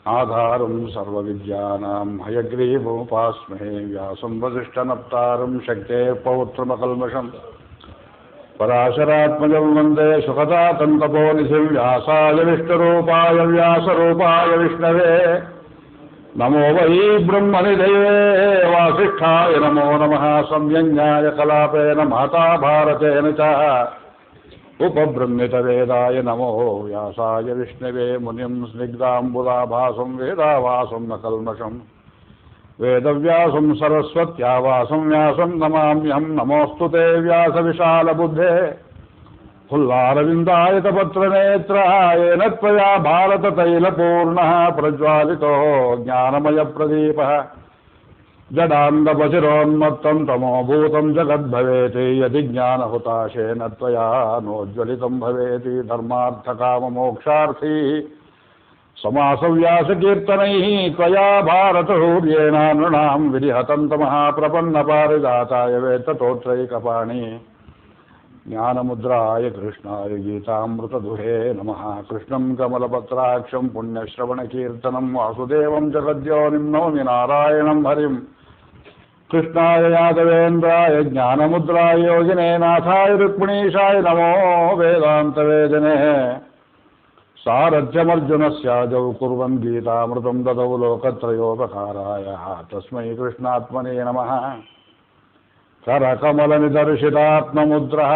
आधारं सर्वविद्यानां हयग्रीवमुपास्महे व्यासं वसिष्ठनप्तारं शक्तेः पौत्रमकल्मषम् पराशरात्मजं वन्दे सुखदातन्तपोनिधिं व्यासाय विष्णुरूपाय व्यासरूपाय विष्णवे नमो वै ब्रह्मनिधये वासिष्ठाय नमो नमः संयज्ञाय कलापेन महता भारतेन च उपबृंहितवेदाय नमो व्यासाय विष्णवे मुनिं स्निग्धाम्बुलाभासं वेदावासं नकल्मषम् वेदव्यासं सरस्वत्यावासं व्यासं नमाम्यहं नमोऽस्तु ते व्यासविशालबुद्धे फुल्लारविन्दायतपत्रनेत्राय येन त्वया भारततैलपूर्णः प्रज्वालितो ज्ञानमयप्रदीपः जडान्दपशिरोन्मत्तं तमोभूतं जगद्भवेत् यदि ज्ञानहुताशेन त्वया नोज्ज्वलितं भवेत् धर्मार्थकाममोक्षार्थी समासव्यासकीर्तनैः त्वया भारतसूर्येण नृणां विरिहतं तमः वेत्ततोत्रैकपाणि ज्ञानमुद्राय कृष्णाय गीतामृतदुहे नमः कृष्णं कमलपत्राक्षं पुण्यश्रवणकीर्तनं वासुदेवं जगद्योनिं नौमि नारायणं हरिं कृष्णाय यादवेन्द्राय ज्ञानमुद्राय योगिने नाथाय रुक्मिणीशाय नमो वेदान्तवेदने सारथ्यमर्जुनस्याजौ कुर्वन् गीतामृतं ददौ लोकत्रयोपकाराय तस्मै कृष्णात्मने नमः करकमलनिदर्शितात्ममुद्रः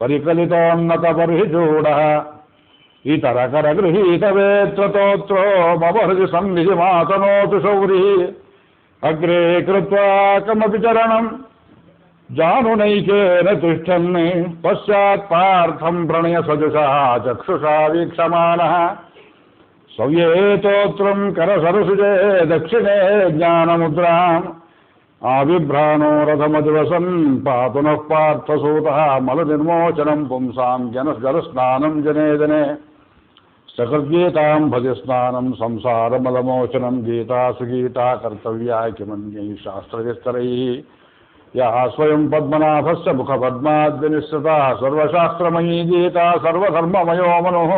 परिकलितोन्नतबर्हिचूडः इतरकरगृहीतवेत्रतोत्रो मम हृदि सन्निधिमातनोतु शौरिः अग्रे कृत्वा कमपि चरणं जानुनैकेन तिष्ठन् पश्चात्पार्थं प्रणयसदृशः चक्षुषा वीक्षमाणः सव्येतोत्रं करसरसुजे दक्षिणे ज्ञानमुद्राम् आविभ्राणो रथमदिवसन् पातु नः पार्थसूतः मलनिर्मोचनं पुंसां जलस्नानं जने जने सकृद्गीतां भजस्नानं संसारमलमोचनं गीता सुगीता कर्तव्या किमन्यैः शास्त्रविस्तरैः यः स्वयं पद्मनाभस्य मुखपद्माद्विनिश्रिता सर्वशास्त्रमयी गीता सर्वधर्ममयो मनुः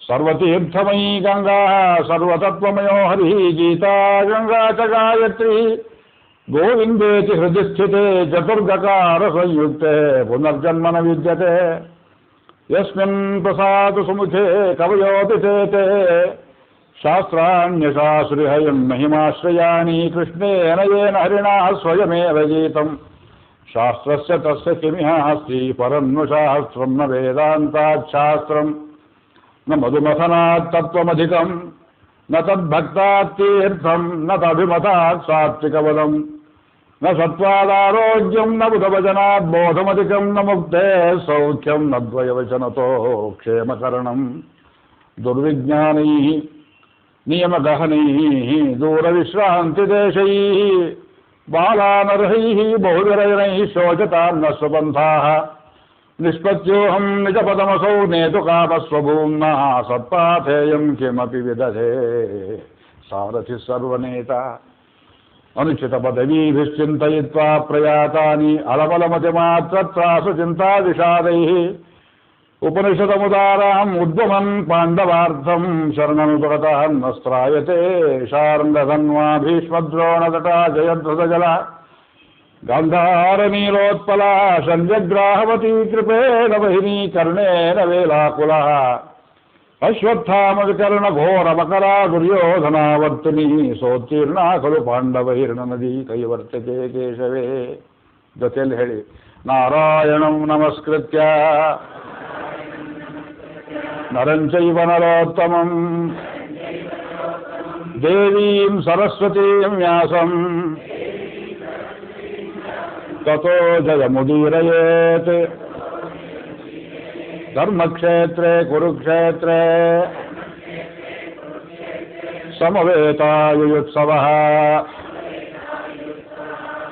सर्वतीर्थमयी गंगा सर्वतत्त्वमयो हरिः गीता गंगा च गायत्री गोविंदेति हृदि स्थिते चतुर्गकार संयुक्ते पुनर्जन्म न विद्यते यस्मिन् प्रसाद सुमुखे कवयोऽपि ते शास्त्राण्यशाश्रिहयन् महिमाश्रयाणि कृष्णेन येन हरिणा स्वयमेव गीतम् शास्त्रस्य तस्य किमिहास्ति परन्नुशास्त्रं न वेदान्ताच्छास्त्रम् न मधुमथनात् तत्त्वमधिकम् न तद्भक्तात् तीर्थं न तभिमतात् सात्विकपदम् न सत्त्वादारोग्यं न बुधवचनात् बोधमधिकं न मुक्ते सौख्यं न द्वयवचनतो क्षेमकरणं दुर्विज्ञानैः नियमगहनैः दूरविश्रान्तिदेशैः बालानर्हैः बहुविरजनैः शोचतां न स्वपन्थाः निष्पत्योऽहं निजपदमसौ नेतु कामस्वभूम्नः सत्पाथेयं किमपि विदधे सारथिः सर्वनेता अनुचितपदवीभिश्चिन्तयित्वा प्रयातानि अलमलमतिमात्रत्रासु चिन्ताविषादैः उपनिषदमुदाराम् उद्गमन् पाण्डवार्थं शरणनुदगतः नस्त्रायते शार्ङ्गधन्वा भीष्मद्रोणतटा जयद्रथजला गान्धारनीलोत्पला संजग्राहवती कृपेण वहिनी कर्णेन वेलाकुलः अश्वत्थामविकर्णघोरमकरा दुर्योधनावर्तिनी सोत्तीर्णा खलु पाण्डवैर्नदी कैवर्तके केशवे जೊತೆಯಲ್ಲಿ ಹೇಳಿ नारायणं नमस्कृत्य नरं चैव नरोत्तमं देवीं सरस्वतीं व्यासं ततो जयमुदीरयेत् धर्मक्षेत्रे कुरुक्षेत्रे समवेतायुयुत्सवः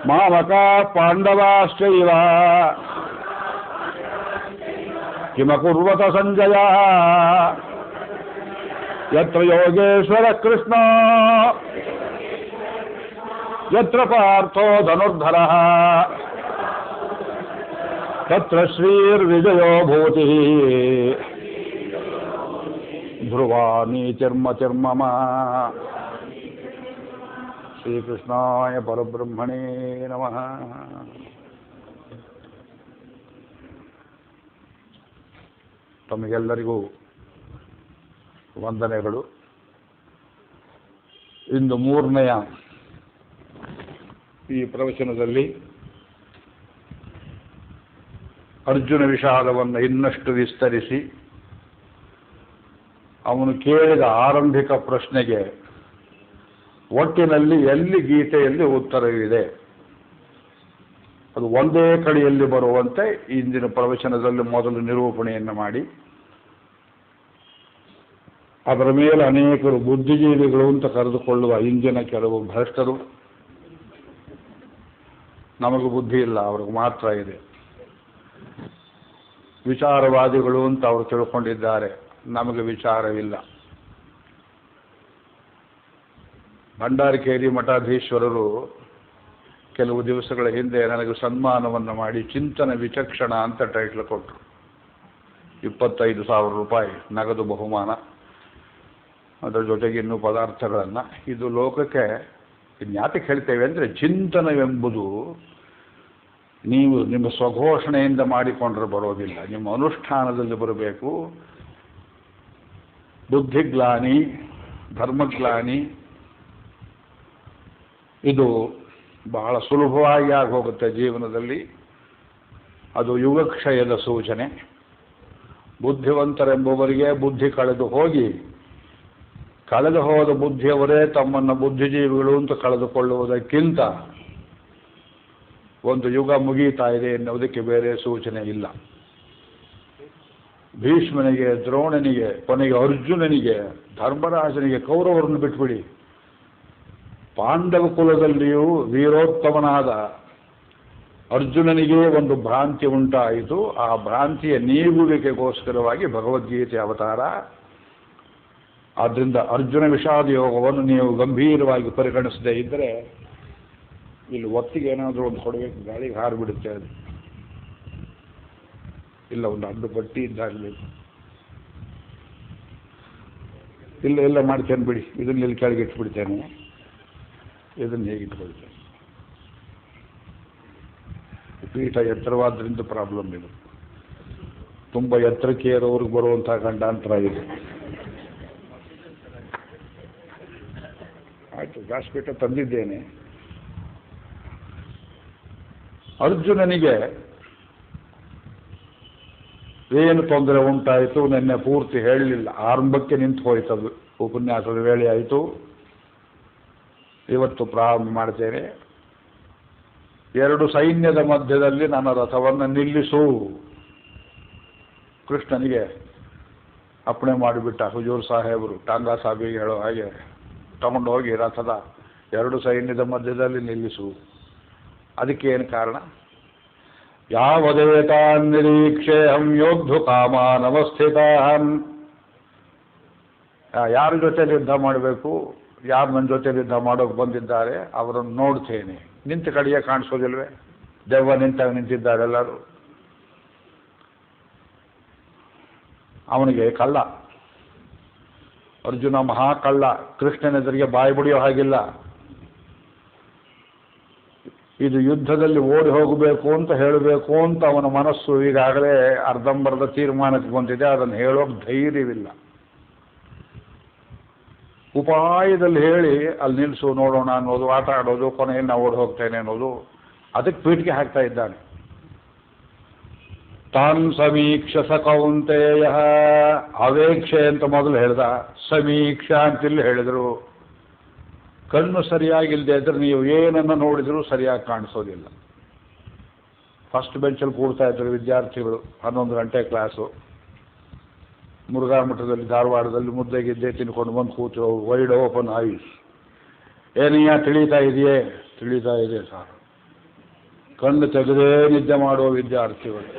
मामकाः पाण्डवाश्चैव किमकुर्वत सञ्जयः यत्र योगेश्वरः कृष्णो यत्र पार्थो धनुर्धरः तत्र श्रीर्विजयो भूतिः ಧ್ರುವ ನೀತಿರ್ಮತಿರ್ಮಮ. ಶ್ರೀಕೃಷ್ಣಾಯ ಪರಬ್ರಹ್ಮಣೇ ನಮಃ. ತಮಗೆಲ್ಲರಿಗೂ ವಂದನೆಗಳು. ಇಂದು ಮೂರನೆಯ ಈ ಪ್ರವಚನದಲ್ಲಿ ಅರ್ಜುನ ವಿಷಾದವನ್ನು ಇನ್ನಷ್ಟು ವಿಸ್ತರಿಸಿ ಅವನು ಕೇಳಿದ ಆರಂಭಿಕ ಪ್ರಶ್ನೆಗೆ ಒಟ್ಟಿನಲ್ಲಿ ಎಲ್ಲಿ ಗೀತೆಯಲ್ಲಿ ಉತ್ತರವಿದೆ ಅದು ಒಂದೇ ಕಡೆಯಲ್ಲಿ ಬರುವಂತೆ ಇಂದಿನ ಪ್ರವಚನದಲ್ಲಿ ಮೊದಲು ನಿರೂಪಣೆಯನ್ನು ಮಾಡಿ ಅದರ ಮೇಲೆ ಅನೇಕರು ಬುದ್ಧಿಜೀವಿಗಳು ಅಂತ ಕರೆದುಕೊಳ್ಳುವ ಇಂದಿನ ಕೆಲವು ಭ್ರಷ್ಟರು, ನಮಗೆ ಬುದ್ಧಿ ಇಲ್ಲ, ಅವ್ರಿಗೆ ಮಾತ್ರ ಇದೆ, ವಿಚಾರವಾದಿಗಳು ಅಂತ ಅವರು ತಿಳ್ಕೊಂಡಿದ್ದಾರೆ, ನಮಗೆ ವಿಚಾರವಿಲ್ಲ. ಭಂಡಾರಕೇರಿ ಮಠಾಧೀಶ್ವರರು ಕೆಲವು ದಿವಸಗಳ ಹಿಂದೆ ನನಗೆ ಸನ್ಮಾನವನ್ನು ಮಾಡಿ ಚಿಂತನ ವಿಚಕ್ಷಣ ಅಂತ ಟೈಟ್ಲ್ ಕೊಟ್ಟರು. 25,000 ರೂಪಾಯಿ ನಗದು ಬಹುಮಾನ, ಅದರ ಜೊತೆಗೆ ಇನ್ನೂ ಪದಾರ್ಥಗಳನ್ನು. ಇದು ಲೋಕಕ್ಕೆ ಇನ್ಯಾತಕ್ಕೆ ಹೇಳ್ತೇವೆ ಅಂದರೆ, ಚಿಂತನವೆಂಬುದು ನೀವು ನಿಮ್ಮ ಸ್ವಘೋಷಣೆಯಿಂದ ಮಾಡಿಕೊಂಡ್ರೆ ಬರೋದಿಲ್ಲ, ನಿಮ್ಮ ಅನುಷ್ಠಾನದಲ್ಲಿ ಬರಬೇಕು. ಬುದ್ಧಿಗ್ಲಾನಿ, ಧರ್ಮಗ್ಲಾನಿ ಇದು ಬಹಳ ಸುಲಭವಾಗಿ ಆಗೋಗುತ್ತೆ ಜೀವನದಲ್ಲಿ. ಅದು ಯುಗಕ್ಷಯದ ಸೂಚನೆ. ಬುದ್ಧಿವಂತರೆಂಬುವರಿಗೆ ಬುದ್ಧಿ ಕಳೆದು ಹೋಗಿ ಕಳೆದು ಹೋದ ಬುದ್ಧಿಯವರೇ ತಮ್ಮನ್ನು ಬುದ್ಧಿಜೀವಿಗಳು ಅಂತ ಕಳೆದುಕೊಳ್ಳುವುದಕ್ಕಿಂತ ಒಂದು ಯುಗ ಮುಗೀತಾ ಇದೆ ಎನ್ನುವುದಕ್ಕೆ ಬೇರೆ ಸೂಚನೆ ಇಲ್ಲ. ಭೀಷ್ಮನಿಗೆ, ದ್ರೋಣನಿಗೆ, ಕೊನೆಗೆ ಅರ್ಜುನನಿಗೆ, ಧರ್ಮರಾಜನಿಗೆ, ಕೌರವರನ್ನು ಬಿಟ್ಬಿಡಿ, ಪಾಂಡವ ಕುಲದಲ್ಲಿಯೂ ವೀರೋತ್ತಮನಾದ ಅರ್ಜುನನಿಗೆ ಒಂದು ಭ್ರಾಂತಿ ಉಂಟಾಯಿತು. ಆ ಭ್ರಾಂತಿಯ ನೀಗುವಿಕೆಗೋಸ್ಕರವಾಗಿ ಭಗವದ್ಗೀತೆ ಅವತಾರ. ಆದ್ದರಿಂದ ಅರ್ಜುನ ವಿಷಾದ ಯೋಗವನ್ನು ನೀವು ಗಂಭೀರವಾಗಿ ಪರಿಗಣಿಸದೇ ಇದ್ದರೆ ಇಲ್ಲಿ ಒತ್ತಿಗೆ ಏನಾದರೂ ಒಂದು ಹೊಡಬೇಕು, ಗಾಳಿಗೆ ಹಾರಿಬಿಡುತ್ತೆ ಅದು. ಇಲ್ಲ, ಒಂದು ಅಡ್ಡು ಪಟ್ಟಿ ಇದ್ದಾಗಬೇಕು. ಇಲ್ಲ ಮಾಡ್ತೇನೆ ಬಿಡಿ, ಇದನ್ನ ಇಲ್ಲಿ ಕೆಳಗೆ ಇಟ್ಬಿಡ್ತೇನೆ, ಇದನ್ನು ಹೇಗೆ ಇಟ್ಕೊಳ್ತೇನೆ. ಪೀಠ ಎತ್ತರವಾದ್ರಿಂದ ಪ್ರಾಬ್ಲಮ್ ಇದು. ತುಂಬ ಎತ್ತರಕ್ಕೆ ಏರೋವ್ರಿಗೆ ಬರುವಂತಹ ಗಂಡಾಂತರ ಇದೆ. ಆಯಿತು, ಗಾಸ್ಪೀಠ ತಂದಿದ್ದೇನೆ. ಅರ್ಜುನನಿಗೆ ಏನು ತೊಂದರೆ ಉಂಟಾಯಿತು ನಿನ್ನೆ ಪೂರ್ತಿ ಹೇಳಲಿಲ್ಲ, ಆರಂಭಕ್ಕೆ ನಿಂತು ಹೋಯ್ತದು. ಉಪನ್ಯಾಸದ ವೇಳೆ ಆಯಿತು, ಇವತ್ತು ಪ್ರಾರಂಭ ಮಾಡ್ತೇನೆ. 2 ಸೈನ್ಯದ ಮಧ್ಯದಲ್ಲಿ ನನ್ನ ರಥವನ್ನು ನಿಲ್ಲಿಸು. ಕೃಷ್ಣನಿಗೆ ಅಪ್ಪಣೆ ಮಾಡಿಬಿಟ್ಟ ಹುಜೂರ್ ಸಾಹೇಬರು, ಟಾಂಗಾ ಸಾಹೇಬಿಗೆ ಹೇಳೋ ಹಾಗೆ ತಗೊಂಡು ಹೋಗಿ ರಥದ 2 ಸೈನ್ಯದ ಮಧ್ಯದಲ್ಲಿ ನಿಲ್ಲಿಸು. ಅದಕ್ಕೆ ಏನು ಕಾರಣ? ಯಾವದೇತಾನ್ ನಿರೀಕ್ಷೆ ಹಂ ಯೋಗ್ಧು ಕಾಮಾನವಸ್ಥಿತಾನ್. ಯಾರ ಜೊತೆ ಯುದ್ಧ ಮಾಡಬೇಕು, ಯಾರು ನನ್ನ ಜೊತೆ ಯುದ್ಧ ಮಾಡೋಕೆ ಬಂದಿದ್ದಾರೆ ಅವರನ್ನು ನೋಡ್ತೇನೆ. ನಿಂತ ಕಡೆಯೇ ಕಾಣಿಸೋದಿಲ್ವೇ? ದೆವ್ವ ನಿಂತಾಗ ನಿಂತಿದ್ದಾರೆ ಎಲ್ಲರೂ. ಅವನಿಗೆ ಕಳ್ಳ, ಅರ್ಜುನ ಮಹಾಕಳ್ಳ, ಕೃಷ್ಣನೆದುರಿಗೆ ಬಾಯಿ ಬಿಡಿಯೋ ಹಾಗಿಲ್ಲ. ಇದು ಯುದ್ಧದಲ್ಲಿ ಓಡಿ ಹೋಗಬೇಕು ಅಂತ ಹೇಳಬೇಕು ಅಂತ ಅವನ ಮನಸ್ಸು ಈಗಾಗಲೇ ಅರ್ಧಂಬರ್ಧ ತೀರ್ಮಾನಕ್ಕೆ ಬಂದಿದೆ. ಅದನ್ನು ಹೇಳೋಕೆ ಧೈರ್ಯವಿಲ್ಲ. ಉಪಾಯದಲ್ಲಿ ಹೇಳಿ ಅಲ್ಲಿ ನಿಲ್ಲಿಸು ನೋಡೋಣ ಅನ್ನೋದು, ಆಟ ಆಡೋದು, ಕೊನೆಯಲ್ಲಿ ನಾವು ಓಡಿ ಹೋಗ್ತೇನೆ ಅನ್ನೋದು, ಅದಕ್ಕೆ ಪೀಠಿಗೆ ಹಾಕ್ತಾ ಇದ್ದಾನೆ. ತಾನ್ ಸಮೀಕ್ಷ ಸ ಕೌಂತೆಯ. ಅವೇಕ್ಷೆ ಅಂತ ಮೊದಲು ಹೇಳ್ದ, ಸಮೀಕ್ಷ ಅಂತಿಲ್ಲಿ ಹೇಳಿದರು. ಕಣ್ಣು ಸರಿಯಾಗಿಲ್ಲದೆ ಇದ್ರೆ ನೀವು ಏನನ್ನು ನೋಡಿದರೂ ಸರಿಯಾಗಿ ಕಾಣಿಸೋದಿಲ್ಲ. ಫಸ್ಟ್ ಬೆಂಚಲ್ಲಿ ಕೂಡ್ತಾ ಇದ್ರು ವಿದ್ಯಾರ್ಥಿಗಳು, 11 ಗಂಟೆ ಕ್ಲಾಸು. ಮುರುಘಾ ಮಠದಲ್ಲಿ ಧಾರವಾಡದಲ್ಲಿ ಮುದ್ದೆಗಿದ್ದೆ ತಿನ್ಕೊಂಡು ಬಂದು ಕೂತು, ವೈಡ್ ಓಪನ್ ಐಸ್. ಏನಯ್ಯ ತಿಳಿತಾ ಇದೆಯೇ? ತಿಳಿತಾ ಇದೆ ಸರ್. ಕಣ್ಣು ತೆಗೆದೇ ನಿದ್ದೆ ಮಾಡುವ ವಿದ್ಯಾರ್ಥಿಗಳು.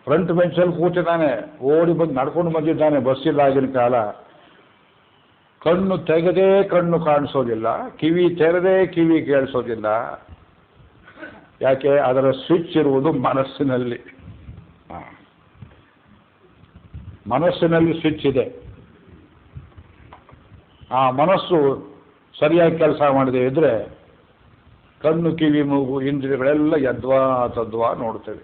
ಫ್ರಂಟ್ ಬೆಂಚಲ್ಲಿ ಕೂತಿದ್ದಾನೆ, ಓಡಿ ಬಂದು ನಡ್ಕೊಂಡು ಬಂದಿದ್ದಾನೆ, ಬಸ್ಸಿಲ್ಲ ಆಗಿನ ಕಾಲ. ಕಣ್ಣು ತೆಗೆದೇ ಕಣ್ಣು ಕಾಣಿಸೋದಿಲ್ಲ, ಕಿವಿ ತೆರೆದೇ ಕಿವಿ ಕೇಳಿಸೋದಿಲ್ಲ. ಯಾಕೆ? ಅದರ ಸ್ವಿಚ್ ಇರುವುದು ಮನಸ್ಸಿನಲ್ಲಿ. ಮನಸ್ಸಿನಲ್ಲಿ ಸ್ವಿಚ್ ಇದೆ. ಆ ಮನಸ್ಸು ಸರಿಯಾಗಿ ಕೆಲಸ ಮಾಡದೇ ಇದ್ರೆ ಕಣ್ಣು, ಕಿವಿ, ಮೂಗು, ಇಂದ್ರಿಯಗಳೆಲ್ಲ ಯದ್ವಾ ತದ್ವಾ ನೋಡ್ತೇವೆ.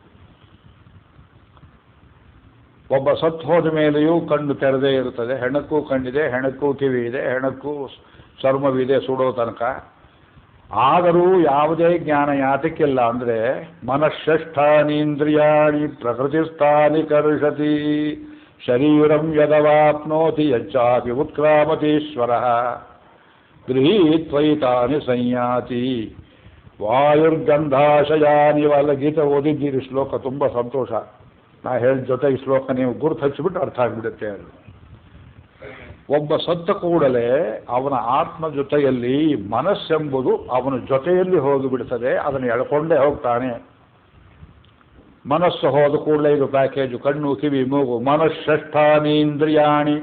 ಒಬ್ಬ ಸತ್ತು ಹೋದ ಮೇಲೆಯೂ ಕಣ್ಣು ತೆರೆದೇ ಇರುತ್ತದೆ. ಹೆಣಕ್ಕೂ ಕಣ್ಣಿದೆ, ಹೆಣಕ್ಕೂ ಕಿವಿ ಇದೆ, ಹೆಣಕ್ಕೂ ಚರ್ಮವಿದೆ ಸುಡೋ ತನಕ. ಆದರೂ ಯಾವುದೇ ಜ್ಞಾನ ಯಾತಕ್ಕಿಲ್ಲ ಅಂದರೆ ಮನಃಷ್ಠಾನೀಂದ್ರಿಯಾಣಿ ಪ್ರಕೃತಿಸ್ಥಾನಿ ಕರ್ಷತಿ ಶರೀರಂ ಯದವಾಪ್ನೋತಿ ಯಚ್ಚಾಪಿ ಉತ್ಕ್ರಾಮತೀಶ್ವರ ಗೃಹೀತ್ವೈತಾನಿ ಸಂಯಾತಿ ವಾಯುರ್ಗಂಧಾಶಯಾನಿವಲ್ಲ. ಗೀತೆ ಓದಿದ್ದೀರಿ ಶ್ಲೋಕ, ತುಂಬ ಸಂತೋಷ. ನಾ ಹೇಳಿದ ಜೊತೆಗೆ ಶ್ಲೋಕ ನೀವು ಗುರುತು ಹಚ್ಚಿಬಿಟ್ಟು ಅರ್ಥ ಆಗಿಬಿಡುತ್ತೆ. ಅದು ಒಬ್ಬ ಸತ್ತ ಕೂಡಲೇ ಅವನ ಆತ್ಮ ಜೊತೆಯಲ್ಲಿ ಮನಸ್ಸೆಂಬುದು ಅವನ ಜೊತೆಯಲ್ಲಿ ಹೋಗಿಬಿಡ್ತದೆ. ಅದನ್ನು ಎಳ್ಕೊಂಡೇ ಹೋಗ್ತಾನೆ. ಮನಸ್ಸು ಹೋದ ಕೂಡಲೇ ಇದು ಪ್ಯಾಕೇಜು. ಕಣ್ಣು, ಕಿವಿ, ಮೂಗು, ಮನಃಷ್ಠಾನಿ ಇಂದ್ರಿಯಾಣಿ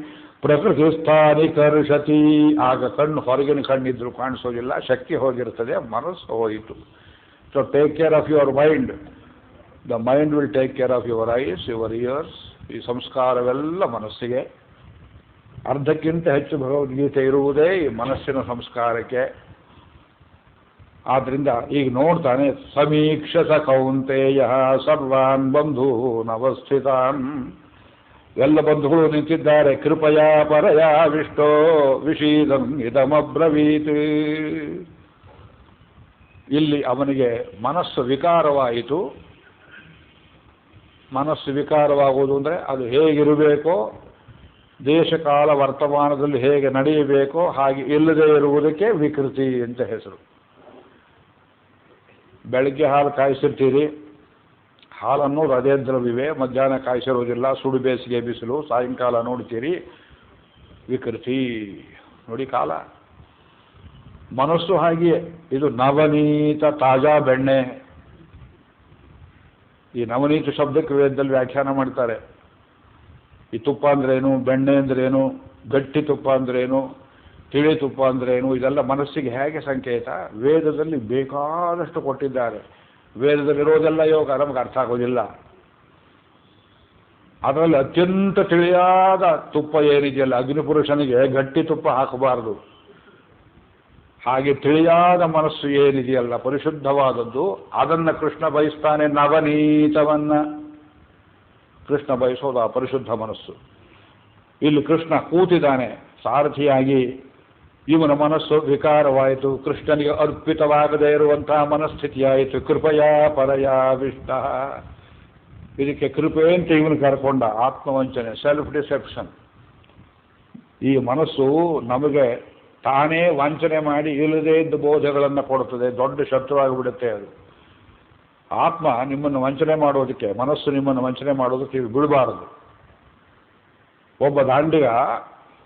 ಪ್ರಕೃತಿಸ್ಥಾನಿ ಕರ್ಷತಿ. ಆಗ ಕಣ್ಣು ಹೊರಗಿನ ಕಣ್ಣಿದ್ರು ಕಾಣಿಸೋದಿಲ್ಲ, ಶಕ್ತಿ ಹೋಗಿರ್ತದೆ, ಮನಸ್ಸು ಹೋಯಿತು. So take care of your mind. The mind will take care of your eyes, your years. ಈ ಸಂಸ್ಕಾರವೆಲ್ಲ ಮನಸ್ಸಿಗೆ. ಅರ್ಧಕ್ಕಿಂತ ಹೆಚ್ಚು ಭಗವದ್ಗೀತೆ ಇರುವುದೇ ಈ ಮನಸ್ಸಿನ ಸಂಸ್ಕಾರಕ್ಕೆ. ಆದ್ರಿಂದ ಈಗ ನೋಡ್ತಾನೆ, ಸಮೀಕ್ಷಸ ಕೌಂತೆಯ ಸರ್ವಾನ್ ಬಂಧೂನ್ ಅವಸ್ಥಿತಾನ್. ಎಲ್ಲ ಬಂಧುಗಳು ನಿಂತಿದ್ದಾರೆ. ಕೃಪಯಾ ಪರಯಾ ವಿಷ್ಟೋ ವಿಷೀದಂ ಇದಮಬ್ರವೀತ್. ಇಲ್ಲಿ ಅವನಿಗೆ ಮನಸ್ಸು ವಿಕಾರವಾಯಿತು. ಮನಸ್ಸು ವಿಕಾರವಾಗುವುದು ಅಂದರೆ ಅದು ಹೇಗಿರಬೇಕೋ, ದೇಶಕಾಲ ವರ್ತಮಾನದಲ್ಲಿ ಹೇಗೆ ನಡೆಯಬೇಕೋ ಹಾಗೆ ಇಲ್ಲದೆ ಇರುವುದಕ್ಕೆ ವಿಕೃತಿ ಅಂತ ಹೆಸರು. ಬೆಳಗ್ಗೆ ಹಾಲು ಕಾಯಿಸಿರ್ತೀರಿ, ಹಾಲನ್ನೋದು ಅದೇ ದ್ರವ್ಯವೇ. ಮಧ್ಯಾಹ್ನ ಕಾಯಿಸಿರೋದಿಲ್ಲ, ಸುಡು ಬೇಸಿಗೆ ಬಿಸಿಲು. ಸಾಯಂಕಾಲ ನೋಡ್ತೀರಿ, ವಿಕೃತಿ. ನೋಡಿ ಕಾಲ. ಮನಸ್ಸು ಹಾಗೆಯೇ. ಇದು ನವನೀತ ತಾಜಾ ಬೆಣ್ಣೆ. ಈ ನವನೀತ ಶಬ್ದಕ್ಕೆ ವೇದದಲ್ಲಿ ವ್ಯಾಖ್ಯಾನ ಮಾಡ್ತಾರೆ. ಈ ತುಪ್ಪ ಅಂದ್ರೇನು, ಬೆಣ್ಣೆ ಅಂದ್ರೇನು, ಗಟ್ಟಿ ತುಪ್ಪ ಅಂದ್ರೇನು, ತಿಳಿ ತುಪ್ಪ ಅಂದ್ರೇನು, ಇದೆಲ್ಲ ಮನಸ್ಸಿಗೆ ಹೇಗೆ ಸಂಕೇತ. ವೇದದಲ್ಲಿ ಬೇಕಾದಷ್ಟು ಕೊಟ್ಟಿದ್ದಾರೆ. ವೇದದಲ್ಲಿರೋದೆಲ್ಲ ಯೋಗ ನಮಗೆ ಅರ್ಥ ಆಗೋದಿಲ್ಲ. ಅದರಲ್ಲಿ ಅತ್ಯಂತ ತಿಳಿಯಾದ ತುಪ್ಪ ಏನಿದೆಯಲ್ಲ, ಅಗ್ನಿಪುರುಷನಿಗೆ ಗಟ್ಟಿ ತುಪ್ಪ ಹಾಕಬಾರದು. ಹಾಗೆ ತಿಳಿಯಾದ ಮನಸ್ಸು ಏನಿದೆಯಲ್ಲ, ಪರಿಶುದ್ಧವಾದದ್ದು, ಅದನ್ನು ಕೃಷ್ಣ ಬಯಸ್ತಾನೆ. ನವನೀತವನ್ನ ಕೃಷ್ಣ ಬಯಸೋದು ಆ ಪರಿಶುದ್ಧ ಮನಸ್ಸು. ಇಲ್ಲಿ ಕೃಷ್ಣ ಕೂತಿದ್ದಾನೆ ಸಾರಥಿಯಾಗಿ. ಇವನ ಮನಸ್ಸು ವಿಕಾರವಾಯಿತು. ಕೃಷ್ಣನಿಗೆ ಅರ್ಪಿತವಾಗದೇ ಇರುವಂತಹ ಮನಸ್ಥಿತಿಯಾಯಿತು. ಕೃಪಯಾ ಪರಯಾ ವಿಷ್ಟ. ಇದಕ್ಕೆ ಕೃಪೆ ಅಂತ ಇವನು ಕರ್ಕೊಂಡ. ಆತ್ಮವಂಚನೆ, ಸೆಲ್ಫ್ ಡಿಸೆಪ್ಷನ್. ಈ ಮನಸ್ಸು ನಮಗೆ ತಾನೇ ವಂಚನೆ ಮಾಡಿ ಇಲ್ಲದೇ ಇದ್ದ ಬೋಧೆಗಳನ್ನು ಕೊಡುತ್ತದೆ. ದೊಡ್ಡ ಶತ್ರುವಾಗಿಬಿಡುತ್ತೆ ಅದು. ಆತ್ಮ ನಿಮ್ಮನ್ನು ವಂಚನೆ ಮಾಡೋದಕ್ಕೆ, ಮನಸ್ಸು ನಿಮ್ಮನ್ನು ವಂಚನೆ ಮಾಡೋದಕ್ಕೆ ಇದು ಬಿಡಬಾರದು. ಒಬ್ಬ ದಾಂಡಿಗ,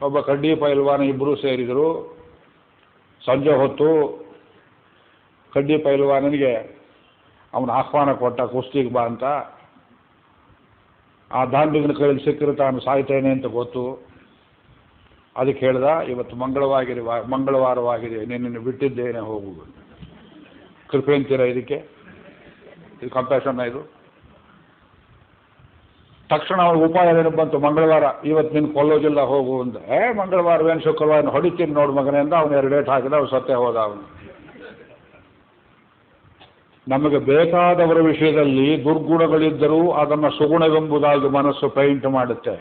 ಒಬ್ಬ ಕಡ್ಡಿ ಪೈಲ್ವಾನ ಇಬ್ಬರೂ ಸೇರಿದರು. ಸಂಜೆ ಹೊತ್ತು ಕಡ್ಡಿ ಪೈಲ್ವಾನನಿಗೆ ಅವನ ಆಹ್ವಾನ ಕೊಟ್ಟ, ಕುಸ್ತಿಗೆ ಬಾ ಅಂತ. ಆ ದಾಂಡಿಗನ ಕೈಯಲ್ಲಿ ಸಿಕ್ಕರೆ ತಾನು ಸಾಯ್ತೇನೆ ಅಂತ ಗೊತ್ತು. ಅದಕ್ಕೆ ಹೇಳ್ದ, ಇವತ್ತು ಮಂಗಳವಾರವಾಗಿದೆ, ನಿನ್ನನ್ನು ಬಿಟ್ಟಿದ್ದೇನೆ, ಹೋಗು. ಕೃಪೆ ಅಂತೀರ ಇದಕ್ಕೆ? ಇದು ಕಂಪ್ಯಾಷನ್. ಇದು ತಕ್ಷಣ ಅವ್ರಿಗೆ ಉಪಾಯ ಏನು ಬಂತು? ಮಂಗಳವಾರ, ಇವತ್ತು ನಿನ್ನ ಕೊಲ್ಲೋದಿಲ್ಲ, ಹೋಗು ಅಂತ. ಮಂಗಳವಾರವೇನು ಶುಕ್ರವಾರ ಹೊಡಿತೀನಿ ನೋಡು ಮಗನೇ ಅಂತ ಅವನು 2 ಏಟು ಹಾಕಿದ. ಅವ್ನು ಸತ್ತೇ ಹೋದ. ಅವನು ನಮಗೆ ಬೇಕಾದವರ ವಿಷಯದಲ್ಲಿ ದುರ್ಗುಣಗಳಿದ್ದರೂ ಅದನ್ನು ಸುಗುಣವೆಂಬುದಾಗಿ ಮನಸ್ಸು ಪೇಂಟ್ ಮಾಡುತ್ತೆ.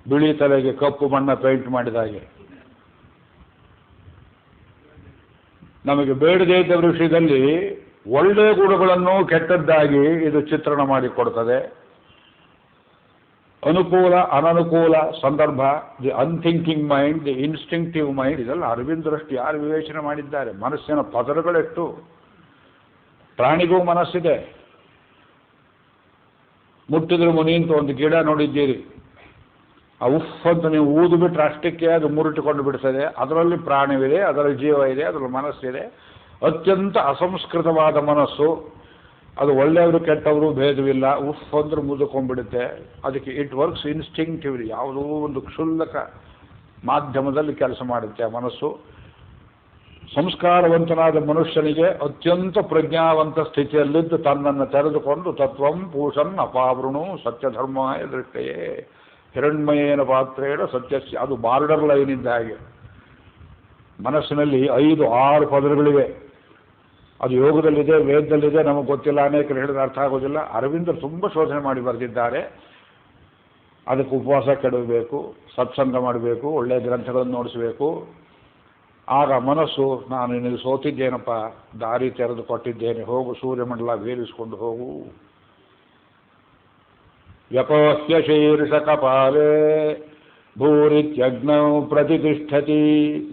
ಬಿಳಿ ತಲೆಗೆ ಕಪ್ಪು ಬಣ್ಣ ಪೇಂಟ್ ಮಾಡಿದಾಗೆ. ನಮಗೆ ಬೇಡದೇ ಇದ್ದವರ ವಿಷಯದಲ್ಲಿ ಒಳ್ಳೆಯ ಗುಣಗಳನ್ನು ಕೆಟ್ಟದ್ದಾಗಿ ಇದು ಚಿತ್ರಣ ಮಾಡಿಕೊಡ್ತದೆ. ಅನುಕೂಲ ಅನನುಕೂಲ ಸಂದರ್ಭ, the unthinking mind, the instinctive mind, ಇದೆಲ್ಲ ಅರವಿಂದರಷ್ಟು ಯಾರು ವಿವೇಚನೆ ಮಾಡಿದ್ದಾರೆ. ಮನಸ್ಸಿನ ಪದರಗಳೆಷ್ಟು. ಪ್ರಾಣಿಗೂ ಮನಸ್ಸಿದೆ. ಮುಟ್ಟಿದ್ರೆ ಮುನಿ ಅಂತ ಒಂದು ಗಿಡ ನೋಡಿದ್ದೀರಿ, ಆ ಉಫ್ ಅಂತ ನೀವು ಊದು ಬಿಟ್ಟರೆ ಅಷ್ಟಕ್ಕೆ ಅದು ಮುರುಟಿಕೊಂಡು ಬಿಡ್ತದೆ. ಅದರಲ್ಲಿ ಪ್ರಾಣವಿದೆ, ಅದರಲ್ಲಿ ಜೀವ ಇದೆ, ಅದರಲ್ಲಿ ಮನಸ್ಸಿದೆ. ಅತ್ಯಂತ ಅಸಂಸ್ಕೃತವಾದ ಮನಸ್ಸು. ಅದು ಒಳ್ಳೆಯವರು ಕೆಟ್ಟವರು ಭೇದವಿಲ್ಲ. ಉಫ್ ಅಂದ್ರೆ ಮುದುಕೊಂಡ್ಬಿಡುತ್ತೆ. ಅದಕ್ಕೆ ಇಟ್ ವರ್ಕ್ಸ್ ಇನ್ಸ್ಟಿಂಕ್ಟಿವ್ಲಿ. ಯಾವುದೋ ಒಂದು ಕ್ಷುಲ್ಲಕ ಮಾಧ್ಯಮದಲ್ಲಿ ಕೆಲಸ ಮಾಡುತ್ತೆ ಆ ಮನಸ್ಸು. ಸಂಸ್ಕಾರವಂತನಾದ ಮನುಷ್ಯನಿಗೆ ಅತ್ಯಂತ ಪ್ರಜ್ಞಾವಂತ ಸ್ಥಿತಿಯಲ್ಲಿದ್ದು ತನ್ನನ್ನು ತೆರೆದುಕೊಂಡು ತತ್ವಂ ಪೂಷನ್ ಅಪಾವೃಣು ಸತ್ಯಧರ್ಮಾಯ ದೃಷ್ಟಯೇ ಹಿರಣ್ಮಯೇನ ಪಾತ್ರೇಣ ಸತ್ಯಸ್ಯ, ಅದು ಬಾರ್ಡರ್ ಲೈನ್ ಇದ್ದ ಹಾಗೆ. ಮನಸ್ಸಿನಲ್ಲಿ 5-6 ಪದರಗಳಿವೆ. ಅದು ಯೋಗದಲ್ಲಿದೆ, ವೇದದಲ್ಲಿದೆ, ನಮಗೆ ಗೊತ್ತಿಲ್ಲ, ಅನೇಕರು ಹೇಳಿದ್ರೆ ಅರ್ಥ ಆಗೋದಿಲ್ಲ. ಅರವಿಂದರು ತುಂಬ ಶೋಧನೆ ಮಾಡಿ ಬರೆದಿದ್ದಾರೆ. ಅದಕ್ಕೆ ಉಪವಾಸ ಕೆಡಬೇಕು, ಸತ್ಸಂಗ ಮಾಡಬೇಕು, ಒಳ್ಳೆಯ ಗ್ರಂಥಗಳನ್ನು ನೋಡಿಸಬೇಕು. ಆಗ ಮನಸ್ಸು, ನಾನು ನಿನಗೆ ಸೋತಿದ್ದೇನಪ್ಪ, ದಾರಿ ತೆರೆದು ಕೊಟ್ಟಿದ್ದೇನೆ, ಹೋಗು, ಸೂರ್ಯಮಂಡಲ ಭೇದಿಸಿಕೊಂಡು ಹೋಗು. ವ್ಯಪೋಹ್ಯ ಶೀರ್ಷ ಕಪಾಲೇ ಭೂರಿತ್ಯಗ್ನೌ ಪ್ರತಿಷ್ಠತಿ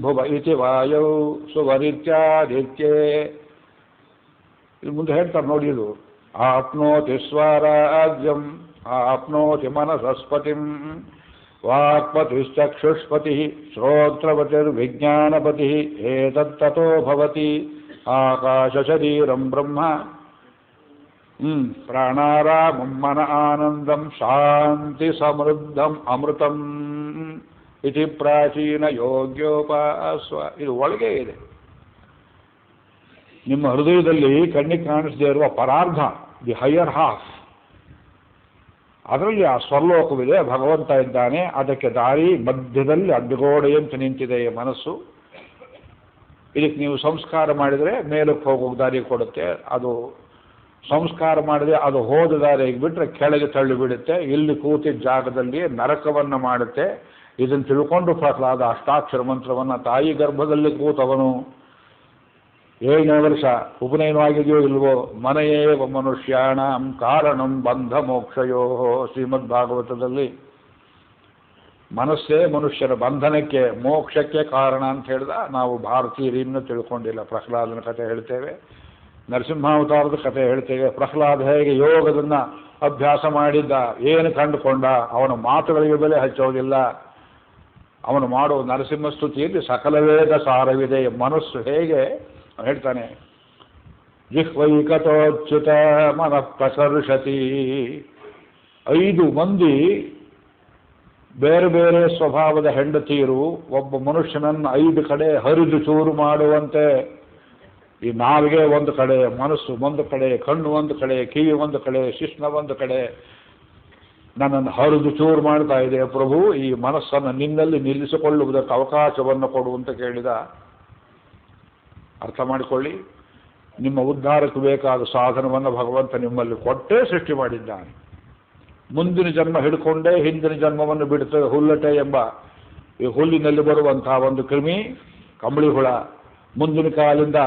ಭುವ ಇತಿ ವಾಯೌ ಸುವರಿತ್ಯಾದಿತ್ಯೇ. ಇದು ಮುಂದೆ ಹೇಳ್ತಾರೆ ನೋಡಿ, ಇದು ಆಪ್ನೋತಿ ಸ್ವರಾಜ್ಯಂ ಆಪ್ನೋತಿ ಮನಸಸ್ಪತಿಂ ವಾಕ್ಪತಿಶ್ಚಕ್ಷುಷ್ಪತಿ ಶ್ರೋತ್ರಪತಿರ್ವಿಜ್ಞಾನಪತಿ ಏತತ್ತತೋ ಭವತಿ ಆಕಾಶಶರೀರಂ ಬ್ರಹ್ಮ ಪ್ರಾಣಾರಾಮಂ ಮನ ಆನಂದಂ ಶಾಂತಿ ಸಮೃದ್ಧಂ ಅಮೃತಂ ಇತಿ ಪ್ರಾಚೀನ ಯೋಗ್ಯೋಪಾಸ್ವ. ಇದು ಒಳಗೆ ಇದೆ. ನಿಮ್ಮ ಹೃದಯದಲ್ಲಿ ಕಣ್ಣಿಗೆ ಕಾಣಿಸದೇ ಇರುವ ಪರಾರ್ಧ, ದಿ ಹೈಯರ್ ಹಾಫ್, ಅದರಲ್ಲಿ ಆ ಸ್ವರ್ಲೋಕವಿದೆ, ಭಗವಂತ ಇದ್ದಾನೆ. ಅದಕ್ಕೆ ದಾರಿ ಮಧ್ಯದಲ್ಲಿ ಅಡ್ಡಗೋಡೆಯಂತೆ ನಿಂತಿದೆ ಈ ಮನಸ್ಸು. ಇದಕ್ಕೆ ನೀವು ಸಂಸ್ಕಾರ ಮಾಡಿದರೆ ಮೇಲಕ್ಕೆ ಹೋಗೋಕೆ ದಾರಿ ಕೊಡುತ್ತೆ. ಅದು ಸಂಸ್ಕಾರ ಮಾಡಿದ್ರೆ ಅದು ಹೋದ ದಾರಿಗೆ ಬಿಟ್ಟರೆ ಕೆಳಗೆ ತಳ್ಳಿಬಿಡುತ್ತೆ. ಇಲ್ಲಿ ಕೂತಿದ್ದ ಜಾಗದಲ್ಲಿ ನರಕವನ್ನು ಮಾಡುತ್ತೆ. ಇದನ್ನು ತಿಳ್ಕೊಂಡು ಪ್ರಹ್ಲಾದ ಅಷ್ಟಾಕ್ಷರ ಮಂತ್ರವನ್ನು ತಾಯಿ ಗರ್ಭದಲ್ಲಿ ಕೂತವನು 7ನೇ ವರ್ಷ ಉಪನಯನವಾಗಿದೆಯೋ ಇಲ್ವೋ, ಮನೆಯೇವ ಮನುಷ್ಯಾಣಂ ಕಾರಣಂ ಬಂಧ ಮೋಕ್ಷಯೋ. ಶ್ರೀಮದ್ ಭಾಗವತದಲ್ಲಿ ಮನಸ್ಸೇ ಮನುಷ್ಯರ ಬಂಧನಕ್ಕೆ ಮೋಕ್ಷಕ್ಕೆ ಕಾರಣ ಅಂತ ಹೇಳಿದ. ನಾವು ಭಾರತೀಯರು ಇನ್ನೂ ತಿಳ್ಕೊಂಡಿಲ್ಲ. ಪ್ರಹ್ಲಾದನ ಕಥೆ ಹೇಳ್ತೇವೆ, ನರಸಿಂಹಾವತಾರದ ಕಥೆ ಹೇಳ್ತೇವೆ. ಪ್ರಹ್ಲಾದ ಹೇಗೆ ಯೋಗದನ್ನು ಅಭ್ಯಾಸ ಮಾಡಿದ್ದ, ಏನು ಕಂಡುಕೊಂಡ, ಅವನ ಮಾತುಗಳಿಗೆ ಬೆಲೆ ಹಚ್ಚೋದಿಲ್ಲ. ಅವನು ಮಾಡೋ ನರಸಿಂಹ ಸ್ತುತಿಯಲ್ಲಿ ಸಕಲ ವೇದ ಸಾರವಿದೆ. ಮನಸ್ಸು ಹೇಗೆ ಹೇಳ್ತಾನೆ, ಜಿಹ್ವೈಕತೋಚ್ಯುತ ಮನಃ ಪ್ರಸರ್ಷತಿ. 5 ಮಂದಿ ಬೇರೆ ಬೇರೆ ಸ್ವಭಾವದ ಹೆಂಡತಿಯರು ಒಬ್ಬ ಮನುಷ್ಯನನ್ನು 5 ಕಡೆ ಹರಿದು ಚೂರು ಮಾಡುವಂತೆ. ಈ ನಾವಿಗೆ ಒಂದು ಕಡೆ, ಮನಸ್ಸು ಒಂದು ಕಡೆ, ಕಣ್ಣು ಒಂದು ಕಡೆ, ಕಿವಿ ಒಂದು ಕಡೆ, ಶಿಶ್ನ ಒಂದು ಕಡೆ ನನ್ನನ್ನು ಹರಿದು ಚೂರು ಮಾಡ್ತಾ ಇದೆ. ಪ್ರಭು, ಈ ಮನಸ್ಸನ್ನು ನಿನ್ನಲ್ಲಿ ನಿಲ್ಲಿಸಿಕೊಳ್ಳುವುದಕ್ಕೆ ಅವಕಾಶವನ್ನು ಕೊಡು ಅಂತ ಕೇಳಿದ. ಅರ್ಥ ಮಾಡಿಕೊಳ್ಳಿ, ನಿಮ್ಮ ಉದ್ಧಾರಕ್ಕೆ ಬೇಕಾದ ಸಾಧನವನ್ನು ಭಗವಂತ ನಿಮ್ಮಲ್ಲಿ ಕೊಟ್ಟೇ ಸೃಷ್ಟಿ ಮಾಡಿದ್ದಾನೆ. ಮುಂದಿನ ಜನ್ಮ ಹಿಡ್ಕೊಂಡೇ ಹಿಂದಿನ ಜನ್ಮವನ್ನು ಬಿಡುತ್ತದೆ. ಹುಲ್ಲಟೆ ಎಂಬ ಈ ಹುಲ್ಲಿನಲ್ಲಿ ಬರುವಂತಹ ಒಂದು ಕ್ರಿಮಿ, ಕಂಬಳಿ ಹುಳ, ಮುಂದಿನ ಕಾಲಿಂದ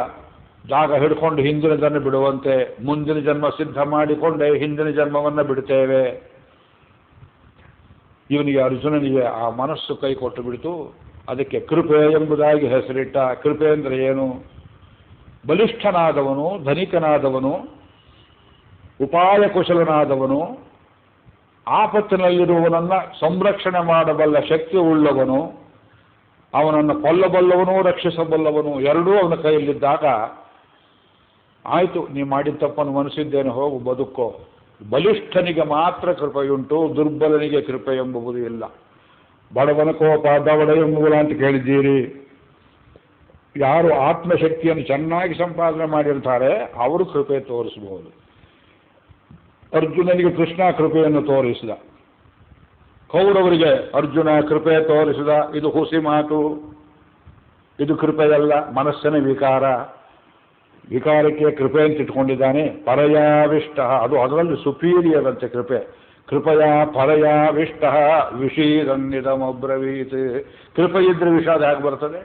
ಜಾಗ ಹಿಡ್ಕೊಂಡು ಹಿಂದಿನ ಜನ್ಮ ಬಿಡುವಂತೆ ಮುಂದಿನ ಜನ್ಮ ಸಿದ್ಧ ಮಾಡಿಕೊಂಡೇ ಹಿಂದಿನ ಜನ್ಮವನ್ನು ಬಿಡ್ತೇವೆ. ಇವನಿಗೆ ಅರ್ಜುನನಿಗೆ ಆ ಮನಸ್ಸು ಕೈ ಕೊಟ್ಟು ಬಿಡ್ತು. ಅದಕ್ಕೆ ಕೃಪೆ ಎಂಬುದಾಗಿ ಹೆಸರಿಟ್ಟ. ಕೃಪೆ ಅಂದರೆ ಏನು? ಬಲಿಷ್ಠನಾದವನು, ಧನಿಕನಾದವನು, ಉಪಾಯ ಕುಶಲನಾದವನು, ಆಪತ್ತಿನಲ್ಲಿರುವವನನ್ನು ಸಂರಕ್ಷಣೆ ಮಾಡಬಲ್ಲ ಶಕ್ತಿ ಉಳ್ಳವನು, ಅವನನ್ನು ಕೊಲ್ಲಬಲ್ಲವನು, ರಕ್ಷಿಸಬಲ್ಲವನು, ಎರಡೂ ಅವನ ಕೈಯಲ್ಲಿದ್ದಾಗ ಆಯಿತು, ನೀ ಮಾಡಿದ ತಪ್ಪನ್ನು ಮನಸ್ಸಿದ್ದೇನೆ, ಹೋಗು ಬದುಕೋ. ಬಲಿಷ್ಠನಿಗೆ ಮಾತ್ರ ಕೃಪೆಯುಂಟು, ದುರ್ಬಲನಿಗೆ ಕೃಪೆ ಎಂಬುದು ಇಲ್ಲ. ಬಡವನ ಕೋಪ ದವಡ ಎಂಬುವುಗಳ ಅಂತ ಕೇಳಿದ್ದೀರಿ. ಯಾರು ಆತ್ಮಶಕ್ತಿಯನ್ನು ಚೆನ್ನಾಗಿ ಸಂಪಾದನೆ ಮಾಡಿರ್ತಾರೆ ಅವರು ಕೃಪೆ ತೋರಿಸಬಹುದು. ಅರ್ಜುನನಿಗೆ ಕೃಷ್ಣ ಕೃಪೆಯನ್ನು ತೋರಿಸಿದ, ಕೌರವರಿಗೆ ಅರ್ಜುನ ಕೃಪೆ ತೋರಿಸಿದ. ಇದು ಹುಸಿ ಮಾತು, ಇದು ಕೃಪೆಯಲ್ಲ, ಮನಸ್ಸಿನ ವಿಕಾರ. ವಿಕಾರಕ್ಕೆ ಕೃಪೆ ಅಂತ ಇಟ್ಕೊಂಡಿದ್ದಾನೆ. ಪರಯಾವಿಷ್ಟ, ಅದು ಅದರಲ್ಲಿ ಸುಪೀರಿಯರ್ ಅಂತೆ ಕೃಪೆ. ಕೃಪಯಾ ಪರಯಾವಿಷ್ಟ ವಿಷೀದನ್ನಿದಮಬ್ರವೀತ್. ಕೃಪೆ ಇದ್ರೆ ವಿಷಾದ ಹೇಗೆ ಬರ್ತದೆ?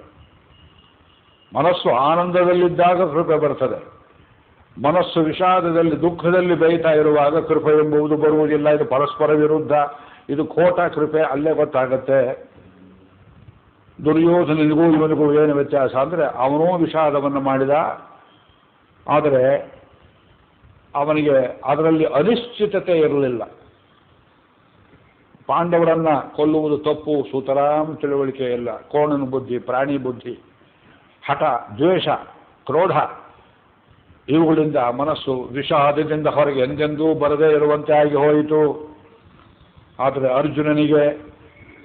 ಮನಸ್ಸು ಆನಂದದಲ್ಲಿದ್ದಾಗ ಕೃಪೆ ಬರ್ತದೆ. ಮನಸ್ಸು ವಿಷಾದದಲ್ಲಿ ದುಃಖದಲ್ಲಿ ಬೇಯ್ತಾ ಇರುವಾಗ ಕೃಪೆ ಎಂಬುದು ಬರುವುದಿಲ್ಲ. ಇದು ಪರಸ್ಪರ ವಿರುದ್ಧ. ಇದು ಖೋಟ ಕೃಪೆ, ಅಲ್ಲೇ ಗೊತ್ತಾಗತ್ತೆ. ದುರ್ಯೋಧನನಿಗೂ ಇವನಿಗೂ ಏನು ವ್ಯತ್ಯಾಸ ಅಂದರೆ, ಅವನೂ ವಿಷಾದವನ್ನು ಮಾಡಿದ, ಆದರೆ ಅವನಿಗೆ ಅದರಲ್ಲಿ ಅನಿಶ್ಚಿತತೆ ಇರಲಿಲ್ಲ. ಪಾಂಡವರನ್ನ ಕೊಲ್ಲುವುದು ತಪ್ಪು, ಸುತರಾಮ್ ತಿಳುವಳಿಕೆ ಇಲ್ಲ. ಕೋಣನ ಬುದ್ಧಿ, ಪ್ರಾಣಿ ಬುದ್ಧಿ, ಹಠ, ದ್ವೇಷ, ಕ್ರೋಧ, ಇವುಗಳಿಂದ ಮನಸ್ಸು ವಿಷಾದದಿಂದ ಹೊರಗೆ ಎಂದೆಂದೂ ಬರದೇ ಇರುವಂತೆ ಆಗಿ ಹೋಯಿತು. ಆದರೆ ಅರ್ಜುನನಿಗೆ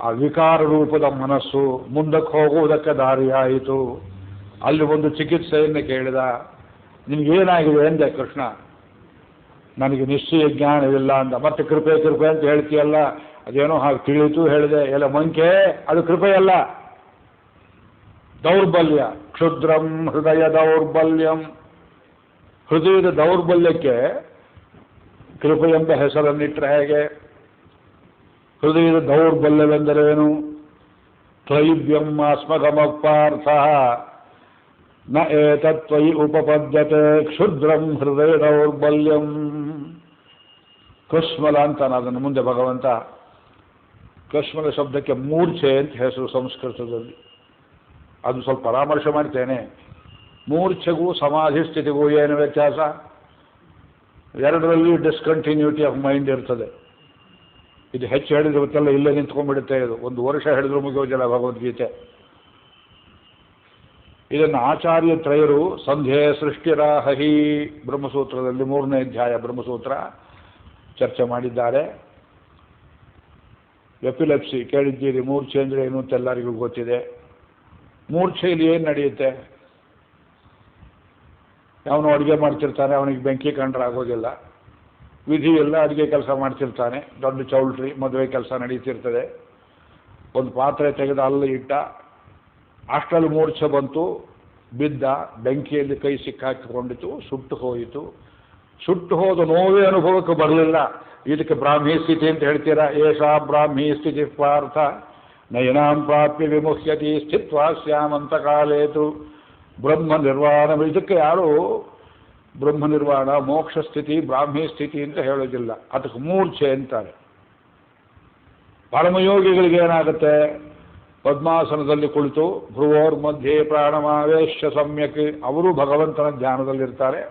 ಆ ವಿಕಾರ ರೂಪದ ಮನಸ್ಸು ಮುಂದಕ್ಕೆ ಹೋಗುವುದಕ್ಕೆ ದಾರಿಯಾಯಿತು. ಅಲ್ಲಿ ಒಂದು ಚಿಕಿತ್ಸೆಯನ್ನು ಕೇಳಿದ. ನಿನಗೇನಾಗಿದೆ ಎಂದೆ ಕೃಷ್ಣ. ನನಗೆ ನಿಶ್ಚಯ ಜ್ಞಾನವಿಲ್ಲ ಅಂದ. ಮತ್ತೆ ಕೃಪೆ ಕೃಪೆ ಅಂತ ಹೇಳ್ತೀಯಲ್ಲ, ಅದೇನೋ ಹಾಗೆ ತಿಳಿಯಿತು ಹೇಳಿದೆ. ಎಲ್ಲ ಮಂಕೆ, ಅದು ಕೃಪೆಯಲ್ಲ, ದೌರ್ಬಲ್ಯ. ಕ್ಷುದ್ರಂ ಹೃದಯ ದೌರ್ಬಲ್ಯಂ. ಹೃದಯದ ದೌರ್ಬಲ್ಯಕ್ಕೆ ಕೃಪೆ ಎಂಬ ಹೆಸರನ್ನಿಟ್ಟರೆ ಹೇಗೆ? ಹೃದಯದ ದೌರ್ಬಲ್ಯವೆಂದರೇನು? ತ್ರೈವ್ಯಂ ಅಸ್ಮಗಮಪಾರ್ಥ ನ ಏತತ್ವಯಿ ಉಪಪದ್ಯತೆ ಕ್ಷುದ್ರಂ ಹೃದಯ ದೌರ್ಬಲ್ಯಂ. ಕಶ್ಮಲ ಅಂತಾನೆ ಅದನ್ನು ಮುಂದೆ ಭಗವಂತ. ಕಶ್ಮಲ ಶಬ್ದಕ್ಕೆ ಮೂರ್ಛೆ ಅಂತ ಹೆಸರು ಸಂಸ್ಕೃತದಲ್ಲಿ. ಅದು ಸ್ವಲ್ಪ ಪರಾಮರ್ಶೆ ಮಾಡ್ತೇನೆ. ಮೂರ್ಛೆಗೂ ಸಮಾಧಿ ಸ್ಥಿತಿಗೂ ಏನು ವ್ಯತ್ಯಾಸ? ಎರಡರಲ್ಲಿ ಡಿಸ್ಕಂಟಿನ್ಯೂಟಿ ಆಫ್ ಮೈಂಡ್ ಇರ್ತದೆ. ಇದು ಹೆಚ್ಚು ಹೇಳಿದ್ರೆ ಗೊತ್ತಲ್ಲ, ಇಲ್ಲೇ ನಿಂತ್ಕೊಂಡ್ಬಿಡುತ್ತೆ. ಇದು 1 ವರ್ಷ ಹೇಳಿದ್ರು ಮುಗಿಯೋದಿಲ್ಲ ಭಗವದ್ಗೀತೆ. ಇದನ್ನು ಆಚಾರ್ಯ ತ್ರಯರು ಸಂಧ್ಯೆ ಸೃಷ್ಟಿರಾಹಿ ಬ್ರಹ್ಮಸೂತ್ರದಲ್ಲಿ 3ನೇ ಅಧ್ಯಾಯ ಬ್ರಹ್ಮಸೂತ್ರ ಚರ್ಚೆ ಮಾಡಿದ್ದಾರೆ. ಎಪಿಲೆಪ್ಸಿ ಕೇಳಿದ್ದೀರಿ, ಮೂರ್ಛೆ ಅಂದರೆ ಏನು ಅಂತ ಎಲ್ಲರಿಗೂ ಗೊತ್ತಿದೆ. ಮೂರ್ಛೆಯಲ್ಲಿ ಏನು ನಡೆಯುತ್ತೆ? ಅವನು ಅಡುಗೆ ಮಾಡ್ತಿರ್ತಾನೆ, ಅವನಿಗೆ ಬೆಂಕಿ ಕಂಡ್ರೆ ಆಗೋದಿಲ್ಲ. ವಿಧಿ ಎಲ್ಲ ಅಡುಗೆ ಕೆಲಸ ಮಾಡ್ತಿರ್ತಾನೆ, ದೊಡ್ಡ ಚೌಲ್ಟ್ರಿ ಮದುವೆ ಕೆಲಸ ನಡೀತಿರ್ತದೆ. ಒಂದು ಪಾತ್ರೆ ತೆಗೆದು ಅಲ್ಲಿ ಇಟ್ಟ, ಅಷ್ಟರಲ್ಲಿ ಮೂರ್ಛೆ ಬಂತು, ಬಿದ್ದ, ಬೆಂಕಿಯಲ್ಲಿ ಕೈ ಸಿಕ್ಕಾಕಿಕೊಂಡಿತು, ಸುಟ್ಟು ಹೋಯಿತು. ಸುಟ್ಟು ಹೋದ ನೋವೇ ಅನುಭವಕ್ಕೆ ಬರಲಿಲ್ಲ. ಇದಕ್ಕೆ ಬ್ರಾಹ್ಮಿ ಸ್ಥಿತಿ ಅಂತ ಹೇಳ್ತೀರಾ? ಏಷಾ ಬ್ರಾಹ್ಮಿ ಸ್ಥಿತಿ ಪಾರ್ಥ ನಯನಾಂ ಪ್ರಾಪ್ಯ ವಿಮುಹ್ಯತಿ ಸ್ಥಿತ್ವಾ ಸ್ಯಾಮಂತ ಕಾಲೇತು ಬ್ರಹ್ಮ ನಿರ್ವಾಣ. ಇದಕ್ಕೆ ಯಾರು ಬ್ರಹ್ಮ ನಿರ್ವಾಣ, ಮೋಕ್ಷ ಸ್ಥಿತಿ, ಬ್ರಾಹ್ಮಿ ಸ್ಥಿತಿ ಅಂತ ಹೇಳೋದಿಲ್ಲ. ಅದಕ್ಕೆ ಮೂರ್ಛೆ ಅಂತಾರೆ. ಪರಮಯೋಗಿಗಳಿಗೆ ಏನಾಗುತ್ತೆ? ಪದ್ಮಾಸನದಲ್ಲಿ ಕುಳಿತು ಭ್ರುವೋರ್ ಮಧ್ಯೆ ಪ್ರಾಣಮಾವೇಶ ಸಮ್ಯಕ್, ಅವರು ಭಗವಂತನ ಧ್ಯಾನದಲ್ಲಿರ್ತಾರೆ.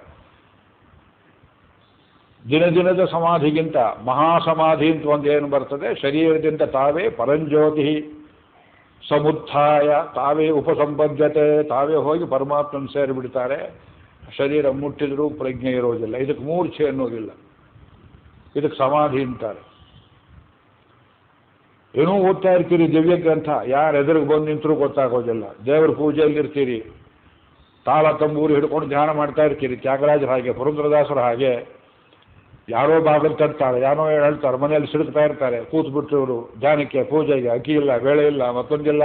ದಿನ ದಿನದ ಸಮಾಧಿಗಿಂತ ಮಹಾಸಮಾಧಿ ಅಂತ ಒಂದೇನು ಬರ್ತದೆ, ಶರೀರದಿಂದ ತಾವೇ ಪರಂಜ್ಯೋತಿ ಸಮುತ್ಥಾಯ, ತಾವೇ ಉಪಸಂಬದ್ಧತೆ, ತಾವೇ ಹೋಗಿ ಪರಮಾತ್ಮನ ಸೇರಿಬಿಡ್ತಾರೆ. ಶರೀರ ಮುಟ್ಟಿದರೂ ಪ್ರಜ್ಞೆ ಇರೋದಿಲ್ಲ. ಇದಕ್ಕೆ ಮೂರ್ಛೆ ಅನ್ನೋದಿಲ್ಲ, ಇದಕ್ಕೆ ಸಮಾಧಿ ಅಂತಾರೆ. ಏನೋ ಓದ್ತಾ ಇರ್ತೀರಿ ದಿವ್ಯ ಗ್ರಂಥ, ಯಾರು ಎದುರಿಗೆ ಬಂದು ನಿಂತರೂ ಗೊತ್ತಾಗೋದಿಲ್ಲ. ದೇವರ ಪೂಜೆಯಲ್ಲಿ ಇರ್ತೀರಿ, ತಾಳ ತಂಬೂರಿ ಹಿಡ್ಕೊಂಡು ಧ್ಯಾನ ಮಾಡ್ತಾ ಇರ್ತೀರಿ. ತ್ಯಾಗರಾಜರ ಹಾಗೆ, ಪುರಂದರದಾಸರ ಹಾಗೆ ಯಾರೋ ಬಾಗಿಲು ತರ್ತಾರೆ, ಯಾರೋ ಹೇಳ್ತಾರೆ, ಮನೆಯಲ್ಲಿ ಸಿಡುಕ್ತಾ ಇರ್ತಾರೆ. ಕೂತ್ಬಿಟ್ಟು ಇವರು ಧ್ಯಾನಕ್ಕೆ, ಪೂಜೆಗೆ ಅಕ್ಕಿ ಇಲ್ಲ, ಬೇಳೆ ಇಲ್ಲ, ಮತ್ತೊಂದಿಲ್ಲ.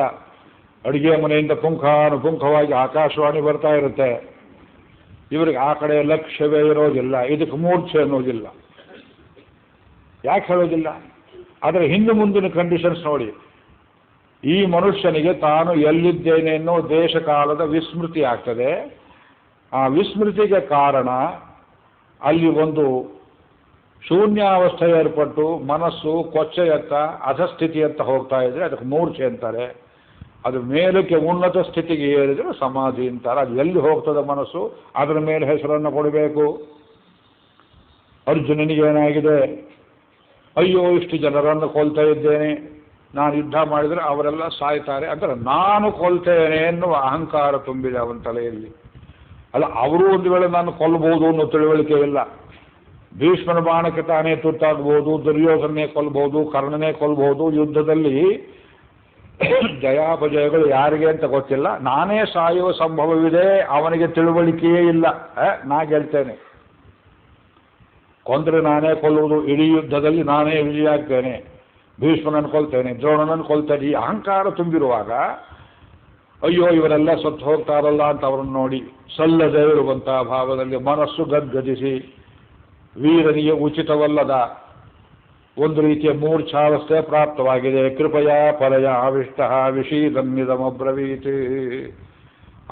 ಅಡುಗೆ ಮನೆಯಿಂದ ಪುಂಖವಾಗಿ ಆಕಾಶವಾಣಿ ಬರ್ತಾ ಇರುತ್ತೆ. ಇವರಿಗೆ ಆ ಕಡೆ ಲಕ್ಷ್ಯವೇ ಇರೋದಿಲ್ಲ. ಇದಕ್ಕೆ ಮೂರ್ಛೆ ಅನ್ನೋದಿಲ್ಲ. ಯಾಕೆ ಹೇಳೋದಿಲ್ಲ? ಆದರೆ ಹಿಂದೆ ಮುಂದಿನ ಕಂಡೀಷನ್ಸ್ ನೋಡಿ. ಈ ಮನುಷ್ಯನಿಗೆ ತಾನು ಎಲ್ಲಿದ್ದೇನೆ ಅನ್ನೋ ದೇಶ ಕಾಲದ ವಿಸ್ಮೃತಿ ಆಗ್ತದೆ. ಆ ವಿಸ್ಮೃತಿಗೆ ಕಾರಣ ಅಲ್ಲಿ ಒಂದು ಶೂನ್ಯಾವಸ್ಥೆ ಏರ್ಪಟ್ಟು ಮನಸ್ಸು ಕೊಚ್ಚೆಯತ್ತ ಅಧಸ್ಥಿತಿಯತ್ತ ಹೋಗ್ತಾ ಇದ್ರೆ ಅದಕ್ಕೆ ಮೂರ್ಛೆ ಅಂತಾರೆ. ಅದು ಮೇಲಕ್ಕೆ ಉನ್ನತ ಸ್ಥಿತಿಗೆ ಏರಿದ್ರೆ ಸಮಾಧಿ ಅಂತಾರೆ. ಅದು ಎಲ್ಲಿ ಹೋಗ್ತದೆ ಮನಸ್ಸು, ಅದರ ಮೇಲೆ ಹೆಸರನ್ನು ಕೊಡಬೇಕು. ಅರ್ಜುನನಿಗೇನಾಗಿದೆ? ಅಯ್ಯೋ, ಇಷ್ಟು ಜನರನ್ನು ಕೊಲ್ತಾ ಇದ್ದೇನೆ, ನಾನು ಯುದ್ಧ ಮಾಡಿದರೆ ಅವರೆಲ್ಲ ಸಾಯ್ತಾರೆ ಅಂದರೆ ನಾನು ಕೊಲ್ತೇನೆ ಎನ್ನುವ ಅಹಂಕಾರ ತುಂಬಿದೆ ಅವನ ತಲೆಯಲ್ಲಿ. ಅಲ್ಲ, ಅವರು ಒಂದು ವೇಳೆ ನಾನು ಕೊಲ್ಲಬಹುದು ಅನ್ನೋ ತಿಳುವಳಿಕೆ ಇಲ್ಲ. ಭೀಷ್ಮನ ಬಾಣಕ್ಕೆ ತಾನೇ ತುತ್ತಾಗಬಹುದು, ದುರ್ಯೋಧನೇ ಕೊಲ್ಲಬಹುದು, ಕರ್ಣನೇ ಕೊಲ್ಲಬಹುದು. ಯುದ್ಧದಲ್ಲಿ ಜಯಾಪಜಯಗಳು ಯಾರಿಗೆ ಅಂತ ಗೊತ್ತಿಲ್ಲ. ನಾನೇ ಸಾಯುವ ಸಂಭವವಿದೆ, ಅವನಿಗೆ ತಿಳುವಳಿಕೆಯೇ ಇಲ್ಲ. ನಾ ಗೆಲ್ತೇನೆ, ಕೊಂದರೆ ನಾನೇ ಕೊಲ್ಲುವುದು, ಇಡೀ ಯುದ್ಧದಲ್ಲಿ ನಾನೇ ವಿಜಯ ಆಗ್ತೇನೆ, ಭೀಷ್ಮನನ್ನು ಕೊಲ್ತೇನೆ, ದ್ರೋಣನನ್ನು ಕೊಲ್ತೇನೆ. ಈ ಅಹಂಕಾರ ತುಂಬಿರುವಾಗ ಅಯ್ಯೋ ಇವರೆಲ್ಲ ಸತ್ತು ಹೋಗ್ತಾರಲ್ಲ ಅಂತ ಅವರನ್ನು ನೋಡಿ ಸಲ್ಲದೇ ಇರುವಂತಹ ಭಾವದಲ್ಲಿ ಮನಸ್ಸು ಗದ್ಗದಿಸಿ ವೀರನಿಗೆ ಉಚಿತವಲ್ಲದ ಒಂದು ರೀತಿಯ ಮೂರ್ಛಾವಸ್ಥೆ ಪ್ರಾಪ್ತವಾಗಿದೆ. ಕೃಪಯ ಪರಯ ಆವಿಷ್ಟ ವಿಷೀದಮ್ಮಿದಮಬ್ರವೀತ್.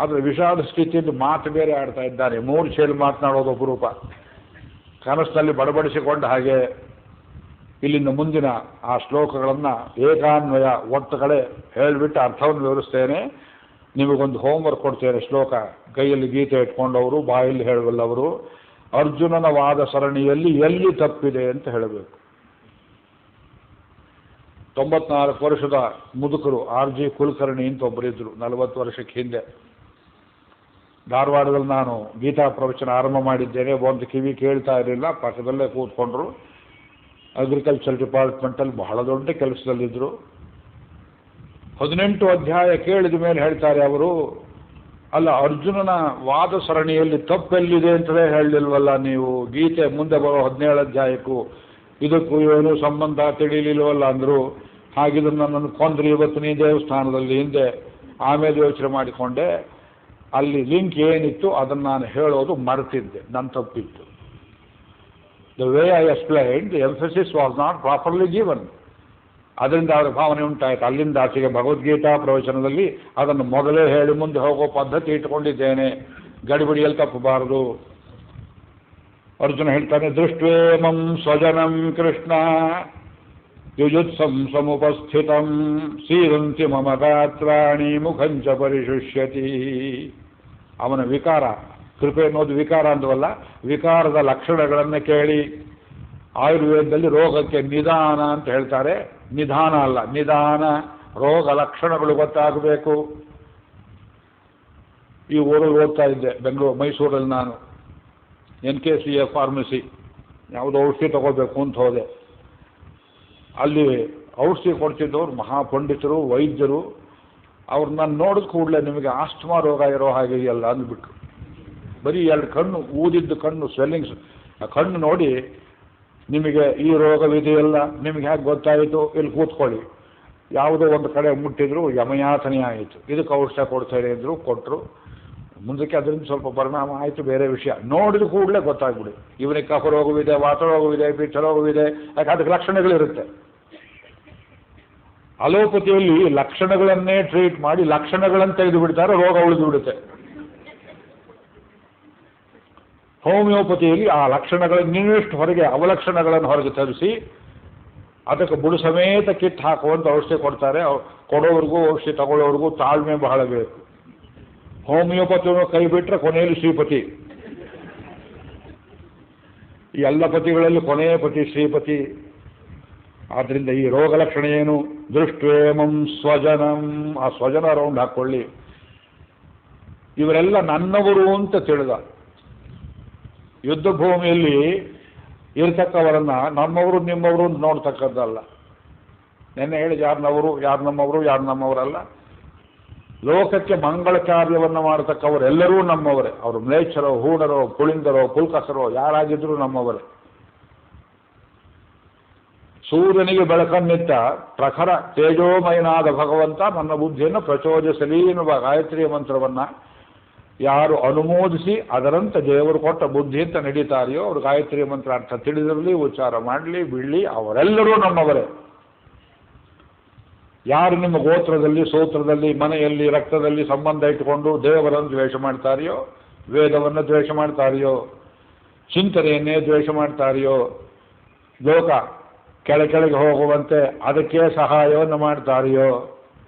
ಆದರೆ ವಿಷಾದ ಸ್ಥಿತಿಯಲ್ಲಿ ಮಾತು ಬೇರೆ ಆಡ್ತಾ ಇದ್ದಾನೆ. ಮೂರ್ಛೆಯಲ್ಲಿ ಮಾತನಾಡೋದು ಅಪರೂಪ. ಕನಸಿನಲ್ಲಿ ಬಡಬಡಿಸಿಕೊಂಡ ಹಾಗೆ. ಇಲ್ಲಿಂದ ಮುಂದಿನ ಆ ಶ್ಲೋಕಗಳನ್ನು ಏಕಾನ್ವಯ ಒಟ್ಟು ಕಡೆ ಹೇಳಿಬಿಟ್ಟು ಅರ್ಥವನ್ನು ವಿವರಿಸ್ತೇನೆ. ನಿಮಗೊಂದು ಹೋಮ್ವರ್ಕ್ ಕೊಡ್ತೇನೆ. ಶ್ಲೋಕ ಕೈಯಲ್ಲಿ ಗೀತೆ ಇಟ್ಕೊಂಡವರು, ಬಾಯಲ್ಲಿ ಹೇಳಬಲ್ಲವರು ಅರ್ಜುನನ ವಾದ ಸರಣಿಯಲ್ಲಿ ಎಲ್ಲಿ ತಪ್ಪಿದೆ ಅಂತ ಹೇಳಬೇಕು. 94 ವರ್ಷದ ಮುದುಕರು ಆರ್ ಜಿ ಕುಲಕರ್ಣಿ ಅಂತ ಒಬ್ಬರಿದ್ದರು 40 ವರ್ಷಕ್ಕೆ ಹಿಂದೆ. ಧಾರವಾಡದಲ್ಲಿ ನಾನು ಗೀತಾ ಪ್ರವಚನ ಆರಂಭ ಮಾಡಿದ್ದೇನೆ. ಒಂದು ಕಿವಿ ಕೇಳ್ತಾ ಇರಲಿಲ್ಲ, ಪಕ್ಕದಲ್ಲೇ ಕೂತ್ಕೊಂಡ್ರು. ಅಗ್ರಿಕಲ್ಚರ್ ಡಿಪಾರ್ಟ್ಮೆಂಟಲ್ಲಿ ಬಹಳ ದೊಡ್ಡ ಕೆಲಸದಲ್ಲಿದ್ದರು. 18 ಅಧ್ಯಾಯ ಕೇಳಿದ ಮೇಲೆ ಹೇಳ್ತಾರೆ ಅವರು, ಅಲ್ಲ, ಅರ್ಜುನನ ವಾದ ಸರಣಿಯಲ್ಲಿ ತಪ್ಪೆಲ್ಲಿದೆ ಅಂತಲೇ ಹೇಳಲಿಲ್ವಲ್ಲ ನೀವು? ಗೀತೆ ಮುಂದೆ ಬರೋ 17 ಅಧ್ಯಾಯಕ್ಕೂ ಇದಕ್ಕೂ ಏನು ಸಂಬಂಧ ತಿಳಿಲಿಲ್ವಲ್ಲ ಅಂದರು. ಹಾಗಿದ್ರೆ ನನ್ನನ್ನು ಕೊಂದ್ರಿ ಇವತ್ತು ನೀ ದೇವಸ್ಥಾನದಲ್ಲಿ ಹಿಂದೆ. ಆಮೇಲೆ ಯೋಚನೆ ಮಾಡಿಕೊಂಡೆ, ಅಲ್ಲಿ ಲಿಂಕ್ ಏನಿತ್ತು ಅದನ್ನು ನಾನು ಹೇಳೋದು ಮರೆತಿದ್ದೆ, ನನ್ನ ತಪ್ಪಿತ್ತು. The way I explain the emphasis was not properly given. ಅದರಿಂದ ಅವರ ಭಾವನೆ ಉಂಟಾಯಿತು. ಅಲ್ಲಿಂದ ಆಚೆಗೆ ಭಗವದ್ಗೀತಾ ಪ್ರವಚನದಲ್ಲಿ ಅದನ್ನು ಮೊದಲೇ ಹೇಳಿ ಮುಂದೆ ಹೋಗೋ ಪದ್ಧತಿ ಇಟ್ಟುಕೊಂಡಿದ್ದೇನೆ, ಗಡಿಬಿಡಿಯಲ್ಲಿ ತಪ್ಪಬಾರದು. ಅರ್ಜುನ ಹೇಳ್ತಾನೆ, ದೃಷ್ಟ್ವೇಮಂ ಸ್ವಜನಂ ಕೃಷ್ಣ ಯುಜುತ್ಸಂ ಸಮುಪಸ್ಥಿತಂ ಸೀದಂತಿ ಮಮ ಗಾತ್ರಾಣಿ ಮುಖಂಚ ಪರಿಶುಷ್ಯತಿ. ಅವನ ವಿಕಾರ, ಕೃಪೆ ಅನ್ನೋದು ವಿಕಾರ ಅಂದವಲ್ಲ, ವಿಕಾರದ ಲಕ್ಷಣಗಳನ್ನು ಕೇಳಿ. ಆಯುರ್ವೇದದಲ್ಲಿ ರೋಗಕ್ಕೆ ನಿಧಾನ ಅಂತ ಹೇಳ್ತಾರೆ, ನಿಧಾನ ಅಲ್ಲ, ನಿಧಾನ. ರೋಗ ಲಕ್ಷಣಗಳು ಗೊತ್ತಾಗಬೇಕು. ಈ ಊರಲ್ಲಿ ಓದ್ತಾ ಇದ್ದೆ, ಮೈಸೂರಲ್ಲಿ ನಾನು NKCF ಫಾರ್ಮಸಿ, ಯಾವುದೋ ಔಷಧಿ ತಗೋಬೇಕು ಅಂತ ಹೋದೆ. ಅಲ್ಲಿ ಔಷಧಿ ಕೊಡ್ತಿದ್ದವ್ರು ಮಹಾಪಂಡಿತರು, ವೈದ್ಯರು. ಅವ್ರನ್ನ ನೋಡಿದ ಕೂಡಲೇ ನಿಮಗೆ ಆಸ್ತಮಾ ರೋಗ ಇರೋ ಹಾಗೆ ಇದೆಯಲ್ಲ ಅಂದ್ಬಿಟ್ರು. ಬರೀ 2 ಕಣ್ಣು, ಊದಿದ್ದು ಕಣ್ಣು, ಸ್ವೆಲ್ಲಿಂಗ್ಸ್, ಕಣ್ಣು ನೋಡಿ ನಿಮಗೆ ಈ ರೋಗವಿದೆಯಲ್ಲ, ನಿಮಗೆ ಹೇಗೆ ಗೊತ್ತಾಯಿತು, ಇಲ್ಲಿ ಕೂತ್ಕೊಳ್ಳಿ. ಯಾವುದೋ ಒಂದು ಕಡೆ ಮುಟ್ಟಿದ್ರು ಯಮಯಾತನೆ ಆಯಿತು. ಇದಕ್ಕೆ ಔಷಧ ಕೊಡ್ತಾರೆ ಅಂದರು, ಕೊಟ್ಟರು. ಮುಂದಕ್ಕೆ ಅದರಿಂದ ಸ್ವಲ್ಪ ಪರಿಣಾಮ ಆಯಿತು, ಬೇರೆ ವಿಷಯ. ನೋಡಿದ ಕೂಡಲೇ ಗೊತ್ತಾಗ್ಬಿಡಿ, ಇವನಿಗೆ ಕಫ ರೋಗವಿದೆ, ವಾತ ರೋಗವಿದೆ, ಪಿತ್ತ ರೋಗವಿದೆ. ಯಾಕೆ ಅದಕ್ಕೆ ಲಕ್ಷಣಗಳಿರುತ್ತೆ. ಅಲೋಪತಿಯಲ್ಲಿ ಲಕ್ಷಣಗಳನ್ನೇ ಟ್ರೀಟ್ ಮಾಡಿ ಲಕ್ಷಣಗಳನ್ನು ತೆಗೆದು ಬಿಡ್ತಾರೆ, ರೋಗ ಉಳಿದು ಬಿಡುತ್ತೆ. ಹೋಮಿಯೋಪತಿಯಲ್ಲಿ ಆ ಲಕ್ಷಣಗಳನ್ನು ಇನ್ನಷ್ಟು ಹೊರಗೆ, ಅವಲಕ್ಷಣಗಳನ್ನು ಹೊರಗೆ ತರಿಸಿ ಅದಕ್ಕೆ ಬುಡ ಸಮೇತ ಕಿತ್ತು ಹಾಕುವಂಥ ಔಷಧಿ ಕೊಡ್ತಾರೆ. ಕೊಡೋವ್ರಿಗೂ ಔಷಧಿ ತಗೊಳ್ಳೋವ್ರಿಗೂ ತಾಳ್ಮೆ ಬಹಳ ಬೇಕು. ಹೋಮಿಯೋಪತಿಯನ್ನು ಕೈ ಬಿಟ್ಟರೆ ಕೊನೆಯಲ್ಲಿ ಶ್ರೀಪತಿ. ಈ ಎಲ್ಲ ಪತಿಗಳಲ್ಲಿ ಕೊನೆಯ ಪತಿ ಶ್ರೀಪತಿ. ಆದ್ದರಿಂದ ಈ ರೋಗ ಲಕ್ಷಣ ಏನು? ದೃಷ್ಟ್ವೇಮಂ ಸ್ವಜನಂ. ಆ ಸ್ವಜನ ರೌಂಡ್ ಹಾಕ್ಕೊಳ್ಳಿ. ಇವರೆಲ್ಲ ನನ್ನವರು ಅಂತ ತಿಳಿದ. ಯುದ್ಧ ಭೂಮಿಯಲ್ಲಿ ಇರ್ತಕ್ಕವರನ್ನ ನಮ್ಮವರು ನಿಮ್ಮವರು ನೋಡ್ತಕ್ಕದ್ದಲ್ಲ. ನೆನ್ನೆ ಹೇಳಿದ ಯಾರು ನಮ್ಮವರು ಯಾರು ನಮ್ಮವರಲ್ಲ. ಲೋಕಕ್ಕೆ ಮಂಗಳ ಕಾರ್ಯವನ್ನು ಮಾಡತಕ್ಕವರೆಲ್ಲರೂ ನಮ್ಮವರೇ. ಅವರು ಮ್ಲೇಚ್ಛರೋ, ಹೂಣರೋ, ಪುಳಿಂದರೋ, ಪುಲ್ಕಸರೋ ಯಾರಾಗಿದ್ರೂ ನಮ್ಮವರೇ. ಸೂರ್ಯನಿಗೆ ಬೆಳಕನ್ನಿತ್ತ ಪ್ರಖರ ತೇಜೋಮಯನಾದ ಭಗವಂತ ನನ್ನ ಬುದ್ಧಿಯನ್ನು ಪ್ರಚೋದಿಸಲಿ ಎನ್ನುವ ಗಾಯತ್ರಿಯ ಮಂತ್ರವನ್ನು ಯಾರು ಅನುಮೋದಿಸಿ ಅದರಂತೆ ದೇವರು ಕೊಟ್ಟ ಬುದ್ಧಿ ಅಂತ ನಡೀತಾರೆಯೋ ಅವರು ಗಾಯತ್ರಿ ಮಂತ್ರ ಅರ್ಥ ತಿಳಿದಿರಲಿ, ಉಚ್ಚಾರ ಮಾಡಲಿ, ಬಿಡಲಿ, ಅವರೆಲ್ಲರೂ ನಮ್ಮವರೇ. ಯಾರು ನಿಮ್ಮ ಗೋತ್ರದಲ್ಲಿ, ಸೂತ್ರದಲ್ಲಿ, ಮನೆಯಲ್ಲಿ, ರಕ್ತದಲ್ಲಿ ಸಂಬಂಧ ಇಟ್ಟುಕೊಂಡು ದೇವರನ್ನು ದ್ವೇಷ ಮಾಡ್ತಾರೆಯೋ, ವೇದವನ್ನು ದ್ವೇಷ ಮಾಡ್ತಾರೆಯೋ, ಚಿಂತನೆಯನ್ನೇ ದ್ವೇಷ ಮಾಡ್ತಾರೆಯೋ, ಲೋಕ ಕೆಳಗೆ ಹೋಗುವಂತೆ ಅದಕ್ಕೆ ಸಹಾಯವನ್ನು ಮಾಡ್ತಾರೆಯೋ,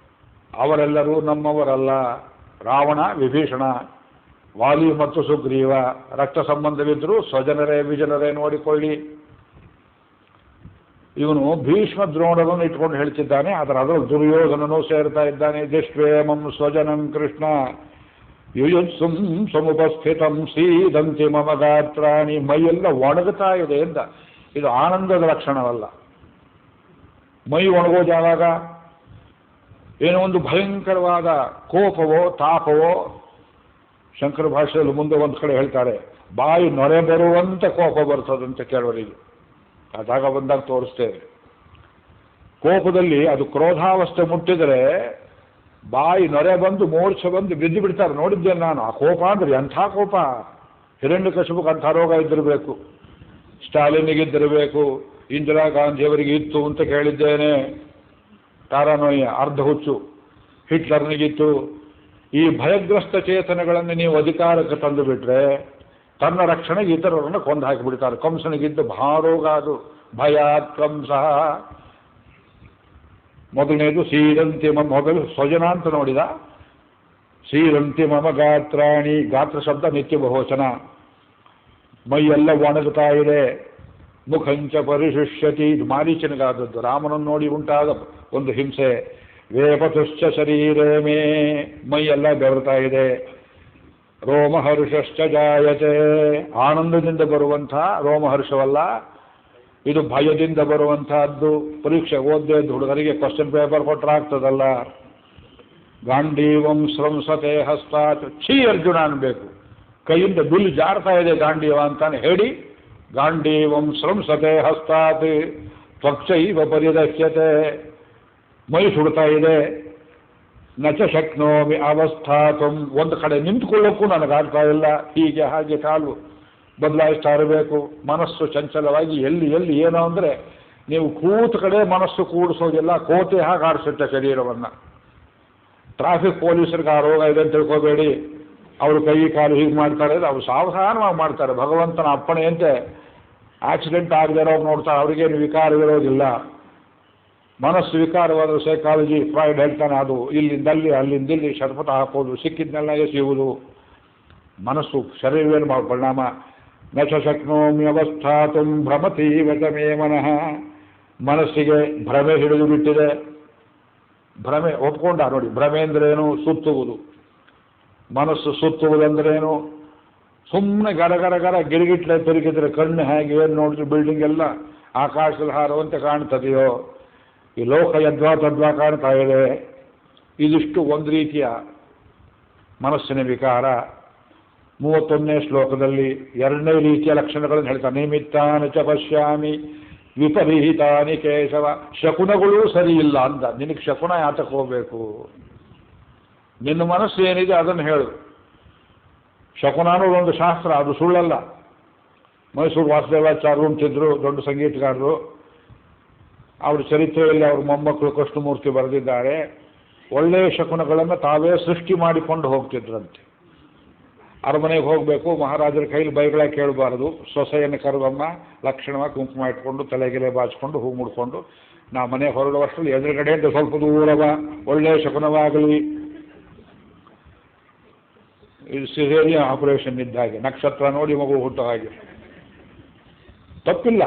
ಅವರೆಲ್ಲರೂ ನಮ್ಮವರಲ್ಲ. ರಾವಣ, ವಿಭೀಷಣ, ವಾಲಿ ಮತ್ತು ಸುಗ್ರೀವ ರಕ್ತ ಸಂಬಂಧವಿದ್ದರೂ ಸ್ವಜನರೇ ವಿಜನರೇ ನೋಡಿಕೊಳ್ಳಿ. ಇವನು ಭೀಷ್ಮ ದ್ರೋಣರನ್ನು ಇಟ್ಕೊಂಡು ಹೇಳ್ತಿದ್ದಾನೆ, ಅದರಲ್ಲಿ ದುರ್ಯೋಧನನು ಸೇರ್ತಾ ಇದ್ದಾನೆ. ದಿಷ್ಟ್ವೇಮಂ ಸ್ವಜನಂ ಕೃಷ್ಣ ಯುಯುತ್ಸುಂ ಸಮುಪಸ್ಥಿತಂ ಸೀದಂತಿ ಮಮ ಗಾತ್ರಾಣಿ. ಮೈಯೆಲ್ಲ ಒಣಗುತ್ತಾ ಇದೆ ಅಂತ. ಇದು ಆನಂದದ ಲಕ್ಷಣವಲ್ಲ. ಮೈ ಒಣಗೋದು ಯಾವಾಗ? ಏನೋ ಒಂದು ಭಯಂಕರವಾದ ಕೋಪವೋ ತಾಪವೋ. ಶಂಕರ ಭಾಷೆಯಲ್ಲಿ ಮುಂದೆ ಒಂದು ಕಡೆ ಹೇಳ್ತಾರೆ, ಬಾಯಿ ನೊರೆ ಬರುವಂತೆ ಕೋಪ ಬರ್ತದಂತೆ ಕೆಲವರಿಗೆ. ಅದಾಗ ಬಂದಾಗ ತೋರಿಸ್ತೇವೆ. ಕೋಪದಲ್ಲಿ ಅದು ಕ್ರೋಧಾವಸ್ಥೆ ಮುಟ್ಟಿದರೆ ಬಾಯಿ ನೊರೆ ಬಂದು ಮೂರ್ಛೆ ಬಂದು ಬಿದ್ದು ಬಿಡ್ತಾರೆ. ನೋಡಿದ್ದೇನೆ ನಾನು. ಆ ಕೋಪ ಅಂದ್ರೆ ಎಂಥ ಕೋಪ! ಹಿರಣ್ಯಕಶಿಪುಗೆ ಅಂಥ ರೋಗ ಇದ್ದಿರಬೇಕು, ಸ್ಟಾಲಿನಿಗಿದ್ದಿರಬೇಕು, ಇಂದಿರಾ ಗಾಂಧಿಯವರಿಗೆ ಇತ್ತು ಅಂತ ಕೇಳಿದ್ದೇನೆ. ಪ್ಯಾರಾನೋಯ, ಅರ್ಧ ಹುಚ್ಚು. ಹಿಟ್ಲರ್ನಿಗಿತ್ತು. ಈ ಭಯಗ್ರಸ್ತ ಚೇತನಗಳನ್ನು ನೀವು ಅಧಿಕಾರಕ್ಕೆ ತಂದು ಬಿಟ್ರೆ ತನ್ನ ರಕ್ಷಣೆಗೆ ಇತರರನ್ನು ಕೊಂದು ಹಾಕಿಬಿಡ್ತಾರೆ. ಕಂಸನಿಗಿದ್ದ ಭಾರೋಗ ಅದು. ಭಯಾತ್ ಕಂಸಃ. ಮೊದಲನೇದು ಸೀರಂತಿ ಮೊದಲು ಸ್ವಜನ ಅಂತ ನೋಡಿದ. ಸೀರಂತಿ ಮಮ ಗಾತ್ರಾಣಿ. ಗಾತ್ರ ಶಬ್ದ ನಿತ್ಯ ಬಹುವಚನ. ಮೈಯೆಲ್ಲ ಒಣಗುತ್ತಾ ಇದೆ. ಮುಖಂಚ ಪರಿಶುಷ್ಯತಿ. ಇದು ಮಾರೀಚನಿಗಾದದ್ದು. ರಾಮನನ್ನು ನೋಡಿ ಉಂಟಾದ ಒಂದು ಹಿಂಸೆ. ವೇಪತುಶ್ಚ ಶರೀರೇ ಮೇ. ಮೈಯೆಲ್ಲ ಬೆವರ್ತಾ ಇದೆ. ರೋಮಹರ್ಷಶ್ಚ ಜಾಯತೆ. ಆನಂದದಿಂದ ಬರುವಂಥ ರೋಮಹರ್ಷವಲ್ಲ, ಇದು ಭಯದಿಂದ ಬರುವಂತಹದ್ದು. ಪರೀಕ್ಷೆ ಓದ್ದೇ ಹುಡುಗರಿಗೆ ಕ್ವಶನ್ ಪೇಪರ್ ಕೊಟ್ಟರೆ ಆಗ್ತದಲ್ಲ. ಗಾಂಡೀವಂ ಸ್ರಂಸತೆ ಹಸ್ತಾತ್. ಛೀ ಅರ್ಜುನ ಅನ್ಬೇಕು. ಕೈಯಿಂದ ಬಿಲ್ಲು ಜಾರ್ತಾ ಇದೆ ಗಾಂಡೀವ ಅಂತಾನೆ ಹೇಳಿ ಗಾಂಡೀವಂ ಸ್ರಂಸತೆ ಹಸ್ತಾತ್ ತ್ವಕ್ಚೈವ ಪರಿದಶ್ಯತೆ, ಮೈ ಸುಡ್ತಾ ಇದೆ. ನಚ ಶಕ್ನೋಮಿ ಅವಸ್ಥಾತಂ, ಒಂದು ಕಡೆ ನಿಂತುಕೊಳ್ಳೋಕ್ಕೂ ನನಗಾಗ್ತಾ ಇಲ್ಲ. ಹೀಗೆ ಹಾಗೆ ಕಾಲು ಬದಲಾಯಿಸ್ತಾ ಇರಬೇಕು. ಮನಸ್ಸು ಚಂಚಲವಾಗಿ ಎಲ್ಲಿ ಎಲ್ಲಿ ಏನೋ ಅಂದರೆ ನೀವು ಕೂತ ಕಡೆ ಮನಸ್ಸು ಕೂಡಿಸೋದಿಲ್ಲ, ಕೋಟೆ ಹಾಗೆ ಆಡಿಸುತ್ತೆ ಶರೀರವನ್ನು. ಟ್ರಾಫಿಕ್ ಪೊಲೀಸರಿಗೆ ಆ ರೋಗ ಇದೆ ಅಂತ ತಿಳ್ಕೋಬೇಡಿ. ಅವರು ಕೈ ಕಾಲು ಹೀಗೆ ಮಾಡ್ತಾರೆ, ಅವ್ರು ಸಾವಧಾನವಾಗಿ ಮಾಡ್ತಾರೆ. ಭಗವಂತನ ಅಪ್ಪಣೆಯಂತೆ ಆಕ್ಸಿಡೆಂಟ್ ಆಗದೆ ಇರೋರು ನೋಡ್ತಾರೆ, ಅವರಿಗೇನು ವಿಕಾರವಿರೋದಿಲ್ಲ. ಮನಸ್ಸು ವಿಕಾರವಾದ ಸೈಕಾಲಜಿ ಫ್ರಾಯ್ಡ್ ಹೇಳ್ತಾನೆ, ಅದು ಇಲ್ಲಿಂದಲ್ಲಿ ಅಲ್ಲಿಂದಿಲ್ಲಿ ಶರ್ಪಥ ಹಾಕೋದು, ಸಿಕ್ಕಿದ್ನೆಲ್ಲ ಎಸೆಯುವುದು. ಮನಸ್ಸು ಶರೀರವೇನು ಮಾಡೋ ಪರಿಣಾಮ. ನ ಶಕ್ನೋಮಿ ಅವಸ್ಥಾತುಂ ಭ್ರಮತೀವ ತಮೇ ಮನಃ, ಮನಸ್ಸಿಗೆ ಭ್ರಮೆ ಹಿಡಿದು ಬಿಟ್ಟಿದೆ. ಭ್ರಮೆ ಒಪ್ಕೊಂಡ ನೋಡಿ. ಭ್ರಮೆ ಅಂದ್ರೇನು? ಸುತ್ತುವುದು. ಮನಸ್ಸು ಸುತ್ತುವುದಂದ್ರೇನು? ಸುಮ್ಮನೆ ಗರಗರಗರ ಗಿರಿಗಿಟ್ಲೆ ತಿರುಗಿದ್ರೆ ಕಣ್ಣು ಹೇಗೆ ಏನು ನೋಡಿದ್ರು ಬಿಲ್ಡಿಂಗ್ ಎಲ್ಲ ಆಕಾಶದಲ್ಲಿ ಹಾರುವಂತೆ ಕಾಣ್ತದೆಯೋ, ಈ ಲೋಕ ಯದ್ವಾ ತದ್ವಾ ಕಾಣ್ತಾ ಇದೆ. ಇದಿಷ್ಟು ಒಂದು ರೀತಿಯ ಮನಸ್ಸಿನ ವಿಕಾರ. 31ನೇ ಶ್ಲೋಕದಲ್ಲಿ 2ನೇ ರೀತಿಯ ಲಕ್ಷಣಗಳನ್ನು ಹೇಳ್ತಾರೆ. ನಿಮಿತ್ತಾನಿ ಚ ಪಶ್ಯಾಮಿ ವಿಪರೀತಾನಿ ಕೇಶವ, ಶಕುನಗಳೂ ಸರಿ ಇಲ್ಲ ಅಂತ. ನಿನಗೆ ಶಕುನ ಯಾತಕ್ಕೆ ಹೋಗಬೇಕು? ನಿನ್ನ ಮನಸ್ಸು ಏನಿದೆ ಅದನ್ನು ಹೇಳು. ಶಕುನ ಅನ್ನೋದು ಒಂದು ಶಾಸ್ತ್ರ, ಅದು ಸುಳ್ಳಲ್ಲ. ಮೈಸೂರು ವಾಸುದೇವಾಚಾರ್ಯರು ಅಂತಿದ್ರು, ದೊಡ್ಡ ಸಂಗೀತಗಾರರು. ಅವ್ರ ಚರಿತ್ರೆಯಲ್ಲಿ ಅವ್ರ ಮೊಮ್ಮಕ್ಕಳು ಕೃಷ್ಣಮೂರ್ತಿ ಬರೆದಿದ್ದಾರೆ. ಒಳ್ಳೆಯ ಶಕುನಗಳನ್ನು ತಾವೇ ಸೃಷ್ಟಿ ಮಾಡಿಕೊಂಡು ಹೋಗ್ತಿದ್ರಂತೆ. ಅರಮನೆಗೆ ಹೋಗಬೇಕು, ಮಹಾರಾಜರ ಕೈಲಿ ಬೈಗಳ ಕೇಳಬಾರದು. ಸೊಸೆಯನ್ನು ಕರೆದಮ್ಮ ಲಕ್ಷಣವಾಗಿ ಕುಂಕುಮ ಇಟ್ಕೊಂಡು ತಲೆಗೆಲೆ ಬಾಚಿಕೊಂಡು ಹೂ ಮುಡ್ಕೊಂಡು ನಾ ಮನೆ ಹೊರಡುವಷ್ಟರಲ್ಲಿ ಎದುರುಗಡೆಯಿಂದ ಸ್ವಲ್ಪ ದೂರವ, ಒಳ್ಳೆಯ ಶಕುನವಾಗಲಿ. ಇದು ಸಿಸೇರಿಯನ್ ಆಪರೇಷನ್ ಇದ್ದ ಹಾಗೆ, ನಕ್ಷತ್ರ ನೋಡಿ ಮಗು ಹುಟ್ಟೋ ಹಾಗೆ. ತಪ್ಪಿಲ್ಲ,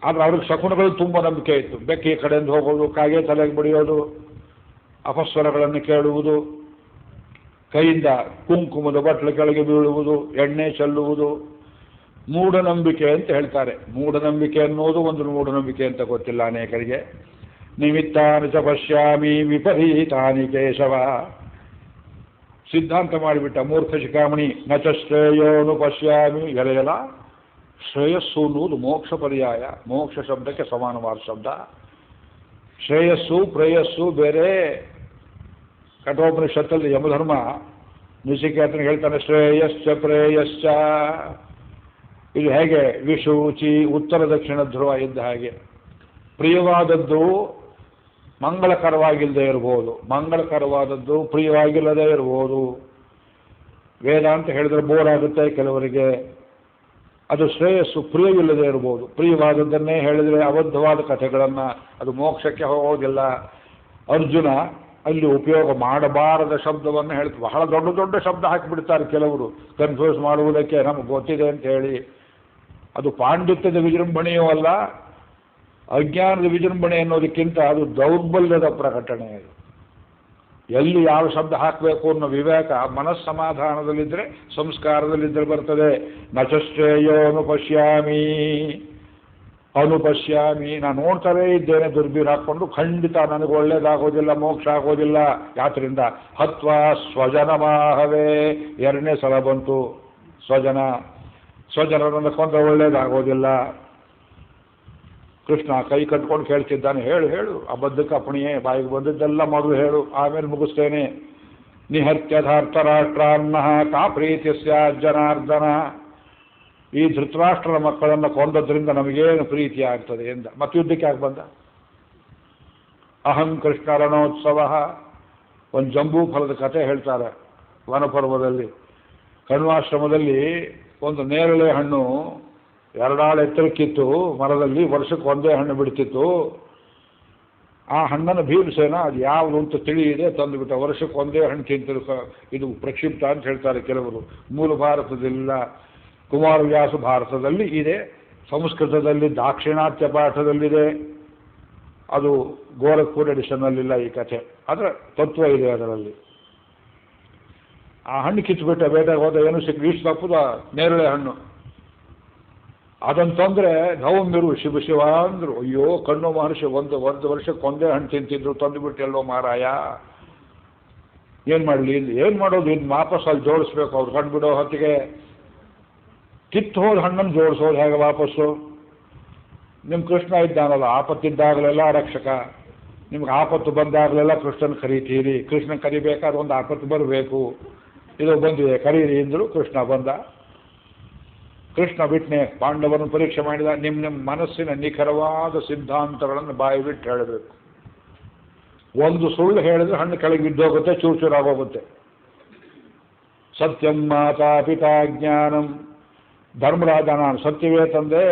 ಆದರೆ ಅವ್ರಿಗೆ ಶಕುನಗಳು ತುಂಬ ನಂಬಿಕೆ ಇತ್ತು. ಬೆಕ್ಕಿ ಕಡೆಯಿಂದ ಹೋಗೋದು, ಕಾಗೆ ತಲೆಗೆ ಬಡಿಯೋದು, ಅಪಸ್ವರಗಳನ್ನು ಕೇಳುವುದು, ಕೈಯಿಂದ ಕುಂಕುಮದ ಬಟ್ಲ ಕೆಳಗೆ ಬೀಳುವುದು, ಎಣ್ಣೆ ಚೆಲ್ಲುವುದು ಮೂಢನಂಬಿಕೆ ಅಂತ ಹೇಳ್ತಾರೆ. ಮೂಢನಂಬಿಕೆ ಅನ್ನೋದು ಒಂದು ಮೂಢನಂಬಿಕೆ ಅಂತ ಗೊತ್ತಿಲ್ಲ ಅನೇಕರಿಗೆ. ನಿಮಿತ್ತಾನಿ ಚ ಪಶ್ಯಾಮಿ ವಿಪರೀತಾನಿ ಕೇಶವ, ಸಿದ್ಧಾಂತ ಮಾಡಿಬಿಟ್ಟ ಮೂರ್ಖ ಶಿಖಾಮಣಿ. ನ ಚ ಶ್ರೇಯೋನು ಪಶ್ಯಾಮಿ, ಎಲೆಯಲ ಶ್ರೇಯಸ್ಸು ಅನ್ನುವುದು ಮೋಕ್ಷ ಪರ್ಯಾಯ, ಮೋಕ್ಷ ಶಬ್ದಕ್ಕೆ ಸಮಾನವಾದ ಶಬ್ದ. ಶ್ರೇಯಸ್ಸು ಪ್ರೇಯಸ್ಸು ಬೇರೆ. ಕಠೋಪನಿಷತ್ತಲ್ಲಿ ಯಮಧರ್ಮ ನಿಚಿಕೇತನ ಹೇಳ್ತಾನೆ, ಶ್ರೇಯಶ್ಚ ಪ್ರೇಯಶ್ಚ. ಇದು ಹೇಗೆ ವಿಷೂಚಿ ಉತ್ತರ ದಕ್ಷಿಣ ಧ್ರುವ ಇದ್ದ ಹಾಗೆ. ಪ್ರಿಯವಾದದ್ದು ಮಂಗಳಕರವಾಗಿಲ್ಲದೆ ಇರ್ಬೋದು, ಮಂಗಳಕರವಾದದ್ದು ಪ್ರಿಯವಾಗಿಲ್ಲದೆ ಇರ್ಬೋದು. ವೇದ ಅಂತ ಹೇಳಿದ್ರೆ ಬೋರ್ ಆಗುತ್ತೆ ಕೆಲವರಿಗೆ. ಅದು ಶ್ರೇಯಸ್ಸು ಪ್ರಿಯವಿಲ್ಲದೆ ಇರ್ಬೋದು. ಪ್ರಿಯವಾದದ್ದನ್ನೇ ಹೇಳಿದರೆ ಅಬದ್ಧವಾದ ಕಥೆಗಳನ್ನು, ಅದು ಮೋಕ್ಷಕ್ಕೆ ಹೋಗೋದಿಲ್ಲ. ಅರ್ಜುನ ಅಲ್ಲಿ ಉಪಯೋಗ ಮಾಡಬಾರದ ಶಬ್ದವನ್ನು ಹೇಳ್ತು. ಬಹಳ ದೊಡ್ಡ ದೊಡ್ಡ ಶಬ್ದ ಹಾಕಿಬಿಡ್ತಾರೆ ಕೆಲವರು ಕನ್ಫ್ಯೂಸ್ ಮಾಡುವುದಕ್ಕೆ, ನಮಗೆ ಗೊತ್ತಿದೆ ಅಂತ ಹೇಳಿ. ಅದು ಪಾಂಡಿತ್ಯದ ವಿಜೃಂಭಣೆಯೂ ಅಲ್ಲ, ಅಜ್ಞಾನದ ವಿಜೃಂಭಣೆ ಅನ್ನೋದಕ್ಕಿಂತ ಅದು ದೌರ್ಬಲ್ಯದ ಪ್ರಕಟಣೆ. ಅದು ಎಲ್ಲಿ ಯಾವ ಶಬ್ದ ಹಾಕಬೇಕು ಅನ್ನೋ ವಿವೇಕ ಮನಸ್ಸಮಾಧಾನದಲ್ಲಿದ್ದರೆ, ಸಂಸ್ಕಾರದಲ್ಲಿದ್ದರೆ ಬರ್ತದೆ. ನಚಶ್ರೇಯೋ ಅನುಪಶ್ಯಾಮಿ, ಅನುಪಶ್ಯಾಮಿ, ನಾನು ನೋಡ್ತಾನೇ ಇದ್ದೇನೆ ದುರ್ಬೀರ್ ಹಾಕ್ಕೊಂಡು, ಖಂಡಿತ ನನಗೆ ಒಳ್ಳೇದಾಗೋದಿಲ್ಲ, ಮೋಕ್ಷ ಆಗೋದಿಲ್ಲ. ಯಾತ್ರಿಂದ ಹತ್ವಾ ಸ್ವಜನಮಾಹವೇ, 2ನೇ ಸಲ ಬಂತು ಸ್ವಜನ. ಸ್ವಜನರನ್ನು ಕೊಂದ್ರೆ ಒಳ್ಳೇದಾಗೋದಿಲ್ಲ. ಕೃಷ್ಣ ಕೈ ಕಟ್ಕೊಂಡು ಕೇಳ್ತಿದ್ದಾನೆ, ಹೇಳು ಹೇಳು, ಅಬದ್ಧಕ್ಕೆ ಅಪ್ಪಣಿಯೇ, ಬಾಯಿಗೆ ಬಂದಿದ್ದೆಲ್ಲ ಮೊದಲು ಹೇಳು, ಆಮೇಲೆ ಮುಗಿಸ್ತೇನೆ. ನಿಹತ್ಯಧಾರ್ತರಾಷ್ಟ್ರಾನ್ನ ಕಾ ಪ್ರೀತಿಸ್ಯ ಜನಾರ್ದನ, ಈ ಧೃತರಾಷ್ಟ್ರನ ಮಕ್ಕಳನ್ನು ಕೊಂದದ್ರಿಂದ ನಮಗೇನು ಪ್ರೀತಿ ಆಗ್ತದೆ ಎಂದ. ಮತ್ತೆ ಯುದ್ಧಕ್ಕೆ ಯಾಕೆ ಬಂದ? ಅಹಂ ಕೃಷ್ಣ ರಣೋತ್ಸವ. ಒಂದು ಜಂಬೂ ಫಲದ ಕಥೆ ಹೇಳ್ತಾರೆ ವನಪರ್ವದಲ್ಲಿ. ಕಣ್ವಾಶ್ರಮದಲ್ಲಿ ಒಂದು ನೇರಳೆ ಹಣ್ಣು 2 ಆಳು ಎತ್ತರಕ್ಕಿತ್ತು ಮರದಲ್ಲಿ, ವರ್ಷಕ್ಕೆ ಒಂದೇ ಹಣ್ಣು ಬಿಡ್ತಿತ್ತು. ಆ ಹಣ್ಣನ್ನು ಭೀಮಸೇನ ಅದು ಯಾವುದು ಅಂತ ತಿಳಿಯದೆ ತಂದುಬಿಟ್ಟ. ವರ್ಷಕ್ಕೆ ಒಂದೇ ಹಣ್ಣು ತಿಂತಿರು. ಇದು ಪ್ರಕ್ಷಿಪ್ತ ಅಂತ ಹೇಳ್ತಾರೆ ಕೆಲವರು. ಮೂಲ ಭಾರತದಲ್ಲಿಲ್ಲ, ಕುಮಾರವ್ಯಾಸ ಭಾರತದಲ್ಲಿ ಇದೆ, ಸಂಸ್ಕೃತದಲ್ಲಿ ದಾಕ್ಷಿಣಾತ್ಯ ಪಾಠದಲ್ಲಿದೆ. ಅದು ಗೋರಖ್ಪುರ್ ಎಡಿಷನ್ನಲ್ಲಿಲ್ಲ ಈ ಕಥೆ, ಆದರೆ ತತ್ವ ಇದೆ ಅದರಲ್ಲಿ. ಆ ಹಣ್ಣು ಕಿತ್ತುಬಿಟ್ಟ, ಬೇಟೆಗೆ ಹೋದ, ಏನು ಸಿಕ್ಕ ಇಷ್ಟು ತಪ್ಪದ ನೇರಳೆ ಹಣ್ಣು. ಅದನ್ನು ತಂದರೆ ನವಮಿರು ಶಿವ ಶಿವ ಅಂದರು. ಅಯ್ಯೋ ಕಣ್ಣು ಮಹರ್ಷಿ, ಒಂದು ವರ್ಷಕ್ಕೆ ಒಂದೇ ಹಣ್ಣು ತಿಂತಿದ್ರು, ತಂದುಬಿಟ್ಟು ಎಲ್ಲೋ ಮಾರಾಯ, ಏನು ಮಾಡಲಿ, ಏನು ಮಾಡೋದು, ಇನ್ನು ವಾಪಸ್ ಅಲ್ಲಿ ಜೋಡಿಸ್ಬೇಕು. ಅವ್ರು ಕಂಡುಬಿಡೋ ಹೊತ್ತಿಗೆ ಕಿತ್ತು ಹೋದ ಹಣ್ಣನ್ನು ಜೋಡಿಸೋದು ಹೇಗೆ ವಾಪಸ್ಸು? ನಿಮ್ಮ ಕೃಷ್ಣ ಇದ್ದಾನಲ್ಲ, ಆಪತ್ತಿದ್ದಾಗಲೆಲ್ಲ ರಕ್ಷಕ. ನಿಮ್ಗೆ ಆಪತ್ತು ಬಂದಾಗಲೆಲ್ಲ ಕೃಷ್ಣನ ಕರೀತೀರಿ. ಕೃಷ್ಣನ್ ಕರಿಬೇಕಾದ್ರೆ ಒಂದು ಆಪತ್ತು ಬರಬೇಕು. ಇದು ಬಂದಿದೆ, ಕರೀರಿ ಎಂದರು. ಕೃಷ್ಣ ಬಂದ. ಕೃಷ್ಣ ಬಿಟ್ಟನೆ ಪಾಂಡವರನ್ನು ಪರೀಕ್ಷೆ ಮಾಡಿದ. ನಿಮ್ಮ ಮನಸ್ಸಿನ ನಿಖರವಾದ ಸಿದ್ಧಾಂತಗಳನ್ನು ಬಾಯಿ ಬಿಟ್ಟು ಹೇಳಬೇಕು. ಒಂದು ಸುಳ್ಳು ಹೇಳಿದ್ರೆ ಹಣ್ಣು ಕೆಳಗೆ ಬಿದ್ದೋಗುತ್ತೆ, ಚೂರಾಗೋಗುತ್ತೆ. ಸತ್ಯಂ ಮಾತಾ ಪಿತಾ ಜ್ಞಾನಂ. ಧರ್ಮರಾಜ ನಾನು ಸತ್ಯವೇ ತಂದೆ,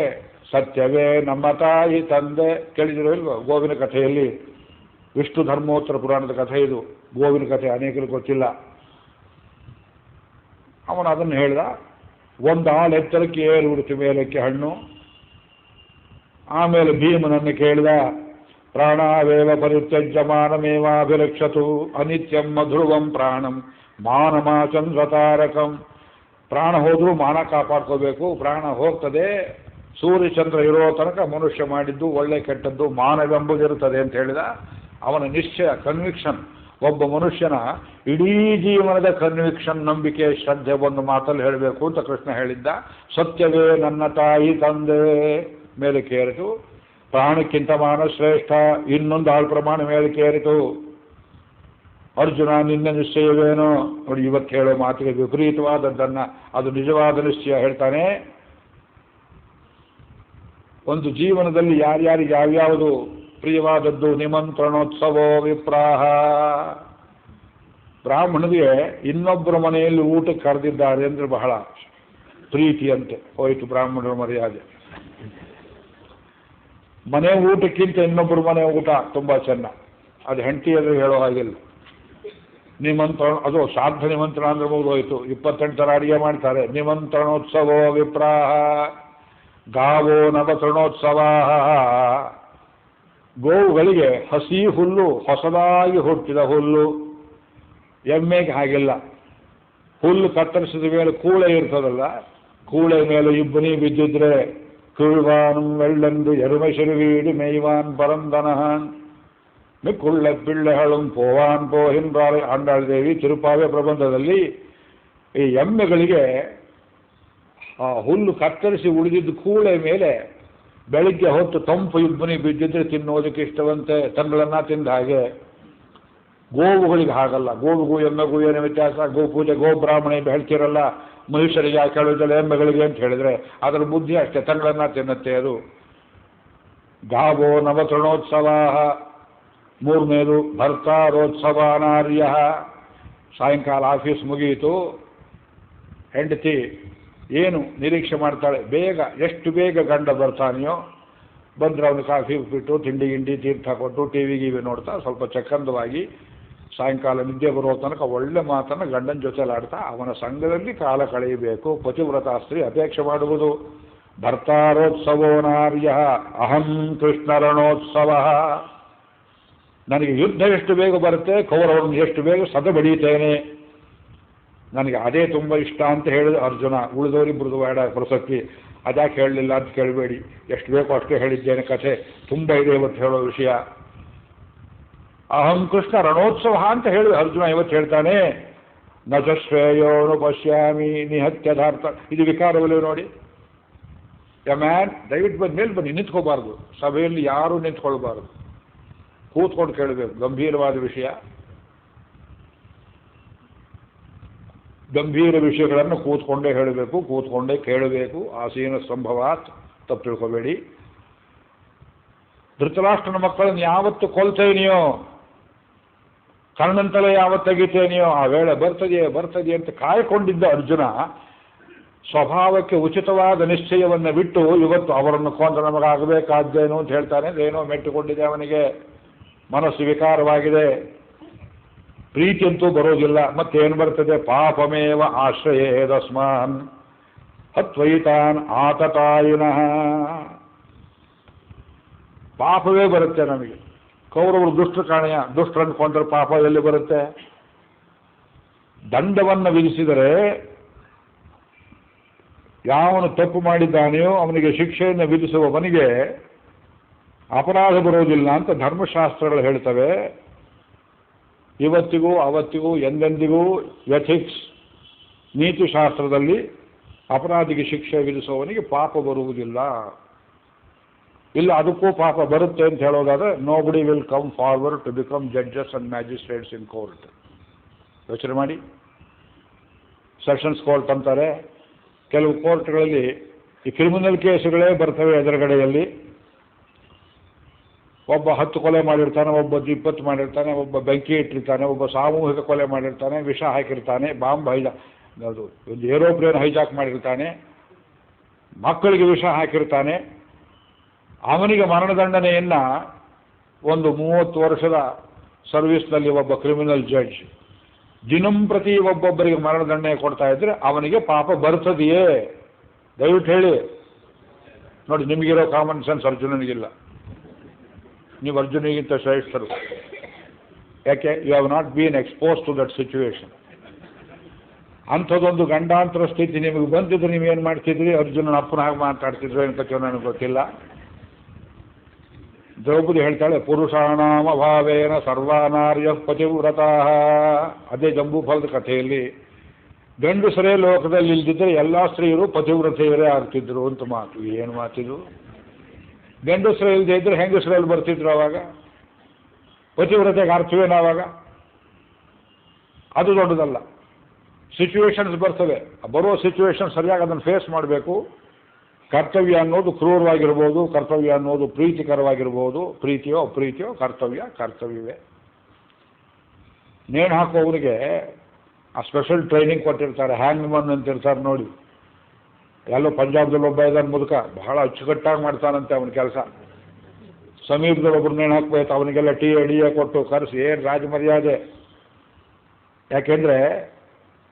ಸತ್ಯವೇ ನಮ್ಮ ತಾಯಿ ತಂದೆ. ಕೇಳಿದಿರೋ ಇಲ್ವ ಗೋವಿನ ಕಥೆಯಲ್ಲಿ? ವಿಷ್ಣು ಧರ್ಮೋತ್ತರ ಪುರಾಣದ ಕಥೆ ಇದು. ಗೋವಿನ ಕಥೆ ಅನೇಕರಿಗೆ ಗೊತ್ತಿಲ್ಲ. ಅವನು ಅದನ್ನು ಹೇಳ್ದ. ಒಂದು ಆಳು ಎತ್ತರಕ್ಕೆ ಏರು ಬಿಡ್ತು ಮೇಲಕ್ಕೆ ಹಣ್ಣು. ಆಮೇಲೆ ಭೀಮನನ್ನು ಕೇಳಿದ, ಪ್ರಾಣಾವೇವ ಪರಿತ್ಯಜ್ಯ ಮಾನಮೇವಾಭಿರಕ್ಷತು ಅನಿತ್ಯಂ ಮಧುರುವಂ ಪ್ರಾಣಂ ಮಾನಮಾಚಂದ್ರತಾರಕಂ. ಪ್ರಾಣ ಹೋದರೂ ಮಾನ ಕಾಪಾಡ್ಕೋಬೇಕು. ಪ್ರಾಣ ಹೋಗ್ತದೆ. ಸೂರ್ಯಚಂದ್ರ ಇರೋ ತನಕ ಮನುಷ್ಯ ಮಾಡಿದ್ದು ಒಳ್ಳೆ ಕೆಟ್ಟದ್ದು ಮಾನವೆಂಬುದಿರುತ್ತದೆ ಅಂತ ಹೇಳಿದ. ಅವನ ನಿಶ್ಚಯ, ಕನ್ವಿಕ್ಷನ್. ಒಬ್ಬ ಮನುಷ್ಯನ ಇಡೀ ಜೀವನದ ಕನ್ವಿಕ್ಷನ್, ನಂಬಿಕೆ, ಶ್ರದ್ಧೆ ಒಂದು ಮಾತಲ್ಲಿ ಹೇಳಬೇಕು ಅಂತ ಕೃಷ್ಣ ಹೇಳಿದ್ದ. ಸತ್ಯವೇ ನನ್ನ ತಾಯಿ ತಂದೆ ಮೇಲಕ್ಕೆ ಏರಿತು. ಪ್ರಾಣಕ್ಕಿಂತ ಮಾನ ಶ್ರೇಷ್ಠ. ಇನ್ನೊಂದು ಆಳು ಪ್ರಮಾಣ ಮೇಲಕ್ಕೆ ಏರಿತು. ಅರ್ಜುನ ನಿನ್ನ ನಿಶ್ಚಯವೇನೋ? ನೋಡಿ, ಇವತ್ತು ಹೇಳೋ ಮಾತಿಗೆ ವಿಪರೀತವಾದದ್ದನ್ನ ಅದು ನಿಜವಾದ ನಿಶ್ಚಯ ಹೇಳ್ತಾನೆ. ಒಂದು ಜೀವನದಲ್ಲಿ ಯಾರ್ಯಾರಿಗೆ ಯಾವ್ಯಾವುದು ಪ್ರಿಯವಾದದ್ದು. ನಿಮಂತ್ರಣೋತ್ಸವೋ ವಿಪ್ರಾಹ. ಬ್ರಾಹ್ಮಣನಿಗೆ ಇನ್ನೊಬ್ಬರ ಮನೆಯಲ್ಲಿ ಊಟಕ್ಕೆ ಕರೆದಿದ್ದಾರೆ ಅಂದ್ರೆ ಬಹಳ ಪ್ರೀತಿಯಂತೆ. ಹೋಯಿತು ಬ್ರಾಹ್ಮಣರ ಮರ್ಯಾದೆ. ಮನೆ ಊಟಕ್ಕಿಂತ ಇನ್ನೊಬ್ಬರ ಮನೆ ಊಟ ತುಂಬಾ ಚೆನ್ನ. ಅದು ಹೆಂಡತಿಯಲ್ಲಿ ಹೇಳೋ ಹಾಗಿಲ್ಲ. ನಿಮಂತ್ರಣ, ಅದು ಶ್ರಾದ್ದ ನಿಮಂತ್ರಣ ಅಂದ್ರೆ ಮುಗಿದೋಯ್ತು. 28 ಥರ ಅಡಿಗೆ ಮಾಡ್ತಾರೆ. ನಿಮಂತ್ರಣೋತ್ಸವೋ ವಿಪ್ರಾಹ. ಗಾವೋ ನವತೃಣೋತ್ಸವ. ಗೋವುಗಳಿಗೆ ಹಸಿ ಹುಲ್ಲು, ಹೊಸದಾಗಿ ಹುಟ್ಟಿದ ಹುಲ್ಲು. ಎಮ್ಮೆಗೆ ಹಾಗಿಲ್ಲ. ಹುಲ್ಲು ಕತ್ತರಿಸಿದ ಮೇಲೆ ಕೂಳೆ ಇರ್ತದಲ್ಲ, ಕೂಳೆ ಮೇಲೆ ಇಬ್ಬನಿ ಬಿದ್ದಿದ್ರೆ ಕುಳ್ವಾನ್ வெள்ளென்று எருமை செருவீடு மெய்வான் பரந்தனஹான் ಮಿಕ್ಕುಳ್ಳ ಪಿಳ್ಳೆಗಳು ಪೋವಾನ್ ಪೋಹಿನ್ಬಾರೆ ಆಂಡಾಳ್ ದೇವಿ ತಿರುಪಾವೆ ಪ್ರಬಂಧದಲ್ಲಿ ಈ ಎಮ್ಮೆಗಳಿಗೆ ಆ ಹುಲ್ಲು ಕತ್ತರಿಸಿ ಉಳಿದಿದ್ದು ಕೂಳೆ ಮೇಲೆ ಬೆಳಿಗ್ಗೆ ಹೊತ್ತು ತಂಪು ಇಬ್ಬನಿ ಬಿದ್ದಿದ್ರೆ ತಿನ್ನೋದಕ್ಕೆ ಇಷ್ಟವಂತೆ, ತಂಗಳನ್ನ ತಿಂದ ಹಾಗೆ. ಗೋವುಗಳಿಗೆ ಹಾಗಲ್ಲ. ಗೋವಿಗೂ ಎಮ್ಮೆಗೂ ಏನು ವ್ಯತ್ಯಾಸ? ಗೋಪೂಜೆ ಗೋಬ್ರಾಹ್ಮಣೆ ಹೇಳ್ತಿರಲ್ಲ, ಮನುಷ್ಯರಿಗೆ ಯಾಕೆ ಹೇಳೋದಿಲ್ಲ ಎಮ್ಮೆಗಳಿಗೆ ಅಂತ ಹೇಳಿದ್ರೆ ಅದರ ಬುದ್ಧಿ ಅಷ್ಟೇ, ತಂಗಳನ್ನ ತಿನ್ನುತ್ತೆ ಅದು. ಗಾವೋ ನವತೃಣೋತ್ಸವ. ಮೂರನೇದು ಭರ್ತಾರೋತ್ಸವ ನಾರ್ಯ. ಸಾಯಂಕಾಲ ಆಫೀಸ್ ಮುಗಿಯಿತು, ಹೆಂಡತಿ ಏನು ನಿರೀಕ್ಷೆ ಮಾಡ್ತಾಳೆ? ಬೇಗ, ಎಷ್ಟು ಬೇಗ ಗಂಡ ಬರ್ತಾನೆಯೋ. ಬಂದ್ರೆ ಅವನು ಕಾಫಿ ಬಿಟ್ಟು ತಿಂಡಿ ಗಿಂಡಿ ತೀರ್ಥ ಕೊಟ್ಟು ಟಿವಿ ಗಿವಿ ನೋಡ್ತಾ ಸ್ವಲ್ಪ ಚಕ್ಕಂದವಾಗಿ ಸಾಯಂಕಾಲ ನಿದ್ದೆ ಬರೋ ತನಕ ಒಳ್ಳೆ ಮಾತನ್ನು ಗಂಡನ ಜೊತೆಲಾಡ್ತಾ ಅವನ ಸಂಘದಲ್ಲಿ ಕಾಲ ಕಳೆಯಬೇಕು. ಪತಿವ್ರತ ಸ್ತ್ರೀ ಅಪೇಕ್ಷೆ ಮಾಡುವುದು. ಭರ್ತಾರೋತ್ಸವೋ ನಾರ್ಯ ಅಹಂ ಕೃಷ್ಣರಣೋತ್ಸವ. ನನಗೆ ಯುದ್ಧ ಎಷ್ಟು ಬೇಗ ಬರುತ್ತೆ, ಕೌರವರನ್ನು ಎಷ್ಟು ಬೇಗ ಸದ ಬಡೀತೇನೆ, ನನಗೆ ಅದೇ ತುಂಬ ಇಷ್ಟ ಅಂತ ಹೇಳಿದ ಅರ್ಜುನ. ಉಳಿದವರಿಬ್ಬರದು ಬೇಡ ಪ್ರಸಕ್ತಿ, ಅದ್ಯಾಕೆ ಹೇಳಲಿಲ್ಲ ಅಂತ ಕೇಳಬೇಡಿ. ಎಷ್ಟು ಬೇಕೋ ಅಷ್ಟೇ ಹೇಳಿದ್ದೇನೆ. ಕಥೆ ತುಂಬ ಇದೆ ಇವತ್ತು ಹೇಳೋ ವಿಷಯ. ಅಹಂ ಕೃಷ್ಣ ರಣೋತ್ಸವ ಅಂತ ಹೇಳಿ ಅರ್ಜುನ ಇವತ್ತು ಹೇಳ್ತಾನೆ. ನಚ ಶ್ರೇಯೋನು ಪಶ್ಯಾಮಿ ನಿಹತ್ಯದಾರ್ಥ. ಇದು ವಿಕಾರವಲ್ಲೇ ನೋಡಿ. ಮ್ಯಾನ್ ದಯವಿಟ್ಟು ಬಂದ ಮೇಲೆ ಬನ್ನಿ, ನಿಂತ್ಕೋಬಾರ್ದು. ಸಭೆಯಲ್ಲಿ ಯಾರೂ ನಿಂತ್ಕೊಳ್ಬಾರ್ದು, ಕೂತ್ಕೊಂಡು ಕೇಳಬೇಕು. ಗಂಭೀರವಾದ ವಿಷಯ, ಗಂಭೀರ ವಿಷಯಗಳನ್ನು ಕೂತ್ಕೊಂಡೇ ಹೇಳಬೇಕು, ಕೂತ್ಕೊಂಡೇ ಕೇಳಬೇಕು. ಆಸೀನ ಸಂಭವಾತ್, ತಪ್ಪು ತಿಳ್ಕೋಬೇಡಿ. ಧೃತರಾಷ್ಟ್ರನ ಮಕ್ಕಳನ್ನು ಯಾವತ್ತು ಕೊಲ್ತೇನೆಯೋ, ಕರ್ಣಂತಲೇ ಯಾವತ್ತು ತೆಗಿತೇನೆಯೋ ಆ ವೇಳೆ ಬರ್ತದೆ ಅಂತ ಕಾಯ್ಕೊಂಡಿದ್ದ ಅರ್ಜುನ ಸ್ವಭಾವಕ್ಕೆ ಉಚಿತವಾದ ನಿಶ್ಚಯವನ್ನು ಬಿಟ್ಟು ಇವತ್ತು ಅವರನ್ನು ಕೊಂದ ನಮಗಾಗಬೇಕಾದ್ದೇನು ಅಂತ ಹೇಳ್ತಾನೆ. ಏನೋ ಮೆಟ್ಟುಕೊಂಡಿದೆ ಅವನಿಗೆ, ಮನಸ್ಸು ವಿಕಾರವಾಗಿದೆ. ಪ್ರೀತಿಯಂತೂ ಬರೋದಿಲ್ಲ. ಮತ್ತೇನು ಬರ್ತದೆ? ಪಾಪಮೇವ ಆಶ್ರಯೇದಸ್ಮಾನ್ ಹತ್ವೈತಾನ್ ಆತತಾಯಿನಃ. ಪಾಪವೇ ಬರುತ್ತೆ ನಮಗೆ. ಕೌರವರು ದುಷ್ಟರು ಕಾಣೆಯ, ದುಷ್ಟರನ್ನು ಕೊಂಡ್ರೆ ಪಾಪ ಎಲ್ಲಿ ಬರುತ್ತೆ? ದಂಡವನ್ನು ವಿಧಿಸಿದರೆ ಯಾವನು ತಪ್ಪು ಮಾಡಿದ್ದಾನೆಯೋ ಅವನಿಗೆ ಶಿಕ್ಷೆಯನ್ನು ವಿಧಿಸುವವನಿಗೆ ಅಪರಾಧ ಬರೋದಿಲ್ಲ ಅಂತ ಧರ್ಮಶಾಸ್ತ್ರಗಳು ಹೇಳ್ತವೆ. ಇವತ್ತಿಗೂ ಅವತ್ತಿಗೂ ಎಂದೆಂದಿಗೂ ಎಥಿಕ್ಸ್ ನೀತಿಶಾಸ್ತ್ರದಲ್ಲಿ ಅಪರಾಧಿಗೆ ಶಿಕ್ಷೆ ವಿಧಿಸುವವನಿಗೆ ಪಾಪ ಬರುವುದಿಲ್ಲ. ಇಲ್ಲ ಅದಕ್ಕೂ ಪಾಪ ಬರುತ್ತೆ ಅಂತ ಹೇಳೋದಾದ್ರೆ nobody will come forward to become judges and magistrates in court. ಯೋಚನೆ ಮಾಡಿ. ಸೆಷನ್ಸ್ ಕೋರ್ಟ್ ಅಂತಾರೆ, ಕೆಲವು ಕೋರ್ಟ್ಗಳಲ್ಲಿ ಈ ಕ್ರಿಮಿನಲ್ ಕೇಸುಗಳೇ ಬರ್ತವೆ ಎದುರುಗಡೆಯಲ್ಲಿ. ಒಬ್ಬ 10 ಕೊಲೆ ಮಾಡಿರ್ತಾನೆ, ಒಬ್ಬ 20 ಮಾಡಿರ್ತಾನೆ, ಒಬ್ಬ ಬೆಂಕಿ ಇಟ್ಟಿರ್ತಾನೆ, ಒಬ್ಬ ಸಾಮೂಹಿಕ ಕೊಲೆ ಮಾಡಿರ್ತಾನೆ, ವಿಷ ಹಾಕಿರ್ತಾನೆ, ಬಾಂಬ್ ಅದು ಒಂದು ಏರೋಪ್ಲೇನ್ ಹೈಜಾಕ್ ಮಾಡಿರ್ತಾನೆ, ಮಕ್ಕಳಿಗೆ ವಿಷ ಹಾಕಿರ್ತಾನೆ. ಅವನಿಗೆ ಮರಣದಂಡನೆಯನ್ನು ಒಂದು 30 ವರ್ಷದ ಸರ್ವಿಸ್ನಲ್ಲಿ ಒಬ್ಬ ಕ್ರಿಮಿನಲ್ ಜಡ್ಜ್ ದಿನಂಪ್ರತಿ ಒಬ್ಬೊಬ್ಬರಿಗೆ ಮರಣದಂಡನೆ ಕೊಡ್ತಾ ಇದ್ರೆ ಅವನಿಗೆ ಪಾಪ ಬರ್ತದೆಯೇ? ದಯವಿಟ್ಟು ಹೇಳಿ. ನೋಡಿ, ನಿಮಗಿರೋ ಕಾಮನ್ ಸೆನ್ಸ್ ಅರ್ಜುನನಿಗಿಲ್ಲ. ನೀವು ಅರ್ಜುನಿಗಿಂತ ಶ್ರೇಷ್ಠರು. ಯಾಕೆ? You have not been expose to that situation. ಅಂಥದ್ದೊಂದು ಗಂಡಾಂತರ ಸ್ಥಿತಿ ನಿಮಗೆ ಬಂದಿದ್ರೆ ನೀವೇನು ಮಾಡ್ತಿದ್ರಿ? ಅರ್ಜುನನ ಅಪ್ಪನ ಹಾಗೆ ಮಾತಾಡ್ತಿದ್ರು ಅಂತ ನನಗೆ ಗೊತ್ತಿಲ್ಲ. ದ್ರೌಪದಿ ಹೇಳ್ತಾಳೆ, ಪುರುಷಾಣಾಮ ಭಾವೇನ ಸರ್ವಾನಾರ್ಯ ಪತಿವ್ರತಾ. ಅದೇ ಜಂಬೂಫಲದ ಕಥೆಯಲ್ಲಿ ಗಂಡಸರೇ ಲೋಕದಲ್ಲಿ ಇಲ್ದಿದ್ರೆ ಎಲ್ಲ ಸ್ತ್ರೀಯರು ಪತಿವ್ರತೆಯರೇ ಆಗ್ತಿದ್ರು ಅಂತ ಮಾತು. ಏನು ಮಾತಿದು? ಗಂಡಸರು ಇಲ್ಲದೆ ಇದ್ರೆ ಹೆಂಗಸರಲ್ಲಿ ಬರ್ತಿದ್ರು ಅವಾಗ? ಪತಿವ್ರತೆಗೆ ಅರ್ಥವೇನು ಆವಾಗ? ಅದು ದೊಡ್ಡದಲ್ಲ. ಸಿಚುವೇಶನ್ಸ್ ಬರ್ತವೆ. ಬರೋ ಸಿಚುವೇಶನ್ ಸರಿಯಾಗಿ ಅದನ್ನು ಫೇಸ್ ಮಾಡಬೇಕು. ಕರ್ತವ್ಯ ಅನ್ನೋದು ಕ್ರೂರವಾಗಿರ್ಬೋದು, ಕರ್ತವ್ಯ ಅನ್ನೋದು ಪ್ರೀತಿಕರವಾಗಿರ್ಬೋದು. ಪ್ರೀತಿಯೋ ಅಪ್ರೀತಿಯೋ ಕರ್ತವ್ಯವೇ. ನೇಣು ಹಾಕುವವನಿಗೆ ಆ ಸ್ಪೆಷಲ್ ಟ್ರೈನಿಂಗ್ ಕೊಟ್ಟಿರ್ತಾರೆ, ಹ್ಯಾಂಗ್ಮನ್ ಅಂತಿರ್ತಾರೆ ನೋಡಿ. ಎಲ್ಲೋ ಪಂಜಾಬ್ದಲ್ಲಿ ಒಬ್ಬ ಇದ್ದಾನೆ ಮುದುಕ, ಬಹಳ ಅಚ್ಚುಕಟ್ಟಾಗಿ ಮಾಡ್ತಾನಂತೆ ಅವನ ಕೆಲಸ. ಸಮೀಪದಲ್ಲಿ ಒಬ್ಬರು ನೇಣು ಹಾಕ್ಬೇಕು, ಅವನಿಗೆಲ್ಲ ಟೀ ಅಡಿಯ ಕೊಟ್ಟು ಕರೆಸಿ ಏನು ರಾಜಮರ್ಯಾದೆ. ಯಾಕೆಂದರೆ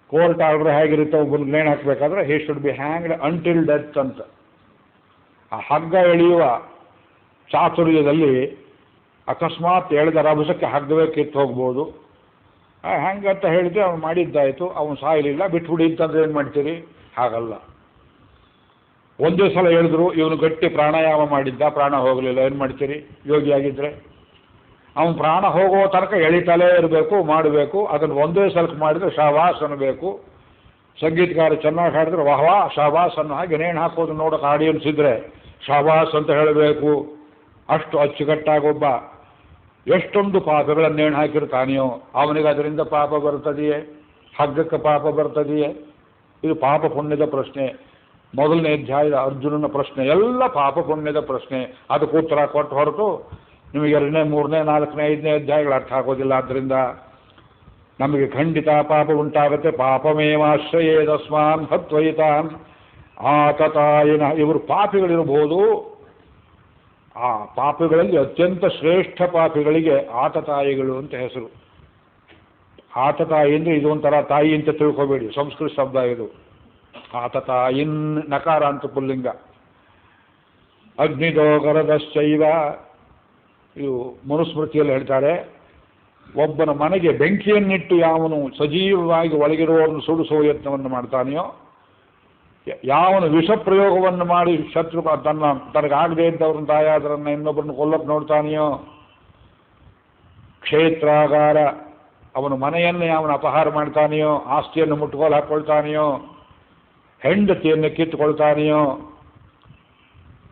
ಕೋರ್ಟ್ ಆರ್ಡರ್ ಹೇಗಿರುತ್ತೆ, ಒಬ್ಬನಿಗೆ ನೇಣು ಹಾಕಬೇಕಾದ್ರೆ he should be hanged until death ಅಂತ. ಆ ಹಗ್ಗ ಎಳೆಯುವ ಚಾತುರ್ಯದಲ್ಲಿ ಅಕಸ್ಮಾತ್ ಎಳೆದ ರಭಸಕ್ಕೆ ಹಗ್ಗವೇ ಕಿತ್ತು ಹೋಗ್ಬೋದು. ಹಂಗಂತ ಹೇಳಿದ್ರೆ ಅವನು ಮಾಡಿದ್ದಾಯಿತು, ಅವನು ಸಾಯಲಿಲ್ಲ, ಬಿಟ್ಬಿಡಿ ಅಂತಂದ್ರೆ ಏನು ಮಾಡ್ತೀರಿ? ಹಾಗಲ್ಲ. ಒಂದೇ ಸಲ ಹೇಳಿದ್ರು, ಇವನು ಗಟ್ಟಿ ಪ್ರಾಣಾಯಾಮ ಮಾಡಿದ್ದ, ಪ್ರಾಣ ಹೋಗಲಿಲ್ಲ, ಏನು ಮಾಡ್ತೀರಿ? ಯೋಗಿಯಾಗಿದ್ದರೆ ಅವನು ಪ್ರಾಣ ಹೋಗೋ ತನಕ ಎಳಿತಲೇ ಇರಬೇಕು, ಮಾಡಬೇಕು. ಅದನ್ನು ಒಂದೇ ಸಲಕ್ಕೆ ಮಾಡಿದರೆ ಶಾಬಾಸ್ ಅನ್ನಬೇಕು. ಸಂಗೀತಗಾರ ಚೆನ್ನಾಗಿ ಹಾಡಿದ್ರೆ ವಾಹ್ವಾ ಶಾಬಾಸ್ ಅನ್ನೋ ಹಾಗೆ ನೇಣು ಹಾಕೋದು ನೋಡೋಕೆ ಆಡಿಯನ್ಸ್ ಇದ್ದರೆ ಶಾಬಾಸ್ ಅಂತ ಹೇಳಬೇಕು. ಅಷ್ಟು ಅಚ್ಚುಕಟ್ಟಾಗೊಬ್ಬ ಎಷ್ಟೊಂದು ಪಾಪಗಳನ್ನು ನೇಣು ಹಾಕಿರ್ತಾನೆಯೋ ಅವನಿಗೆ ಅದರಿಂದ ಪಾಪ ಬರ್ತದೆಯೇ? ಹಗ್ಗಕ್ಕೆ ಪಾಪ ಬರ್ತದೆಯೇ? ಇದು ಪಾಪ ಪುಣ್ಯದ ಪ್ರಶ್ನೆ. ಮೊದಲನೇ ಅಧ್ಯಾಯದ ಅರ್ಜುನನ ಪ್ರಶ್ನೆ ಎಲ್ಲ ಪಾಪ ಪುಣ್ಯದ ಪ್ರಶ್ನೆ. ಅದಕ್ಕೆ ಉತ್ತರ ಕೊಟ್ಟು ಹೊರತು ನಿಮಗೆ 2ನೇ 3ನೇ 4ನೇ 5ನೇ ಅಧ್ಯಾಯಗಳು ಅರ್ಥ ಆಗೋದಿಲ್ಲ. ಆದ್ದರಿಂದ ನಮಗೆ ಖಂಡಿತ ಪಾಪ ಉಂಟಾಗುತ್ತೆ. ಪಾಪಮೇವಾಶ್ರಯೇದಸ್ಮಾನ್ ಹತ್ವಯಿತಾನ್ ಆತತಾಯಿನ. ಇವರು ಪಾಪಿಗಳಿರಬಹುದು. ಆ ಪಾಪಿಗಳಲ್ಲಿ ಅತ್ಯಂತ ಶ್ರೇಷ್ಠ ಪಾಪಿಗಳಿಗೆ ಆತತಾಯಿಗಳು ಅಂತ ಹೆಸರು. ಆತತಾಯಿ ಅಂದರೆ ಇದು ಒಂಥರ ತಾಯಿ ಅಂತ ತಿಳ್ಕೋಬೇಡಿ, ಸಂಸ್ಕೃತ ಶಬ್ದ ಇದು. ಆತತಾಯಿನ್ ನಕಾರ ಅಂತ ಪುಲ್ಲಿಂಗ. ಅಗ್ನಿದೋಗರದಶ್ಚೈವ. ಇದು ಮನುಸ್ಮೃತಿಯಲ್ಲಿ ಹೇಳ್ತಾರೆ, ಒಬ್ಬನ ಮನೆಗೆ ಬೆಂಕಿಯನ್ನಿಟ್ಟು ಯಾವನು ಸಜೀವವಾಗಿ ಒಳಗಿರುವವರನ್ನು ಸುಡಿಸುವ ಯತ್ನವನ್ನು ಮಾಡ್ತಾನೆಯೋ, ಯಾವನು ವಿಷ ಪ್ರಯೋಗವನ್ನು ಮಾಡಿ ಶತ್ರು ತನಗಾಗದೇ ಇದ್ದವ್ರನ್ನ ತಾಯಾದರನ್ನ ಇನ್ನೊಬ್ಬರನ್ನು ಕೊಲ್ಲಕ್ಕೆ ನೋಡ್ತಾನೆಯೋ, ಕ್ಷೇತ್ರಾಗಾರ ಅವನ ಮನೆಯನ್ನೇ ಅವನು ಅಪಹಾರ ಮಾಡ್ತಾನೆಯೋ, ಆಸ್ತಿಯನ್ನು ಮುಟ್ಟುಗೋಲು ಹಾಕ್ಕೊಳ್ತಾನೆಯೋ, ಹೆಂಡತಿಯನ್ನು ಕಿತ್ತುಕೊಳ್ತಾನೆಯೋ,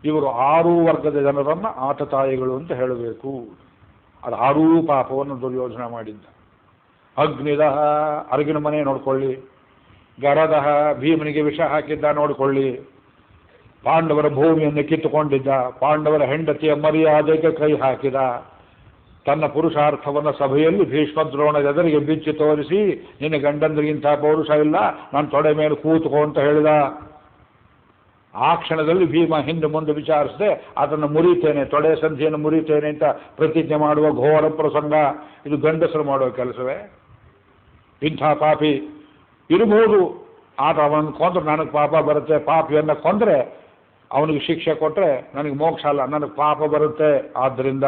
ಇವರು 6 ವರ್ಗದ ಜನರನ್ನು ಆತತಾಯಿಗಳು ಅಂತ ಹೇಳಬೇಕು. ಅದು 6 ಪಾಪವನ್ನು ದುರ್ಯೋಧನ ಮಾಡಿದ್ದ. ಅಗ್ನಿದಹ ಅರಗಿನ ಮನೆ ನೋಡ್ಕೊಳ್ಳಿ, ಗರದಹ ಭೀಮನಿಗೆ ವಿಷ ಹಾಕಿದ್ದ ನೋಡಿಕೊಳ್ಳಿ, ಪಾಂಡವರ ಭೂಮಿಯನ್ನು ಕಿತ್ತುಕೊಂಡಿದ್ದ, ಪಾಂಡವರ ಹೆಂಡತಿಯ ಮರ್ಯಾದೆಗೆ ಕೈ ಹಾಕಿದ, ತನ್ನ ಪುರುಷಾರ್ಥವನ್ನು ಸಭೆಯಲ್ಲಿ ಭೀಷ್ಮದ್ರೋಣದ ಎದುರಿಗೆ ಬಿಚ್ಚಿ ತೋರಿಸಿ ನಿನ್ನ ಗಂಡಂದ್ರಿಗಿಂತ ಪೌರುಷ ಇಲ್ಲ, ನಾನು ತೊಡೆ ಮೇಲೆ ಕೂತುಕೋ ಅಂತ ಹೇಳಿದ. ಆ ಕ್ಷಣದಲ್ಲಿ ಭೀಮ ಹಿಂದೆ ಮುಂದೆ ವಿಚಾರಿಸದೆ ಅದನ್ನು ಮುರಿತೇನೆ, ತೊಡೆ ಸಂಧಿಯನ್ನು ಮುರಿತೇನೆ ಅಂತ ಪ್ರತಿಜ್ಞೆ ಮಾಡುವ ಘೋರ ಪ್ರಸಂಗ. ಇದು ಗಂಡಸರು ಮಾಡುವ ಕೆಲಸವೇ? ಇಂಥ ಪಾಪಿ ಇರಬಹುದು. ಆತ ಅವನನ್ನು ಕೊಂದ್ರೆ ನನಗೆ ಪಾಪ ಬರುತ್ತೆ, ಪಾಪಿಯನ್ನು ಕೊಂದರೆ ಅವನಿಗೆ ಶಿಕ್ಷೆ ಕೊಟ್ಟರೆ ನನಗೆ ಮೋಕ್ಷ ಅಲ್ಲ, ನನಗೆ ಪಾಪ ಬರುತ್ತೆ. ಆದ್ದರಿಂದ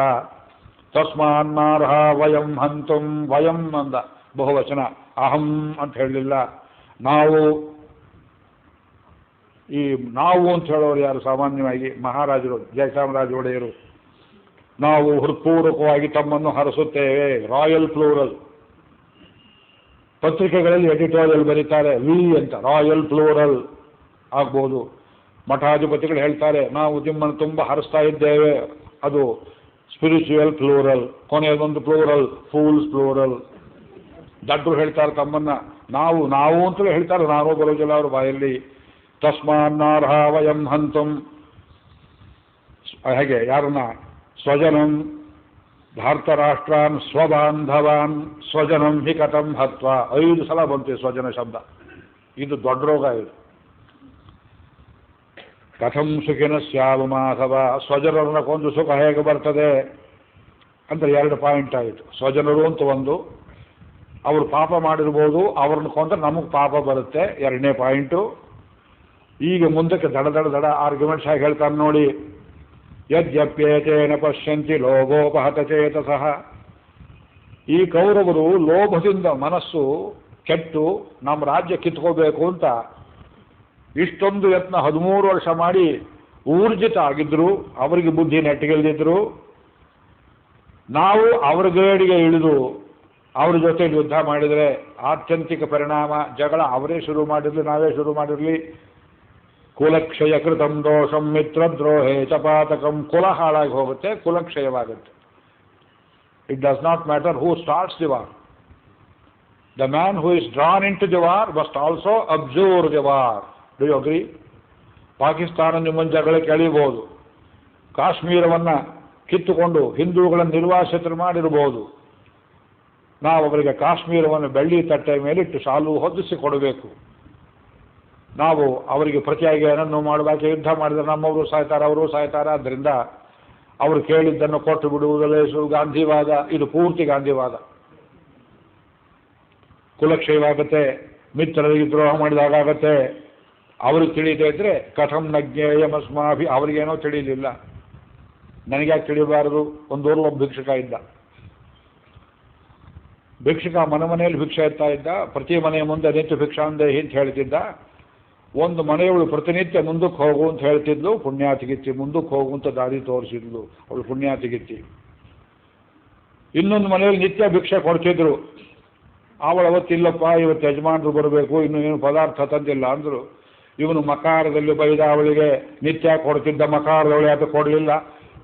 ತಸ್ಮಾನ್ನಾರ್ಹ ವಯಂ ಹಂತುಂ. ವಯಂ ಅಂದ ಬಹುವಚನ, ಅಹಂ ಅಂತ ಹೇಳಲಿಲ್ಲ. ನಾವು ಅಂತ ಹೇಳೋರು ಯಾರು? ಸಾಮಾನ್ಯವಾಗಿ ಮಹಾರಾಜರು, ಜಯಚಾಮರಾಜ ಒಡೆಯರು. ನಾವು ಹೃತ್ಪೂರ್ವಕವಾಗಿ ತಮ್ಮನ್ನು ಹರಸುತ್ತೇವೆ. Royal plural. ಪತ್ರಿಕೆಗಳಲ್ಲಿ ಎಡಿಟೋರಿಯಲ್ ಬರೀತಾರೆ ವಿ ಅಂತ, ರಾಯಲ್ ಪ್ಲೂರಲ್. ಆಗ್ಬೋದು. ಮಠಾಧಿಪತಿಗಳು ಹೇಳ್ತಾರೆ ನಾವು ನಿಮ್ಮನ್ನು ತುಂಬ ಹರಿಸ್ತಾ ಇದ್ದೇವೆ, ಅದು ಸ್ಪಿರಿಚುವಲ್ ಪ್ಲೂರಲ್, ಕೊನೆಯದೊಂದು ಪ್ಲೂರಲ್, ಫೂಲ್ಸ್ ಪ್ಲೂರಲ್. ದಡ್ಡರು ಹೇಳ್ತಾರೆ ತಮ್ಮನ್ನ ನಾವು ನಾವು ಅಂತಲೇ ಹೇಳ್ತಾರೆ, ನಾನು ಬರೋದಿಲ್ಲ ಅವ್ರ ಬಾಯಲ್ಲಿ. ತಸ್ಮಾನ್ನಾರ್ಹ ವಯಂ ಹಂತಂ, ಹಾಗೆ ಯಾರನ್ನ ಸ್ವಜನಂ ಧಾರ್ತರಾಷ್ಟ್ರಾನ್ ಸ್ವಬಾಂಧವಾನ್ ಸ್ವಜನಂ ಹಿ ಕಥಂ ಹತ್ವ, 5 ಸಲ ಬಂತು ಸ್ವಜನ ಶಬ್ದ. ಇದು ದೊಡ್ಡ ರೋಗ. ಇದು ಕಥಂ ಸುಖಿನ ಸ್ಯಾವ ಮಾಧವ, ಸ್ವಜನರನ್ನ ಕೊಂದು ಸುಖ ಹೇಗೆ ಬರ್ತದೆ ಅಂತ 2 ಪಾಯಿಂಟ್ ಆಯಿತು. ಸ್ವಜನರು ಅಂತ ಒಂದು, ಅವರು ಪಾಪ ಮಾಡಿರ್ಬೋದು, ಅವ್ರನ್ನ ಕೊಂದ್ರೆ ನಮಗೆ ಪಾಪ ಬರುತ್ತೆ, 2ನೇ ಪಾಯಿಂಟು. ಈಗ ಮುಂದಕ್ಕೆ ದಡ ದಡ ದಡ ಆರ್ಗ್ಯುಮೆಂಟ್ಸ್ ಆಗಿ ಹೇಳ್ತಾರೆ ನೋಡಿ. ಯದ್ಯಪ್ಯೇತೇನ ಪಶ್ಯಂತಿ ಲೋಭೋಪಹತ ಚೇತಸಃ, ಈ ಕೌರವರು ಲೋಭದಿಂದ ಮನಸ್ಸು ಕೆಟ್ಟು ನಮ್ಮ ರಾಜ್ಯ ಕಿತ್ಕೋಬೇಕು ಅಂತ ಇಷ್ಟೊಂದು ಯತ್ನ 13 ವರ್ಷ ಮಾಡಿ ಊರ್ಜಿತ ಆಗಿದ್ರು, ಅವರಿಗೆ ಬುದ್ಧಿ ನೆಟ್ಟಿಗಿಲ್ದಿದ್ರು. ನಾವು ಅವ್ರ ಗೇಡಿಗೆ ಇಳಿದು ಅವ್ರ ಜೊತೆ ಯುದ್ಧ ಮಾಡಿದರೆ ಆತ್ಯಂತಿಕ ಪರಿಣಾಮ ಜಗಳ. ಅವರೇ ಶುರು ಮಾಡಿರಲಿ, ನಾವೇ ಶುರು ಮಾಡಿರಲಿ. ಕುಲಕ್ಷಯ ಕೃತಂ ದೋಷಂ ಮಿತ್ರದ್ರೋಹೇ ಚಪಾತಕಂ, ಕುಲ ಹಾಳಾಗಿ ಹೋಗುತ್ತೆ, ಕುಲಕ್ಷಯವಾಗುತ್ತೆ. It does not matter who starts the war. The man who is drawn into the war must also observe the war. Do you agree? Pakistan ನಿಮ್ಮನ್ನು ಜಗಳಕ್ಕೆ ಎಳಿಬಹುದು, ಕಾಶ್ಮೀರವನ್ನು ಕಿತ್ತುಕೊಂಡು ಹಿಂದೂಗಳನ್ನು ನಿರ್ವಾಸಿತರು ಮಾಡಿರಬಹುದು. ನಾವು ಅವರಿಗೆ ಕಾಶ್ಮೀರವನ್ನು ಬೆಳ್ಳಿ ತಟ್ಟೆ ಮೇಲಿಟ್ಟು ಶಾಲು ಹೊದಿಸಿ ಕೊಡಬೇಕು. ನಾವು ಅವರಿಗೆ ಪ್ರತಿಯಾಗಿ ಏನನ್ನು ಮಾಡಬೇಕು. ಯುದ್ಧ ಮಾಡಿದರೆ ನಮ್ಮವರು ಸಾಯ್ತಾರೆ, ಅವರು ಸಾಯ್ತಾರೆ. ಆದ್ದರಿಂದ ಅವರು ಕೇಳಿದ್ದನ್ನು ಕೊಟ್ಟು ಬಿಡುವುದಲೇಸು ಗಾಂಧಿವಾದ. ಇದು ಪೂರ್ತಿ ಗಾಂಧಿವಾದ. ಕುಲಕ್ಷಯವಾಗುತ್ತೆ, ಮಿತ್ರರಿಗೆ ದ್ರೋಹ ಮಾಡಿದಾಗತ್ತೆ. ಅವ್ರಿಗೆ ತಿಳಿದೇ ಇದ್ರೆ ಕಥಂ ನಜ್ಞೇಯಮಸ್ಮಾಭಿ, ಅವ್ರಿಗೇನೋ ತಿಳಿಯಲಿಲ್ಲ, ನನಗ್ಯಾಕೆ ತಿಳಿಬಾರದು. ಒಂದೂರು ಒಬ್ಬ ಭಿಕ್ಷುಕ ಇದ್ದ. ಭಿಕ್ಷುಕ ಮನೆಯಲ್ಲಿ ಭಿಕ್ಷೆ ಎತ್ತಾ ಇದ್ದ. ಪ್ರತಿ ಮನೆಯ ಮುಂದೆ ನಿತ್ಯ ಭಿಕ್ಷಾಂದೇಹಿ ಅಂತ ಹೇಳ್ತಿದ್ದ. ಒಂದು ಮನೆಯವಳು ಪ್ರತಿನಿತ್ಯ ಮುಂದಕ್ಕೆ ಹೋಗು ಅಂತ ಹೇಳ್ತಿದ್ಲು, ಪುಣ್ಯಾತಿಗಿತ್ತಿ ಮುಂದಕ್ಕೆ ಹೋಗುವಂತ ದಾರಿ ತೋರಿಸಿದ್ಲು, ಅವಳು ಪುಣ್ಯಾತಿಗಿತ್ತಿ. ಇನ್ನೊಂದು ಮನೆಯಲ್ಲಿ ನಿತ್ಯ ಭಿಕ್ಷೆ ಕೊಡ್ತಿದ್ರು. ಅವಳು ಅವತ್ತಿಲ್ಲಪ್ಪ, ಇವತ್ತು ಯಜಮಾನರು ಬರಬೇಕು, ಇನ್ನು ಏನು ಪದಾರ್ಥ ತಂದಿಲ್ಲ ಅಂದ್ರು. ಇವನು ಮಕಾರದಲ್ಲಿ ಬೈದ ಅವಳಿಗೆ ನಿತ್ಯ ಕೊಡ್ತಿದ್ದ ಮಕಾರದವಳು ಯಾಕೆ ಕೊಡಲಿಲ್ಲ,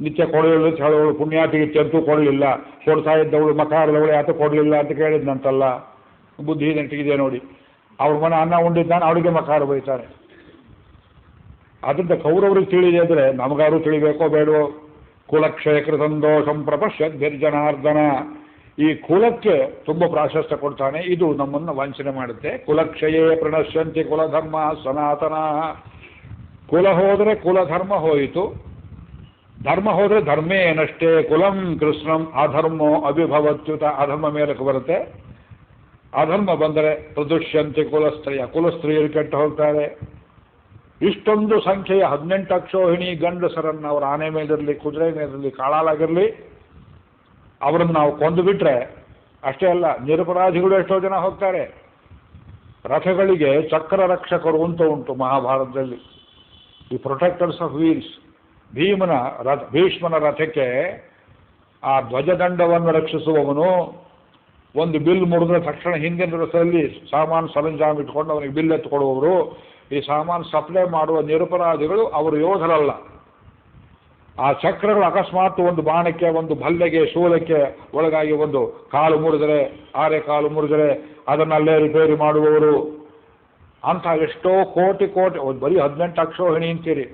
ನಿತ್ಯ ಕೊಡಲಿಲ್ಲ ಅಂತ ಹೇಳೋಳು ಪುಣ್ಯಾತಿಗಿತ್ತಿ ಅಂತೂ ಕೊಡಲಿಲ್ಲ, ಕೊಡ್ತಾ ಇದ್ದವಳು ಮಕಾರದವಳು ಯಾಕೆ ಕೊಡಲಿಲ್ಲ ಅಂತ ಕೇಳಿದ್ನಂತಲ್ಲ. ಬುದ್ಧಿ ನೆಟ್ಟಿಗಿದೆ ನೋಡಿ. ಅವ್ರ ಮನೆ ಅನ್ನ ಉಂಡಿದ್ದಾನೆ, ಅವಳಿಗೆ ಮಕಾರ ಬೈತಾನೆ. ಅದರಿಂದ ಕೌರವ್ರಿಗೆ ತಿಳಿದೆ ಅಂದರೆ ನಮಗಾರು ತಿಳಿಬೇಕೋ ಬೇಡವೋ. ಕುಲಕ್ಷಯ ಕೃತಂದೋಷಂ ಪ್ರಪಶ್ಯದ್ಭಿರ್ಜನಾರ್ದನ, ಈ ಕುಲಕ್ಕೆ ತುಂಬ ಪ್ರಾಶಸ್ತ್ಯ ಕೊಡ್ತಾನೆ. ಇದು ನಮ್ಮನ್ನು ವಂಚನೆ ಮಾಡುತ್ತೆ. ಕುಲಕ್ಷಯೇ ಪ್ರಣಶ್ಯಂತಿ ಕುಲಧರ್ಮ ಸನಾತನ. ಕುಲ ಹೋದರೆ ಕುಲಧರ್ಮ ಹೋಯಿತು, ಧರ್ಮ ಹೋದರೆ ಧರ್ಮೇನಷ್ಟೇ. ಕುಲಂ ಕೃಷ್ಣಂ ಅಧರ್ಮೋ ಅಭಿಭವತ್ಯುತ, ಅಧರ್ಮ ಮೇಲಕ್ಕೆ ಬರುತ್ತೆ. ಅಧರ್ಮ ಬಂದರೆ ಪ್ರದುಷ್ಯಂತೆ ಕುಲಸ್ತ್ರೀಯ, ಕುಲಸ್ತ್ರೀಯರು ಕೆಟ್ಟು ಹೋಗ್ತಾರೆ. ಇಷ್ಟೊಂದು ಸಂಖ್ಯೆಯ 18 ಅಕ್ಷೋಹಿಣಿ ಗಂಡಸರನ್ನು ಅವರ ಆನೆ ಮೇಲಿರಲಿ, ಕುದುರೆ ಮೇಲಿರಲಿ, ಕಾಳಾಲಾಗಿರಲಿ, ಅವರನ್ನು ನಾವು ಕೊಂದು ಬಿಟ್ರೆ ಅಷ್ಟೇ ಅಲ್ಲ, ನಿರಪರಾಧಿಗಳು ಎಷ್ಟೋ ಜನ ಹೋಗ್ತಾರೆ. ರಥಗಳಿಗೆ ಚಕ್ರ ರಕ್ಷಕರು ಅಂತ ಉಂಟು ಮಹಾಭಾರತದಲ್ಲಿ, ಈ ಪ್ರೊಟೆಕ್ಟರ್ಸ್ ಆಫ್ ವೀಲ್ಸ್. ಭೀಷ್ಮನ ರಥಕ್ಕೆ ಆ ಧ್ವಜದಂಡವನ್ನು ರಕ್ಷಿಸುವವನು ಒಂದು ಬಿಲ್ ಮುರಿದ್ರೆ ತಕ್ಷಣ ಹಿಂದಿನ ರಥದಲ್ಲಿ ಸಾಮಾನು ಸರಂಜಾಮ್ ಇಟ್ಕೊಂಡು ಅವನಿಗೆ ಬಿಲ್ ಎತ್ಕೊಡುವವರು. ಈ ಸಾಮಾನು ಸಪ್ಲೈ ಮಾಡುವ ನಿರಪರಾಧಿಗಳು ಅವರು ಯೋಧರಲ್ಲ. ಆ ಚಕ್ರಗಳು ಅಕಸ್ಮಾತ್ ಒಂದು ಬಾಣಕ್ಕೆ, ಒಂದು ಭಲ್ಲೆಗೆ, ಶೂಲಕ್ಕೆ ಒಳಗಾಗಿ ಒಂದು ಕಾಲು ಮುರಿದರೆ, ಆರೆ ಕಾಲು ಮುರಿದರೆ ಅದನ್ನಲ್ಲೇ ರಿಪೇರಿ ಮಾಡುವವರು. ಅಂಥ ಎಷ್ಟೋ ಕೋಟಿ ಕೋಟಿ, ಬರೀ 18 ಅಕ್ಷೋಹಿಣಿ ಅಂತೀರಿ,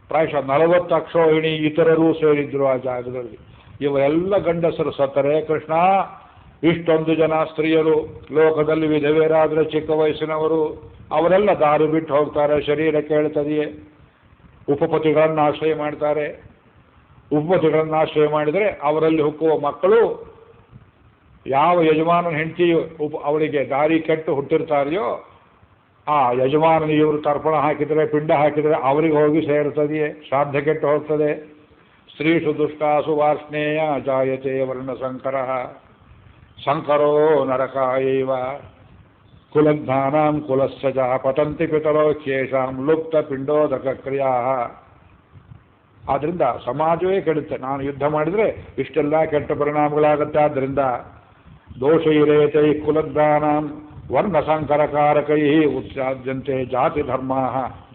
ಪ್ರಾಯಶಃ 40 ಅಕ್ಷೋಹಿಣಿ ಇತರರೂ ಸೇರಿದ್ರು ಆ ಜಾಗದಲ್ಲಿ. ಇವರೆಲ್ಲ ಗಂಡಸರು ಸತ್ತರೆ ಕೃಷ್ಣ. ಇಷ್ಟೊಂದು ಜನ ಸ್ತ್ರೀಯರು ಲೋಕದಲ್ಲಿ ವಿಧವೆಯರಾದರೆ ಚಿಕ್ಕ ವಯಸ್ಸಿನವರು, ಅವರೆಲ್ಲ ದಾರಿ ಬಿಟ್ಟು ಹೋಗ್ತಾರೆ. ಶರೀರ ಕೇಳ್ತದೆಯೇ, ಉಪಪತಿಗಳನ್ನು ಆಶ್ರಯ ಮಾಡ್ತಾರೆ. ಉಪಪತಿಗಳನ್ನು ಆಶ್ರಯ ಮಾಡಿದರೆ ಅವರಲ್ಲಿ ಹುಟ್ಟುವ ಮಕ್ಕಳು ಯಾವ ಯಜಮಾನನ ಹೆಂಡತಿ ಅವಳಿಗೆ ದಾರಿ ಕೆಟ್ಟು ಹುಟ್ಟಿರ್ತಾರೆಯೋ ಆ ಯಜಮಾನನಿಗೆ ಇವರು ತರ್ಪಣ ಹಾಕಿದರೆ, ಪಿಂಡ ಹಾಕಿದರೆ ಅವರಿಗೆ ಹೋಗಿ ಸೇರ್ತದೆಯೇ, ಶ್ರಾದ್ದ ಕೆಟ್ಟು ಹೋಗ್ತದೆ. ಸ್ತ್ರೀಷು ದುಷ್ಟಾಸು ವಾರ್ಷ್ಣೇಯ ಜಾಯತೆ ವರ್ಣಸಂಕರ ಸಂಕರೋ ನರಕಾಯೈವ ಕುಲಜ್ಞಾನಾಂ ಕುಲಸ್ಯ ಚ ಪತಂತಿ ಪಿತರೋ ಕೇಶಾಂ ಲುಪ್ತ ಪಿಂಡೋದಕ ಕ್ರಿಯಾ. ಆದ್ದರಿಂದ ಸಮಾಜವೇ ಕೆಡುತ್ತೆ. ನಾನು ಯುದ್ಧ ಮಾಡಿದರೆ ಇಷ್ಟೆಲ್ಲ ಕೆಟ್ಟ ಪರಿಣಾಮಗಳಾಗುತ್ತೆ. ಆದ್ದರಿಂದ ದೋಷ ಇರೇತೈ ಕುಲಜ್ಞಾನಾಂ ವರ್ಣ ಸಂಕರಕಾರಕೈ ಉತ್ಸಾದ್ಯಂತೆ ಜಾತಿ ಧರ್ಮ.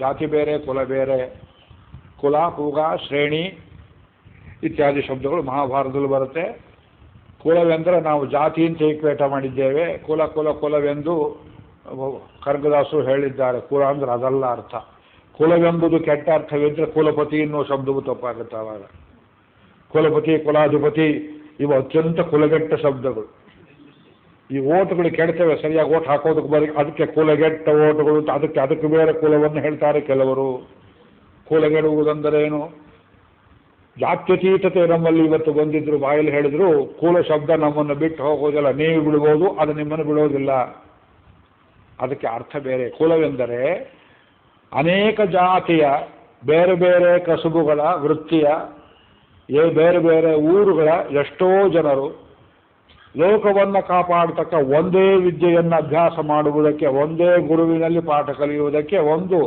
ಜಾತಿ ಬೇರೆ, ಕುಲ ಬೇರೆ. ಕುಲ, ಕೂಗ, ಶ್ರೇಣಿ ಇತ್ಯಾದಿ ಶಬ್ದಗಳು ಮಹಾಭಾರತದಲ್ಲಿ ಬರುತ್ತೆ. ಕುಲವೆಂದರೆ ನಾವು ಜಾತಿ ಅಂತ ಏಕವೇಟ ಮಾಡಿದ್ದೇವೆ. ಕುಲ ಕುಲ ಕುಲವೆಂದು ಕನಕದಾಸರು ಹೇಳಿದ್ದಾರೆ. ಕುಲ ಅಂದ್ರೆ ಅದಲ್ಲ ಅರ್ಥ. ಕುಲವೆಂಬುದು ಕೆಟ್ಟ ಅರ್ಥವಿದ್ದರೆ ಕುಲಪತಿ ಅನ್ನೋ ಶಬ್ದವು ತಪ್ಪಾಗುತ್ತೆ. ಆವಾಗ ಕುಲಪತಿ, ಕುಲಾಧಿಪತಿ ಇವು ಅತ್ಯಂತ ಕುಲಗೆಟ್ಟ ಶಬ್ದಗಳು. ಈ ಓಟುಗಳು ಕೆಡ್ತವೆ, ಸರಿಯಾಗಿ ಓಟ್ ಹಾಕೋದಕ್ಕೆ ಬರೀ ಅದಕ್ಕೆ ಕುಲಗೆಟ್ಟ ಓಟುಗಳು, ಅದಕ್ಕೆ ಬೇರೆ ಕುಲವನ್ನು ಹೇಳ್ತಾರೆ ಕೆಲವರು. ಕುಲಗೆಡುವುದೆಂದರೇನು? ಜಾತ್ಯತೀತತೆ ನಮ್ಮಲ್ಲಿ ಇವತ್ತು ಬಂದಿದ್ರು, ಬಾಯಲ್ಲಿ ಹೇಳಿದ್ರು ಕುಲ ಶಬ್ದ ನಮ್ಮನ್ನು ಬಿಟ್ಟು ಹೋಗೋದಿಲ್ಲ. ನೀವು ಬಿಡ್ಬೋದು, ಅದು ನಿಮ್ಮನ್ನು ಬಿಡೋದಿಲ್ಲ. ಅದಕ್ಕೆ ಅರ್ಥ ಬೇರೆ. ಕುಲವೆಂದರೆ ಅನೇಕ ಜಾತಿಯ ಬೇರೆ ಬೇರೆ ಕಸುಬುಗಳ, ವೃತ್ತಿಯ, ಬೇರೆ ಬೇರೆ ಊರುಗಳ ಎಷ್ಟೋ ಜನರು ಲೋಕವನ್ನು ಕಾಪಾಡತಕ್ಕ ಒಂದೇ ವಿದ್ಯೆಯನ್ನು ಅಭ್ಯಾಸ ಮಾಡುವುದಕ್ಕೆ, ಒಂದೇ ಗುರುವಿನಲ್ಲಿ ಪಾಠ ಕಲಿಯುವುದಕ್ಕೆ ಒಂದು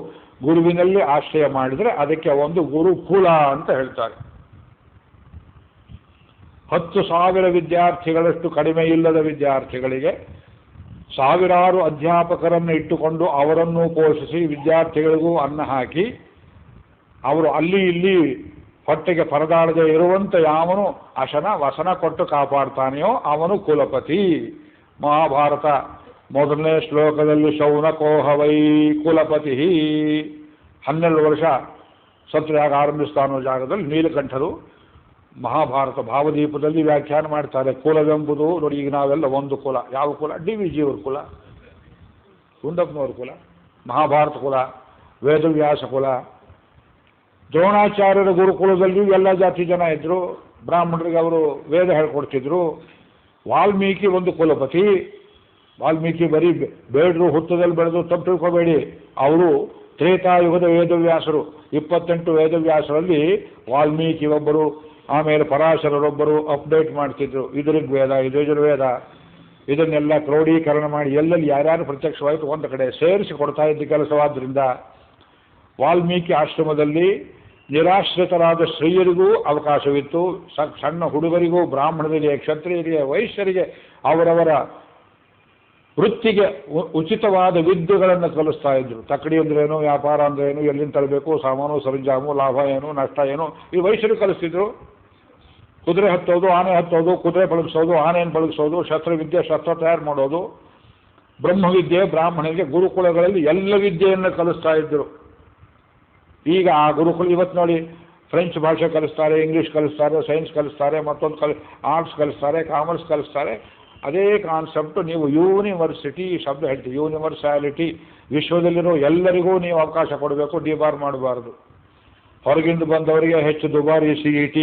ಗುರುವಿನಲ್ಲಿ ಆಶ್ರಯ ಮಾಡಿದರೆ ಅದಕ್ಕೆ ಒಂದು ಗುರುಕುಲ ಅಂತ ಹೇಳ್ತಾರೆ. 10,000 ವಿದ್ಯಾರ್ಥಿಗಳಷ್ಟು ಕಡಿಮೆ ಇಲ್ಲದ ವಿದ್ಯಾರ್ಥಿಗಳಿಗೆ ಸಾವಿರಾರು ಅಧ್ಯಾಪಕರನ್ನು ಇಟ್ಟುಕೊಂಡು ಅವರನ್ನು ಪೋಷಿಸಿ ವಿದ್ಯಾರ್ಥಿಗಳಿಗೂ ಅನ್ನ ಹಾಕಿ ಅವರು ಅಲ್ಲಿ ಇಲ್ಲಿ ಹೊಟ್ಟೆಗೆ ಪರದಾಡದೆ ಇರುವಂತೆ ಯಾವನು ಅಶನ ವಸನ ಕೊಟ್ಟು ಕಾಪಾಡ್ತಾನೆಯೋ ಅವನು ಕುಲಪತಿ. ಮಹಾಭಾರತ ಮೊದಲನೇ ಶ್ಲೋಕದಲ್ಲಿ ಶೌನಕೋಹವೈ ಕುಲಪತಿ. 12 ವರ್ಷ ಸತ್ಯಾಗ ಆರಂಭಿಸ್ತಾನೋ ಜಾಗದಲ್ಲಿ ನೀಲಕಂಠರು ಮಹಾಭಾರತ ಭಾವದೀಪದಲ್ಲಿ ವ್ಯಾಖ್ಯಾನ ಮಾಡ್ತಾರೆ. ಕುಲವೆಂಬುದು ನೋಡಿ, ಈಗ ನಾವೆಲ್ಲ ಒಂದು ಕುಲ. ಯಾವ ಕುಲ? DVG ಅವ್ರ ಕುಲ, ಗುಂಡಪ್ಪನವ್ರ ಕುಲ, ಮಹಾಭಾರತ ಕುಲ, ವೇದವ್ಯಾಸ ಕುಲ. ದ್ರೋಣಾಚಾರ್ಯರ ಗುರುಕುಲದಲ್ಲಿ ಎಲ್ಲ ಜಾತಿ ಜನ ಇದ್ರು. ಬ್ರಾಹ್ಮಣರಿಗೆ ಅವರು ವೇದ ಹೇಳ್ಕೊಡ್ತಿದ್ರು. ವಾಲ್ಮೀಕಿ ಒಂದು ಕುಲಪತಿ. ವಾಲ್ಮೀಕಿ ಬರೀ ಬೇಡರು ಹುತ್ತದಲ್ಲಿ ಬೆಳೆದು ತಪ್ಪು ತಿಳ್ಕೋಬೇಡಿ. ಅವರು ತ್ರೇತಾಯುಗದ ವೇದವ್ಯಾಸರು. 28 ವೇದವ್ಯಾಸರಲ್ಲಿ ವಾಲ್ಮೀಕಿ ಒಬ್ಬರು, ಆಮೇಲೆ ಪರಾಶರರೊಬ್ಬರು ಅಪ್ಡೇಟ್ ಮಾಡ್ತಿದ್ರು. ಇದು ಋಗ್ವೇದ, ಇದು ಯಜುರ್ವೇದ. ಇದನ್ನೆಲ್ಲ ಕ್ರೋಢೀಕರಣ ಮಾಡಿ ಎಲ್ಲೆಲ್ಲಿ ಯಾರ್ಯಾರು ಪ್ರತ್ಯಕ್ಷವಾಯಿತು ಒಂದು ಕಡೆ ಸೇರಿಸಿ ಕೊಡ್ತಾ ಇದ್ದ ಕೆಲಸವಾದ್ದರಿಂದ ವಾಲ್ಮೀಕಿ ಆಶ್ರಮದಲ್ಲಿ ನಿರಾಶ್ರಿತರಾದ ಸ್ತ್ರೀಯರಿಗೂ ಅವಕಾಶವಿತ್ತು. ಸಣ್ಣ ಹುಡುಗರಿಗೂ, ಬ್ರಾಹ್ಮಣರಿಗೆ, ಕ್ಷತ್ರಿಯರಿಗೆ, ವೈಶ್ಯರಿಗೆ ಅವರವರ ವೃತ್ತಿಗೆ ಉಚಿತವಾದ ವಿದ್ಯೆಗಳನ್ನು ಕಲಿಸ್ತಾ ಇದ್ರು. ತಕ್ಕಡಿ ಅಂದ್ರೇನು, ವ್ಯಾಪಾರ ಅಂದ್ರೇನು, ಎಲ್ಲಿಂದ ತರಬೇಕು, ಸಾಮಾನು ಸರಂಜಾಮು, ಲಾಭ ಏನು, ನಷ್ಟ ಏನು, ಈ ವೈಶ್ಯರು ಕಲಿಸ್ತಿದ್ರು. ಕುದುರೆ ಹತ್ತೋದು, ಆನೆ ಹತ್ತೋದು, ಕುದುರೆ ಪಳಗಿಸೋದು, ಆನೆಯನ್ನು ಪಳಗಿಸೋದು, ಶಸ್ತ್ರವಿದ್ಯೆ, ಶಸ್ತ್ರ ತಯಾರು ಮಾಡೋದು, ಬ್ರಹ್ಮವಿದ್ಯೆ ಬ್ರಾಹ್ಮಣರಿಗೆ ಗುರುಕುಲಗಳಲ್ಲಿ ಎಲ್ಲ ವಿದ್ಯೆಯನ್ನು ಕಲಿಸ್ತಾ ಇದ್ದರು. ಈಗ ಆ ಗುರುಕುಲ ಇವತ್ತು ನೋಡಿ, ಫ್ರೆಂಚ್ ಭಾಷೆ ಕಲಿಸ್ತಾರೆ, ಇಂಗ್ಲೀಷ್ ಕಲಿಸ್ತಾರೆ, ಸೈನ್ಸ್ ಕಲಿಸ್ತಾರೆ, ಮತ್ತೊಂದು ಆರ್ಟ್ಸ್ ಕಲಿಸ್ತಾರೆ, ಕಾಮರ್ಸ್ ಕಲಿಸ್ತಾರೆ. ಅದೇ ಕಾನ್ಸೆಪ್ಟ್ ನೀವು ಯೂನಿವರ್ಸಿಟಿ ಶಬ್ದ ಹೇಳ್ತೀವಿ. ಯೂನಿವರ್ಸಾಲಿಟಿ, ವಿಶ್ವದಲ್ಲಿರೋ ಎಲ್ಲರಿಗೂ ನೀವು ಅವಕಾಶ ಕೊಡಬೇಕು, ಡಿಬಾರ್ ಮಾಡಬಾರ್ದು. ಹೊರಗಿಂದ ಬಂದವರಿಗೆ ಹೆಚ್ಚು ದುಬಾರಿ CET,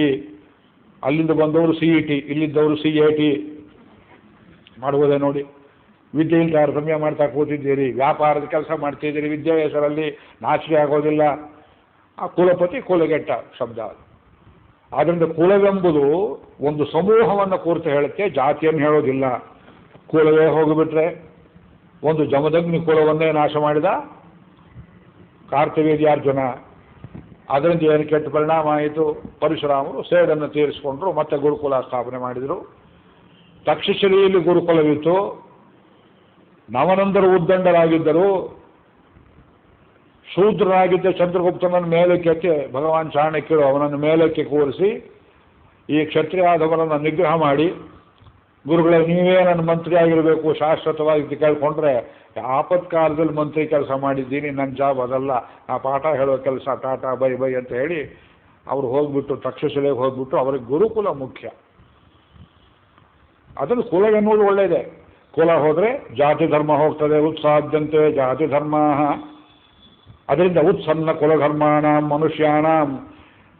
ಅಲ್ಲಿಂದ ಬಂದವರು CET, ಇಲ್ಲಿದ್ದವರು CAT ಮಾಡುವುದೇ ನೋಡಿ. ವಿದ್ಯೆಯಲ್ಲಿ ತಾರತಮ್ಯ ಮಾಡ್ತಾ ಕೂತಿದ್ದೀರಿ, ವ್ಯಾಪಾರದ ಕೆಲಸ ಮಾಡ್ತಿದ್ದೀರಿ, ವಿದ್ಯೆ ಹೆಸರಲ್ಲಿ ನಾಚಿಕೆ ಆಗೋದಿಲ್ಲ. ಆ ಕುಲಪತಿ ಕುಲಗೆಟ್ಟ ಶಬ್ದ. ಆದ್ದರಿಂದ ಕುಲವೆಂಬುದು ಒಂದು ಸಮೂಹವನ್ನು ಕುರಿತು ಹೇಳುತ್ತೆ, ಜಾತಿಯನ್ನು ಹೇಳೋದಿಲ್ಲ. ಕುಲವೇ ಹೋಗಿಬಿಟ್ರೆ ಒಂದು ಜಮದಗ್ನಿ ಕುಲವನ್ನೇ ನಾಶ ಮಾಡಿದ ಕಾರ್ತವೀರ್ಯಾರ್ಜುನ. ಅದರಿಂದ ಏನು ಕೆಟ್ಟ ಪರಿಣಾಮ ಆಯಿತು? ಪರಶುರಾಮರು ಸೇಡನ್ನು ತೀರಿಸಿಕೊಂಡ್ರು, ಮತ್ತೆ ಗುರುಕುಲ ಸ್ಥಾಪನೆ ಮಾಡಿದರು. ತಕ್ಷಶಿಲೆಯಲ್ಲಿ ಗುರುಕುಲವಿತ್ತು. ನವನಂದರು ಉದ್ದಂಡರಾಗಿದ್ದರು. ಶೂದ್ರರಾಗಿದ್ದ ಚಂದ್ರಗುಪ್ತನನ್ನು ಮೇಲಕ್ಕೆತ್ತಿ ಭಗವಾನ್ ಚಾಣಕ್ಯರು ಅವನನ್ನು ಮೇಲಕ್ಕೆ ಕೂರಿಸಿ ಈ ಕ್ಷತ್ರಿಯಾದವರನ್ನು ನಿಗ್ರಹ ಮಾಡಿ, ಗುರುಗಳೇ ನೀವೇ ನನ್ನ ಮಂತ್ರಿ ಆಗಿರಬೇಕು ಶಾಶ್ವತವಾಗಿ ಕೇಳ್ಕೊಂಡ್ರೆ, ಆಪತ್ಕಾಲದಲ್ಲಿ ಮಂತ್ರಿ ಕೆಲಸ ಮಾಡಿದ್ದೀನಿ, ನನ್ನ ಜಾಬ್ ಅದಲ್ಲ, ನಾ ಪಾಠ ಹೇಳೋ ಕೆಲಸ, ಟಾಟಾ ಬೈ ಬೈ ಅಂತ ಹೇಳಿ ಅವರು ಹೋಗ್ಬಿಟ್ಟು ತಕ್ಷಶಿಲೆಗೆ ಹೋಗ್ಬಿಟ್ಟು ಅವರಿಗೆ ಗುರುಕುಲ ಮುಖ್ಯ. ಅದನ್ನು ಕುಲ ಎನ್ನುವುದು ಒಳ್ಳೆಯದೇ. ಕುಲ ಹೋದರೆ ಜಾತಿ ಧರ್ಮ ಹೋಗ್ತದೆ. ಉತ್ಸಾದ್ಯಂತೆ ಜಾತಿ ಧರ್ಮ. ಅದರಿಂದ ಉತ್ಸನ್ನ ಕುಲಧರ್ಮಾಣಂ ಮನುಷ್ಯಾಣಂ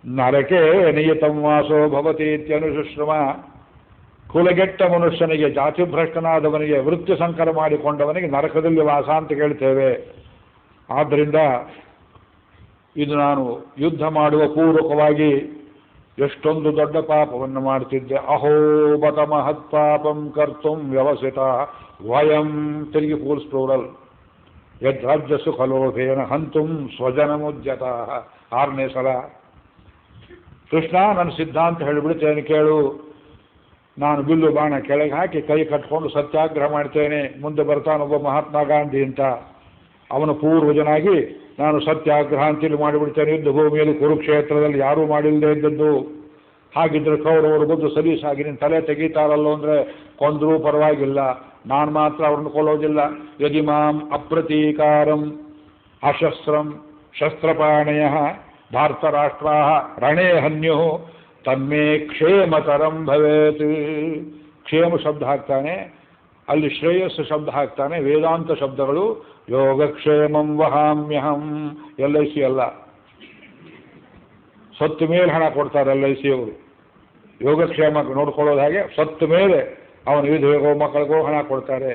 ನರಕೆ ನಿಯತಂ ವಾಸೋ ಭವತಿ ಇತ್ಯನುಶುಶ್ರಮ. ಕುಲಗೆಟ್ಟ ಮನುಷ್ಯನಿಗೆ, ಜಾತಿಭ್ರಷ್ಟನಾದವನಿಗೆ, ವೃತ್ತಿ ಸಂಕರ ಮಾಡಿಕೊಂಡವನಿಗೆ ನರಕದಲ್ಲಿ ವಾಸ ಅಂತ ಕೇಳ್ತೇವೆ. ಆದ್ದರಿಂದ ಇದು ನಾನು ಯುದ್ಧ ಮಾಡುವ ಪೂರ್ವಕವಾಗಿ ಎಷ್ಟೊಂದು ದೊಡ್ಡ ಪಾಪವನ್ನು ಮಾಡ್ತಿದ್ದೆ. ಅಹೋಬತ ಮಹತ್ ಪಾಪಂ ಕರ್ತುಂ ವ್ಯವಸಿತ ವಯಂ. ತಿರುಗಿ ಫೂಲ್ಸ್ ಪ್ಲೂರಲ್. ಯದ್ರಾಜ್ಯ ಸುಖಲೋಭೇನ ಹಂತುಂ ಸ್ವಜನಮುಜ್ಯತ. 6ನೇ ಸಲ. ಕೃಷ್ಣ ನನ್ನ ಸಿದ್ಧಾಂತ ಹೇಳಿಬಿಡ್ತೇನೆ ಕೇಳು. ನಾನು ಬಿಲ್ಲು ಬಾಣ ಕೆಳಗೆ ಹಾಕಿ ಕೈ ಕಟ್ಕೊಂಡು ಸತ್ಯಾಗ್ರಹ ಮಾಡ್ತೇನೆ, ಮುಂದೆ ಬರ್ತಾನೊಬ್ಬ ಮಹಾತ್ಮ ಗಾಂಧಿ ಅಂತ, ಅವನ ಪೂರ್ವಜನಾಗಿ ನಾನು ಸತ್ಯಾಗ್ರಹ ಅಂತೇಳಿ ಮಾಡಿಬಿಡ್ತೇನೆ. ಯುದ್ಧ ಭೂಮಿಯಲ್ಲಿ ಕುರುಕ್ಷೇತ್ರದಲ್ಲಿ ಯಾರೂ ಮಾಡಿಲ್ಲದೆ ಇದ್ದದ್ದು. ಹಾಗಿದ್ರೆ ಕೌರವರು ಬಂದು ಸಲೀಸಾಗಿ ನಿನ್ನ ತಲೆ ತೆಗೀತಾರಲ್ಲೋ ಅಂದರೆ ಕೊಂದರೂ ಪರವಾಗಿಲ್ಲ, ನಾನು ಮಾತ್ರ ಅವ್ರನ್ನ ಕೊಲ್ಲೋದಿಲ್ಲ. ಯದಿ ಮಾಂ ಅಪ್ರತೀಕಾರಂ ಅಶಸ್ತ್ರಂ ಶಸ್ತ್ರಪಾಣಯ ಭಾರತರಾಷ್ಟ್ರಾ ರಣೇ ಹನ್ಯು ತನ್ಮೇ ಕ್ಷೇಮತರಂ ಭವೇತ್. ಕ್ಷೇಮ ಶಬ್ದ ಹಾಕ್ತಾನೆ, ಅಲ್ಲಿ ಶ್ರೇಯಸ್ಸು ಶಬ್ದ ಹಾಕ್ತಾನೆ. ವೇದಾಂತ ಶಬ್ದಗಳು ಯೋಗಕ್ಷೇಮಂ ವಹಾಮ್ಯಹಂ. LIC ಅಲ್ಲ, ಸತ್ತು ಮೇಲೆ ಹಣ ಕೊಡ್ತಾರೆ LIC ಅವರು. ಯೋಗಕ್ಷೇಮ ನೋಡ್ಕೊಳ್ಳೋದು ಹಾಗೆ, ಸತ್ತು ಮೇಲೆ ಅವನ ವಿಧವೆಗೋ ಮಕ್ಕಳಿಗೋ ಹಣ ಕೊಡ್ತಾರೆ.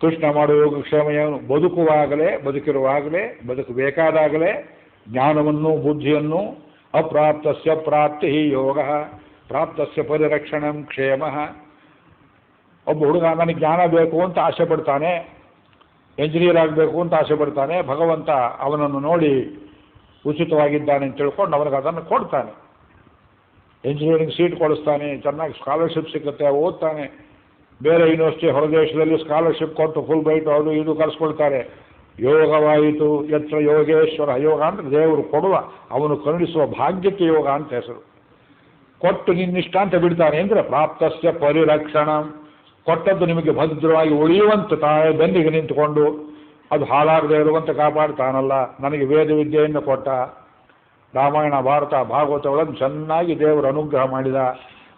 ಕೃಷ್ಣ ಮಾಡೋ ಯೋಗಕ್ಷೇಮ ಏನು? ಬದುಕುವಾಗಲೇ, ಬದುಕಿರುವಾಗಲೇ, ಬದುಕಬೇಕಾದಾಗಲೇ ಜ್ಞಾನವನ್ನು ಬುದ್ಧಿಯನ್ನು, ಅಪ್ರಾಪ್ತಸ್ಯ ಪ್ರಾಪ್ತಿ ಯೋಗ, ಪ್ರಾಪ್ತಸ್ಯ ಪರಿರಕ್ಷಣಂ ಕ್ಷೇಮ. ಒಬ್ಬ ಹುಡುಗ ನನಗೆ ಜ್ಞಾನ ಬೇಕು ಅಂತ ಆಸೆ ಪಡ್ತಾನೆ, ಎಂಜಿನಿಯರ್ ಆಗಬೇಕು ಅಂತ ಆಸೆ ಪಡ್ತಾನೆ. ಭಗವಂತ ಅವನನ್ನು ನೋಡಿ ಉಚಿತವಾಗಿದ್ದಾನೆ ಅಂತ ತಿಳ್ಕೊಂಡು ಅವನಿಗೆ ಅದನ್ನು ಕೊಡ್ತಾನೆ. ಎಂಜಿನಿಯರಿಂಗ್ ಸೀಟ್ ಕೊಡಿಸ್ತಾನೆ, ಚೆನ್ನಾಗಿ ಸ್ಕಾಲರ್ಶಿಪ್ ಸಿಗುತ್ತೆ, ಓದ್ತಾನೆ. ಬೇರೆ ಯೂನಿವರ್ಸಿಟಿ ಹೊರದೇಶದಲ್ಲಿ ಸ್ಕಾಲರ್ಶಿಪ್ ಕೊಟ್ಟು ಫುಲ್ ಬ್ರೈಟ್ ಅದು ಇದು ಕರೆಸ್ಕೊಳ್ತಾರೆ. ಯೋಗವಾಯಿತು ಯತ್ರ ಯೋಗೇಶ್ವರ. ಯೋಗ ಅಂದರೆ ದೇವರು ಕೊಡುವ, ಅವನು ಕರುಣಿಸುವ ಭಾಗ್ಯಕ್ಕೆ ಯೋಗ ಅಂತ ಹೆಸರು. ಕೊಟ್ಟು ನಿನ್ನಿಷ್ಟ ಅಂತ ಬಿಡ್ತಾನೆ ಅಂದರೆ ಪ್ರಾಪ್ತಸ್ಯ ಪರಿರಕ್ಷಣ. ಕೊಟ್ಟದ್ದು ನಿಮಗೆ ಭದ್ರವಾಗಿ ಉಳಿಯುವಂತೆ ತಾಯಿ ಬೆನ್ನಿಗೆ ನಿಂತುಕೊಂಡು ಅದು ಹಾಳಾಗದೇ ಇರುವಂತೆ ಕಾಪಾಡ್ತಾನಲ್ಲ. ನನಗೆ ವೇದ ವಿದ್ಯೆಯನ್ನು ಕೊಟ್ಟ. ರಾಮಾಯಣ ಭಾರತ ಭಾಗವತಗಳನ್ನು ಚೆನ್ನಾಗಿ ದೇವರು ಅನುಗ್ರಹ ಮಾಡಿದ.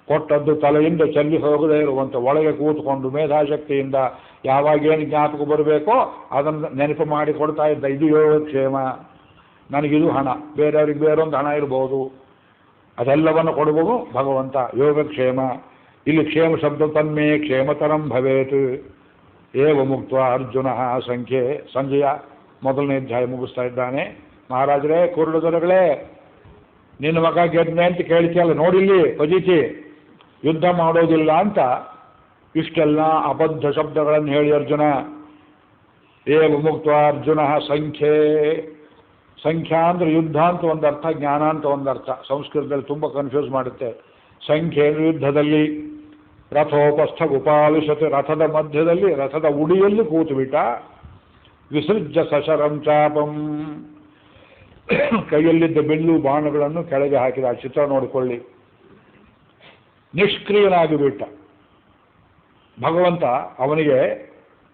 ಕೊಟ್ಟದ್ದು ತಲೆಯಿಂದ ಚೆಲ್ಲಿ ಹೋಗದೇ ಇರುವಂತೆ ಒಳಗೆ ಕೂತ್ಕೊಂಡು ಮೇಧಾಶಕ್ತಿಯಿಂದ ಯಾವಾಗೇನು ಜ್ಞಾಪಕ ಬರಬೇಕೋ ಅದನ್ನು ನೆನಪು ಮಾಡಿ ಕೊಡ್ತಾ ಇದ್ದ. ಇದು ಯೋಗಕ್ಷೇಮ. ನನಗಿದು ಹಣ, ಬೇರೆಯವ್ರಿಗೆ ಬೇರೊಂದು ಹಣ ಇರ್ಬೋದು, ಅದೆಲ್ಲವನ್ನು ಕೊಡುವುದು ಭಗವಂತ. ಯೋಗಕ್ಷೇಮ. ಇಲ್ಲಿ ಕ್ಷೇಮ ಶಬ್ದ ತನ್ಮೇ ಕ್ಷೇಮತರಂ ಭವೇತ್. ಏವ ಮುಕ್ತ ಅರ್ಜುನ ಸಂಖ್ಯೆ. ಸಂಜಯ ಮೊದಲನೇ ಅಧ್ಯಾಯ ಮುಗಿಸ್ತಾ ಇದ್ದಾನೆ. ಮಹಾರಾಜರೇ, ಕುರುಡದೊರೆಗಳೇ, ನಿನ್ನ ಮಗ ಗೆದ್ನೆ ಅಂತ ಕೇಳ್ತಿಯಲ್ಲ, ನೋಡಿಲ್ಲಿ ಪಜಿತಿ ಯುದ್ಧ ಮಾಡೋದಿಲ್ಲ ಅಂತ ಇಷ್ಟೆಲ್ಲ ಅಬದ್ಧ ಶಬ್ದಗಳನ್ನು ಹೇಳಿ ಅರ್ಜುನ. ಏವ ಮುಕ್ತ ಅರ್ಜುನ ಸಂಖ್ಯೆ. ಸಂಖ್ಯಾ ಅಂದರೆ ಯುದ್ಧ ಅಂತ ಒಂದು ಅರ್ಥ, ಜ್ಞಾನ ಅಂತ ಒಂದು ಅರ್ಥ. ಸಂಸ್ಕೃತದಲ್ಲಿ ತುಂಬ ಕನ್ಫ್ಯೂಸ್ ಮಾಡುತ್ತೆ. ಸಂಖ್ಯೆ ಯುದ್ಧದಲ್ಲಿ ರಥೋಪಸ್ಥ ಉಪಾಲಿಷತೆ. ರಥದ ಮಧ್ಯದಲ್ಲಿ, ರಥದ ಉಡಿಯಲ್ಲಿ ಕೂತುಬಿಟ್ಟ. ವಿಸೃಜ್ಯ ಸಶರಂ ಚಾಪಂ. ಕೈಯಲ್ಲಿದ್ದ ಬಿಲ್ಲು ಬಾಣಗಳನ್ನು ಕೆಳಗೆ ಹಾಕಿದ. ಆ ಚಿತ್ರ ನೋಡಿಕೊಳ್ಳಿ. ನಿಷ್ಕ್ರಿಯನಾಗಿ ಬಿಟ್ಟ. ಭಗವಂತ ಅವನಿಗೆ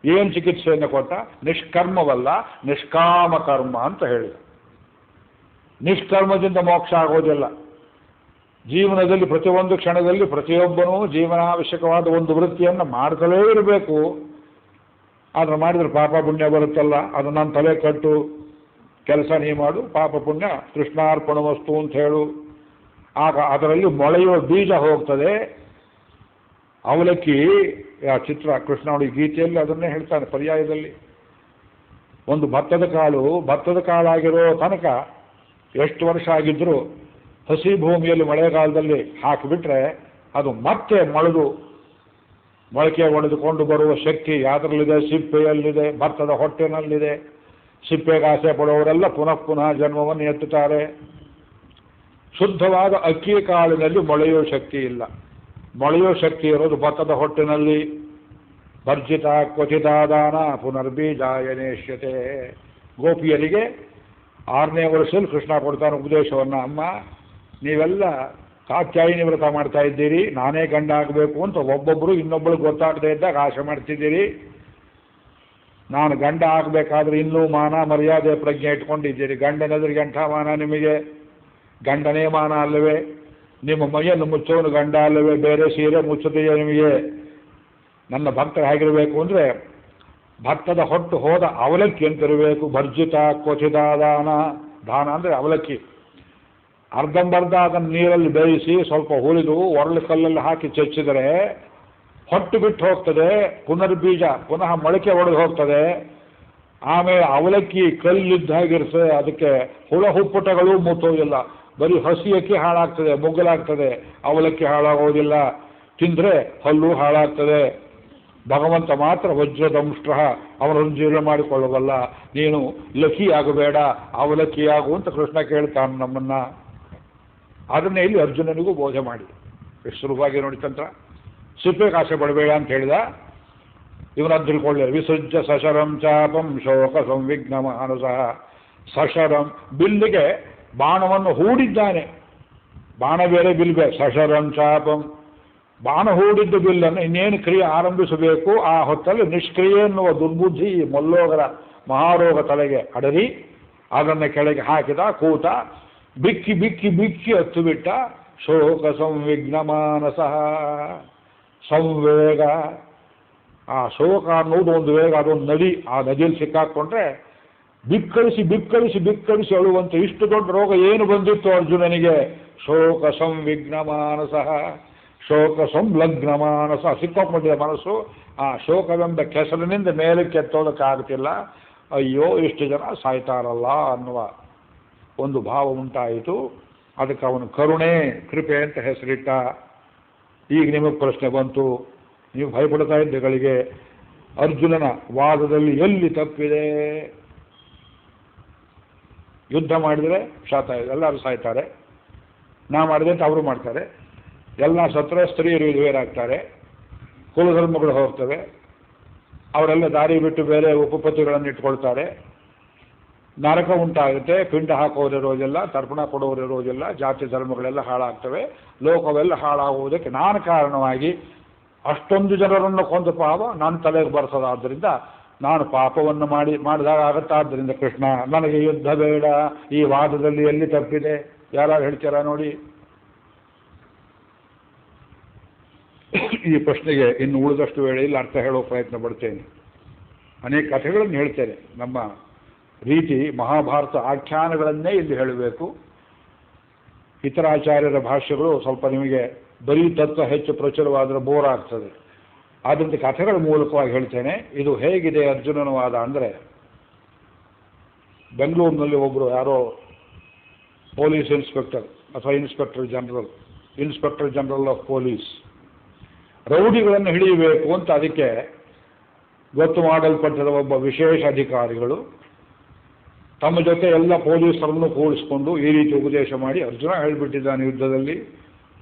ಏನು ಚಿಕಿತ್ಸೆಯನ್ನು ಕೊಟ್ಟ? ನಿಷ್ಕರ್ಮವಲ್ಲ, ನಿಷ್ಕಾಮ ಕರ್ಮ ಅಂತ ಹೇಳಿದ. ನಿಷ್ಕರ್ಮದಿಂದ ಮೋಕ್ಷ ಆಗೋದಿಲ್ಲ. ಜೀವನದಲ್ಲಿ ಪ್ರತಿಯೊಂದು ಕ್ಷಣದಲ್ಲಿ ಪ್ರತಿಯೊಬ್ಬನೂ ಜೀವನಾವಶ್ಯಕವಾದ ಒಂದು ವೃತ್ತಿಯನ್ನು ಮಾಡ್ತಲೇ ಇರಬೇಕು. ಆದರೆ ಮಾಡಿದ್ರೆ ಪಾಪ ಪುಣ್ಯ ಬರುತ್ತಲ್ಲ, ಅದು ನನ್ನ ತಲೆ ಕಟ್ಟು, ಕೆಲಸ ನೀ ಮಾಡು, ಪಾಪ ಪುಣ್ಯ ಕೃಷ್ಣಾರ್ಪಣ ವಸ್ತು ಅಂತ ಹೇಳು. ಆಗ ಅದರಲ್ಲಿ ಮೊಳೆಯುವ ಬೀಜ ಹೋಗ್ತದೆ. ಅವಲಕ್ಕಿ ಆ ಚಿತ್ರ ಕೃಷ್ಣ ನೋಡಿ ಗೀತೆಯಲ್ಲಿ ಅದನ್ನೇ ಹೇಳ್ತಾನೆ ಪರ್ಯಾಯದಲ್ಲಿ. ಒಂದು ಭತ್ತದ ಕಾಳಾಗಿರೋ ತನಕ ಎಷ್ಟು ವರ್ಷ ಆಗಿದ್ರೂ ಹಸಿ ಭೂಮಿಯಲ್ಲಿ ಮಳೆಗಾಲದಲ್ಲಿ ಹಾಕಿಬಿಟ್ರೆ ಅದು ಮತ್ತೆ ಮೊಳಕೆ ಒಡೆದುಕೊಂಡು ಬರುವ ಶಕ್ತಿ ಯಾವ್ದ್ರಲ್ಲಿದೆ? ಸಿಪ್ಪೆಯಲ್ಲಿದೆ, ಭತ್ತದ ಹೊಟ್ಟೆನಲ್ಲಿದೆ. ಸಿಪ್ಪೆಗೆ ಆಸೆ ಪಡುವವರೆಲ್ಲ ಪುನಃ ಪುನಃ ಜನ್ಮವನ್ನು ಎತ್ತುತ್ತಾರೆ. ಶುದ್ಧವಾದ ಅಕ್ಕಿ ಕಾಳಿನಲ್ಲಿ ಮೊಳೆಯೋ ಶಕ್ತಿ ಇಲ್ಲ. ಮೊಳೆಯೋ ಶಕ್ತಿ ಇರೋದು ಭತ್ತದ ಹೊಟ್ಟೆನಲ್ಲಿ. ಭರ್ಜಿತ ಕ್ವಚಿತಾದಾನ ಪುನರ್ಬೀಜಾಯನೇಶ್ಯತೆ. ಗೋಪಿಯರಿಗೆ 6ನೇ ವರ್ಷದಲ್ಲಿ ಕೃಷ್ಣ ಕೊಡ್ತಾನೆ ಉಪದೇಶವನ್ನು. ಅಮ್ಮ, ನೀವೆಲ್ಲ ಕಾತ್ಯಾಯಿನಿ ವ್ರತ ಮಾಡ್ತಾ ಇದ್ದೀರಿ, ನಾನೇ ಗಂಡ ಆಗಬೇಕು ಅಂತ ಒಬ್ಬೊಬ್ಬರು ಇನ್ನೊಬ್ಬಳು ಗೊತ್ತಾಗದೇ ಇದ್ದಾಗ ಆಸೆ ಮಾಡ್ತಿದ್ದೀರಿ. ನಾನು ಗಂಡ ಆಗಬೇಕಾದ್ರೆ ಇನ್ನೂ ಮಾನ ಮರ್ಯಾದೆ ಪ್ರಜ್ಞೆ ಇಟ್ಕೊಂಡಿದ್ದೀರಿ. ಗಂಡನೆದುರಿಗೆ ಎಂಥ ಮಾನ ನಿಮಗೆ? ಗಂಡನೇ ಮಾನ ಅಲ್ಲವೇ? ನಿಮ್ಮ ಮೈಯನ್ನು ಮುಚ್ಚೋನು ಗಂಡ ಅಲ್ಲವೇ? ಬೇರೆ ಸೀರೆ ಮುಚ್ಚದೆಯೇ ನಿಮಗೆ? ನನ್ನ ಭಕ್ತರು ಹೇಗಿರಬೇಕು ಅಂದರೆ ಭತ್ತದ ಹೊಟ್ಟು ಹೋದ ಅವಲಕ್ಕಿ ಅಂತಿರಬೇಕು. ಭರ್ಜಿತ ಕ್ವಚಿತಾದಾನ. ದಾನ ಅಂದರೆ ಅವಲಕ್ಕಿ. ಅರ್ಧಂಬರ್ಧ ಅದನ್ನು ನೀರಲ್ಲಿ ಬೇಯಿಸಿ ಸ್ವಲ್ಪ ಹುರಿದು ಒರಳು ಕಲ್ಲಲ್ಲಿ ಹಾಕಿ ಚಚ್ಚಿದರೆ ಹೊಟ್ಟು ಬಿಟ್ಟು ಹೋಗ್ತದೆ. ಪುನರ್ಬೀಜ ಪುನಃ ಮೊಳಕೆ ಒಡೆದು ಹೋಗ್ತದೆ. ಆಮೇಲೆ ಅವಲಕ್ಕಿ ಕಲ್ಲಿದ್ದಾಗಿರ್ತದೆ. ಅದಕ್ಕೆ ಹುಳ ಹುಪ್ಪಟಗಳು ಮುತ್ತೋದಿಲ್ಲ. ಬರೀ ಹಸಿ ಅಕ್ಕಿ ಹಾಳಾಗ್ತದೆ, ಮುಗ್ಗಲಾಗ್ತದೆ. ಅವಲಕ್ಕಿ ಹಾಳಾಗೋದಿಲ್ಲ. ತಿಂದರೆ ಹಲ್ಲು ಹಾಳಾಗ್ತದೆ. ಭಗವಂತ ಮಾತ್ರ ವಜ್ರದಂಷ್ಟ್ರ, ಅವನನ್ನು ಜೀರ್ಣ ಮಾಡಿಕೊಳ್ಳಬಲ್ಲ. ನೀನು ಲಕ್ಕಿ ಆಗಬೇಡ, ಅವಲಕ್ಕಿ ಆಗು ಅಂತ ಕೃಷ್ಣ ಕೇಳ್ತಾನೆ ನಮ್ಮನ್ನ. ಅದನ್ನೇ ಇಲ್ಲಿ ಅರ್ಜುನನಿಗೂ ಬೋಧೆ ಮಾಡಿ. ಎಷ್ಟು ಸುಲಭವಾಗಿ ನೋಡಿ ತಂತ್ರ. ಸಿಪ್ಪೆಗೆ ಆಸೆ ಪಡಬೇಡ ಅಂತ ಹೇಳಿದ. ಇವನದ್ದು ತಿಳ್ಕೊಳ್ಳಿ. ವಿಸೃಜ್ಯ ಸಶರಂ ಚಾಪಂ ಶೋಕ ಸಂವಿಘ್ನ ಮಾನಸಃ. ಸಶರಂ ಬಿಲ್ಲಿಗೆ ಬಾಣವನ್ನು ಹೂಡಿದ್ದಾನೆ. ಬಾಣ ಬೇರೆ ಬಿಲ್ ಬೇರೆ. ಸಶರಂ ಚಾಪಂ ಬಾಣ ಹೂಡಿದ್ದು ಬಿಲ್ಲನ್ನು ಇನ್ನೇನು ಕ್ರಿಯೆ ಆರಂಭಿಸಬೇಕು ಆ ಹೊತ್ತಲ್ಲಿ ನಿಷ್ಕ್ರಿಯೆ ಎನ್ನುವ ದುರ್ಬುದ್ಧಿ ಮಲ್ಲೋಗರ ಮಹಾರೋಗ ತಲೆಗೆ ಅಡರಿ ಅದನ್ನು ಕೆಳಗೆ ಹಾಕಿದ. ಕೂತ ಬಿಕ್ಕಿ ಬಿಕ್ಕಿ ಬಿಕ್ಕಿ ಹತ್ತು ಬಿಟ್ಟ. ಶೋಕ ಸಂವಿಘ್ನ ಮಾನಸಃ. ಸಂವೇಗ, ಆ ಶೋಕ ಅನ್ನೋದು ಒಂದು ವೇಗ, ಅದೊಂದು ನದಿ. ಆ ನದಿಯಲ್ಲಿ ಸಿಕ್ಕಾಕೊಂಡ್ರೆ ಬಿಕ್ಕಳಿಸಿ ಬಿಕ್ಕಳಿಸಿ ಬಿಕ್ಕಳಿಸಿ ಅಳುವಂತೆ ಇಷ್ಟು ದೊಡ್ಡ ರೋಗ ಏನು ಬಂದಿತ್ತು ಅರ್ಜುನನಿಗೆ. ಶೋಕ ಸಂವಿಘ್ನ ಮಾನಸಃ. ಶೋಕ ಸಂಲಗ್ನ ಮಾನಸ. ಸಿಕ್ಕಾಕೊಂಡಿದೆ ಮನಸ್ಸು. ಆ ಶೋಕವೆಂಬ ಕೆಸರಿನಿಂದ ಮೇಲಕ್ಕೆ ಎತ್ತೋದಕ್ಕಾಗ್ತಿಲ್ಲ. ಅಯ್ಯೋ ಇಷ್ಟು ಜನ ಸಾಯ್ತಾರಲ್ಲ ಅನ್ನುವ ಒಂದು ಭಾವ ಉಂಟಾಯಿತು. ಅದಕ್ಕೆ ಅವನು ಕರುಣೆ ಕೃಪೆ ಅಂತ ಹೆಸರಿಟ್ಟ. ಈಗ ನಿಮಗೆ ಪ್ರಶ್ನೆ ಬಂತು, ನೀವು ಭಯಪಡ್ತಾ ಇದ್ದಗಳಿಗೆ ಅರ್ಜುನನ ವಾದದಲ್ಲಿ ಎಲ್ಲಿ ತಪ್ಪಿದೆ? ಯುದ್ಧ ಮಾಡಿದರೆ ಎಲ್ಲರೂ ಸಾಯ್ತಾರೆ, ನಾ ಮಾಡಿದೆ ಅಂತ ಅವರು ಮಾಡ್ತಾರೆ, ಎಲ್ಲ ಸತ್ರ ಸ್ತ್ರೀಯರು ವಿಧವೆಯರಾಗ್ತಾರೆ, ಕುಲಧರ್ಮಗಳು ಹೋಗ್ತವೆ, ಅವರೆಲ್ಲ ದಾರಿ ಬಿಟ್ಟು ಬೇರೆ ಉಪಪತ್ತಿಗಳನ್ನು ಇಟ್ಕೊಳ್ತಾರೆ, ನರಕ ಉಂಟಾಗುತ್ತೆ, ಪಿಂಡ ಹಾಕೋರಿರೋದಿಲ್ಲ, ತರ್ಪಣ ಕೊಡೋರಿರೋದಿಲ್ಲ, ಜಾತಿ ಧರ್ಮಗಳೆಲ್ಲ ಹಾಳಾಗ್ತವೆ, ಲೋಕವೆಲ್ಲ ಹಾಳಾಗುವುದಕ್ಕೆ ನಾನು ಕಾರಣವಾಗಿ ಅಷ್ಟೊಂದು ಜನರನ್ನು ಕೊಂದ ಪಾಪ ನನ್ನ ತಲೆಗೆ ಬರ್ತದಾದ್ದರಿಂದ ನಾನು ಪಾಪವನ್ನು ಮಾಡಿದಾಗ ಆಗುತ್ತಾದ್ದರಿಂದ ಕೃಷ್ಣ ನನಗೆ ಯುದ್ಧ ಬೇಡ. ಈ ವಾದದಲ್ಲಿ ಎಲ್ಲಿ ತಪ್ಪಿದೆ? ಯಾರು ಹೇಳ್ತೀರಾ ನೋಡಿ. ಈ ಪ್ರಶ್ನೆಗೆ ಇನ್ನು ಉಳಿದಷ್ಟು ವೇಳೆಯಲ್ಲಿ ಅರ್ಥ ಹೇಳೋ ಪ್ರಯತ್ನ ಪಡ್ತೇನೆ. ಅನೇಕ ಕಥೆಗಳನ್ನು ಹೇಳ್ತೇನೆ. ನಮ್ಮ ರೀತಿ ಮಹಾಭಾರತ ಆಖ್ಯಾನಗಳನ್ನೇ ಇಲ್ಲಿ ಹೇಳಬೇಕು. ಇತರ ಆಚಾರ್ಯರ ಭಾಷ್ಯಗಳು ಸ್ವಲ್ಪ ನಿಮಗೆ ಬರೀ ತತ್ವ ಹೆಚ್ಚು ಪ್ರಚುರವಾದರೆ ಬೋರ್ ಆಗ್ತದೆ. ಆದ್ದರಿಂದ ಕಥೆಗಳ ಮೂಲಕವಾಗಿ ಹೇಳ್ತೇನೆ. ಇದು ಹೇಗಿದೆ ಅರ್ಜುನನ ವಾದ ಅಂದರೆ, ಬೆಂಗಳೂರಿನಲ್ಲಿ ಒಬ್ಬರು ಯಾರೋ ಪೊಲೀಸ್ ಇನ್ಸ್ಪೆಕ್ಟರ್ ಅಥವಾ ಇನ್ಸ್ಪೆಕ್ಟರ್ ಜನರಲ್ ಆಫ್ ಪೊಲೀಸ್ ರೌಡಿಗಳನ್ನು ಹಿಡಿಯಬೇಕು ಅಂತ ಅದಕ್ಕೆ ಗೊತ್ತು ಮಾಡಲ್ಪಟ್ಟಿರುವ ಒಬ್ಬ ವಿಶೇಷ ಅಧಿಕಾರಿಗಳು ತಮ್ಮ ಜೊತೆ ಎಲ್ಲ ಪೊಲೀಸರನ್ನು ಕೂಡಿಸ್ಕೊಂಡು ಈ ರೀತಿ ಉಪದೇಶ ಮಾಡಿ, ಅರ್ಜುನ ಹೇಳಿಬಿಟ್ಟಿದ್ದಾನೆ, ಯುದ್ಧದಲ್ಲಿ